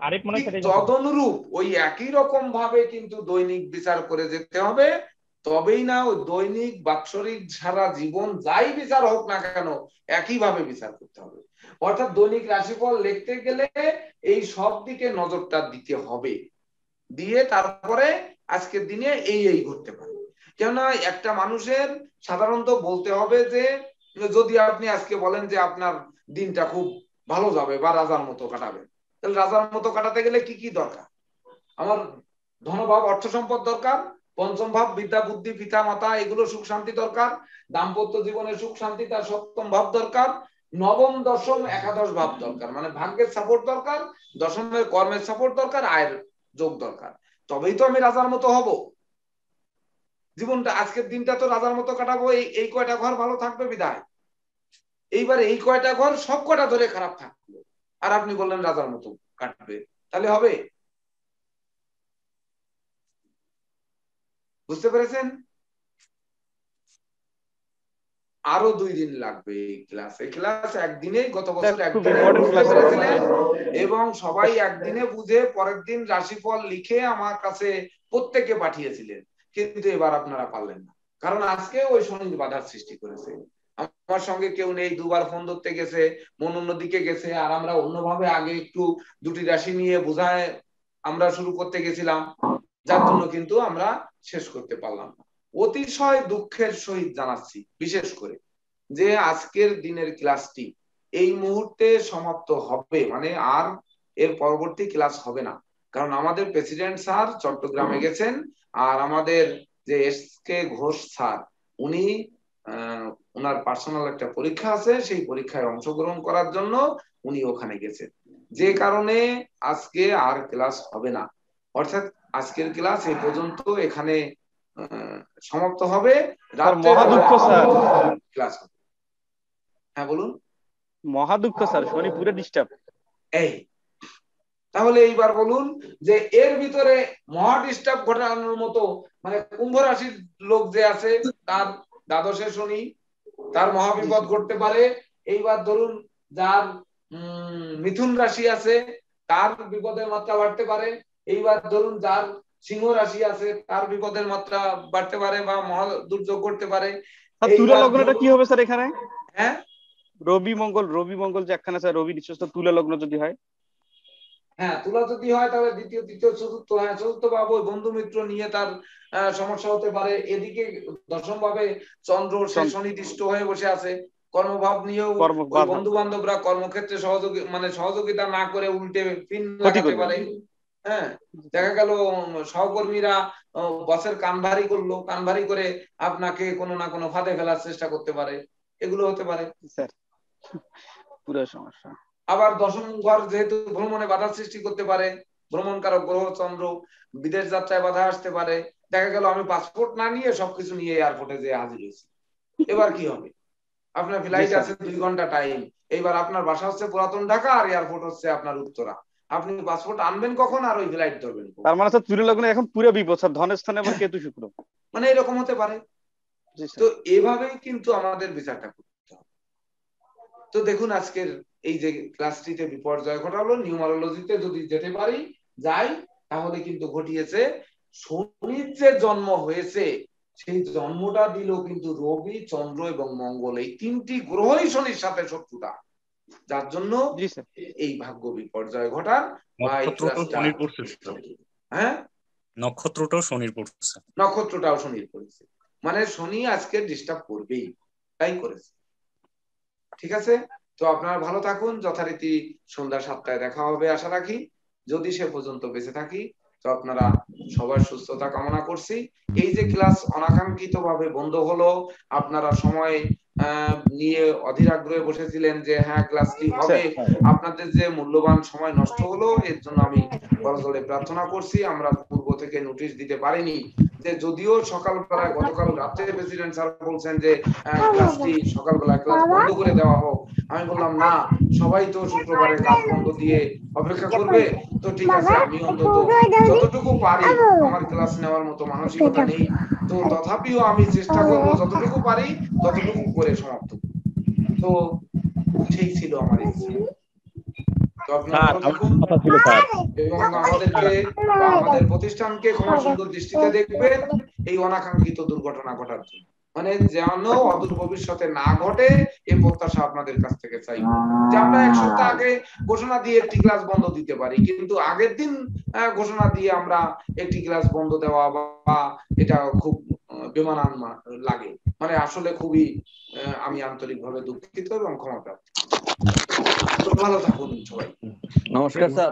আরিফ মনে হয় তদনুরূপ ওই একই রকম ভাবে কিন্তু দৈনিক বিচার করে যেতে হবে, তবেই না ওই দৈনিক বাৎসরিক সারা জীবন যাই বিচার হোক না কেন একই ভাবে বিচার করতে হবে। অর্থাৎ দৈনিক রাশিফল লিখতে গেলে এই সব দিকে নজরটা দিতে হবে, দিয়ে তারপরে আজকের দিনে এই ঘটতে পারে। কেননা একটা মানুষের সাধারণত বলতে হবে যে যদি আপনি আজকে বলেন যে আপনার দিনটা খুব ভালো যাবে বা রাজার মতো কাটাবে, তাহলে রাজার মতো কাটাতে গেলে কি কি দরকার? আমার ধনভাব অর্থ সম্পদ দরকার, পঞ্চম ভাব বিদ্যা বুদ্ধি পিতা মাতা এগুলো সুখ শান্তি দরকার, দাম্পত্য জীবনে সুখ শান্তি তার সপ্তম ভাব দরকার, নবম দশম একাদশ ভাব দরকার, মানে ভাগ্যের সাপোর্ট দরকার, দশমের কর্মের সাপোর্ট দরকার, আয়ের যোগ দরকার, তবেই তো আমি রাজার মতো হব। জীবনটা আজকের দিনটা তো রাজার মতো কাটাবো, এই কয়টা ঘর ভালো থাকবে বিদায়, এইবার এই কয়টা ঘর সব কয়টা ধরে খারাপ থাকলো, আর আপনি বললেন রাজার মতো কাটবে, তাহলে হবে? বুঝতে পেরেছেন? আরো 2 দিন লাগবে এই ক্লাস একদিনে, গত বছর একদিনে এবং সবাই একদিনে বুঝে পরের দিন রাশিফল লিখে আমার কাছে প্রত্যেকে পাঠিয়েছিলেন, কিন্তু এবার আপনারা পারলেন না, কারণ আজকে ওই শনির বাধার সৃষ্টি করেছে। আমার সঙ্গে কেউ নেই, দুবার ফোন ধরতে গেছে, মন অন্যদিকে গেছে, আর আমরা অন্যভাবে আগে একটু দুটি রাশি নিয়ে বোঝায় আমরা শুরু করতে গেছিলাম, যার জন্য কিন্তু আমরা শেষ করতে পারলাম না। অতিশয় দুঃখের সহিত জানাচ্ছি বিশেষ করে যে আজকের দিনের ক্লাসটি এই মুহূর্তে সমাপ্ত হবে, মানে আর এর পরবর্তী ক্লাস হবে না, কারণ আমাদের প্রেসিডেন্ট স্যার চট্টগ্রামে গেছেন, আর আমাদের যে এসকে ঘোষ স্যার উনি ওনার পার্সোনাল একটা পরীক্ষা আছে, সেই পরীক্ষায় অংশগ্রহণ করার জন্য উনি ওখানে গেছেন, যে কারণে আজকে আর ক্লাস হবে না। অর্থাৎ আজকের ক্লাস এই পর্যন্ত এখানে সমাপ্ত হবে। ক্লাস হবে। হ্যাঁ বলুন। মহা দুঃখ স্যার, শনি পুরো ডিস্টার্ব। এই তাহলে এইবার বলুন যে এর ভিতরে মহা ডিস্টার্ব ঘটানোর মতো, মানে কুম্ভ রাশির লোক যে আছে তার দ্বাদশে শনি, তার মহাবিপদ ঘটতে পারে। এইবার ধরুন যার মিথুন রাশি আছে তার বিপদের মাত্রা বাড়তে পারে। এইবার ধরুন যার সিংহ রাশি আছে তার বিপদের মাত্রা বাড়তে পারে বা মহা দুর্যোগ ঘটতে পারে। তুলা লগ্নটা কি হবে স্যার এখানে? হ্যাঁ রবি মঙ্গল যে একখানে স্যার রবি নিঃস্ব তুলা লগ্ন যদি হয়, হ্যাঁ তুলা যদি হয় তাহলে দ্বিতীয় তৃতীয় চতুর্থ, হ্যাঁ চতুর্থ ভাব ওই বন্ধু মিত্র নিয়ে তার সমস্যা হতে পারে। এদিকে দশম ভাবে চন্দ্র সে সুনির্দিষ্ট হয়ে বসে আছে, কর্মভাব নিয়েও ওই বন্ধু বান্ধবরা কর্মক্ষেত্রে সহযোগিতা না করে উল্টে পিন লাগাতে পারে। হ্যাঁ দেখা গেল সহকর্মীরা বসের কান ভারী করলো, কান ভারী করে আপনাকে কোনো না কোনো ফাঁদে ফেলার চেষ্টা করতে পারে, এগুলো হতে পারে স্যার পুরো সমস্যা। আবার দশম ঘর যেহেতু ভ্রমণে বাধা সৃষ্টি করতে পারে, ভ্রমণকারক গ্রহ চন্দ্র, বিদেশ যাত্রায় বাধা আসতে পারে। দেখা গেল আমি পাসপোর্ট না নিয়ে সবকিছু নিয়ে এয়ারপোর্টে যেয়ে হাজির হয়েছি, এবার কি হবে? আপনার ফ্লাইট আছে 2 ঘন্টা টাইম, এইবার আপনার বাসা হচ্ছে পুরাতন ঢাকা আর এয়ারপোর্ট হচ্ছে আপনার উত্তরা, আপনি পাসপোর্ট আনবেন কখন আর ওই ফ্লাইট ধরবেন? তার মানে স্যার তুলা লগ্নে এখন পুরো বিপদ স্যার, ধনের স্থানে আবার কেতু শুক্র, মানে এরকম হতে পারে। তো এভাবেই কিন্তু আমাদের বিচারটা করতে হবে। তো দেখুন আজকের এই যে ক্লাসটিতে বিপর্যয় ঘটালো, নিউমারোলজিতে যদি যেতে পারি যাই তাহলে কিন্তু ঘটিয়েছে শনির যে জন্ম হয়েছে সেই জন্মটা দিল কিন্তু রবি, চন্দ্র এবং মঙ্গল, এই 3টি গ্রহই শনির সাথে শত্রুতা, যার জন্য এই ভাগ্য বিপর্যয় ঘটার। হ্যাঁ নক্ষত্রটাও শনির পড়ছে, নক্ষত্রটাও শনির পড়েছে, মানে শনি আজকে ডিস্টার্ব করবেই, তাই করেছে। ঠিক আছে, তো আপনারা ভালো থাকুন, যথারীতি সন্ধ্যা 7টায় দেখা হবে আশা রাখি। যদি সে পর্যন্ত বেঁচে থাকি তো আপনারা সবার সুস্থতা কামনা করছি। এই যে ক্লাস অনাকাঙ্ক্ষিত ভাবে বন্ধ হলো, আপনারা সময় নিয়ে অধীর আগ্রহে বসেছিলেন যে হ্যাঁ ক্লাসটি হবে, আপনাদের যে মূল্যবান সময় নষ্ট হলো এর জন্য আমি করজোড়ে প্রার্থনা করছি। আমরা পূর্ব থেকে নোটিশ দিতে পারিনি, যে যদিও সকালবেলায় গতকাল রাতে প্রেসিডেন্ট স্যার বলছেন যে ক্লাসটি সকালবেলা ক্লাস বন্ধ করে দেওয়া হোক, আমি বললাম না, সবাই তো শুক্রবারে ক্লাস বন্ধ দিয়ে অপেক্ষা করবে, তো ঠিক আছে আমি অন্তত যতটুকু পারি, আমার ক্লাস নেওয়ার মতো মানসিকতা নেই, তো তথাপিও আমি চেষ্টা করব যতটুকু পারি ততটুকু করে সমাপ্ত। তো সেই ছিল আমার ইচ্ছা। তো আপনারা এবং আমাদের প্রতিষ্ঠানকে ক্ষমা সুন্দর দৃষ্টিতে দেখবেন এই অনাকাঙ্ক্ষিত দুর্ঘটনা ঘটার জন্য, মানে যেন অদূর ভবিষ্যতে না ঘটে এই প্রত্যাশা আপনাদের কাছ থেকে চাইব। যে আমরা 1 সপ্তাহ আগে ঘোষণা দিয়ে একটি ক্লাস বন্ধ দিতে পারি, কিন্তু আগের দিন ঘোষণা দিয়ে আমরা একটি ক্লাস বন্ধ দেওয়া বা এটা খুব বেমানান লাগে, মানে আসলে খুবই আমি আন্তরিকভাবে দুঃখিত এবং ক্ষমা প্রার্থী। ভালো থাকুন সবাই। নমস্কার স্যার।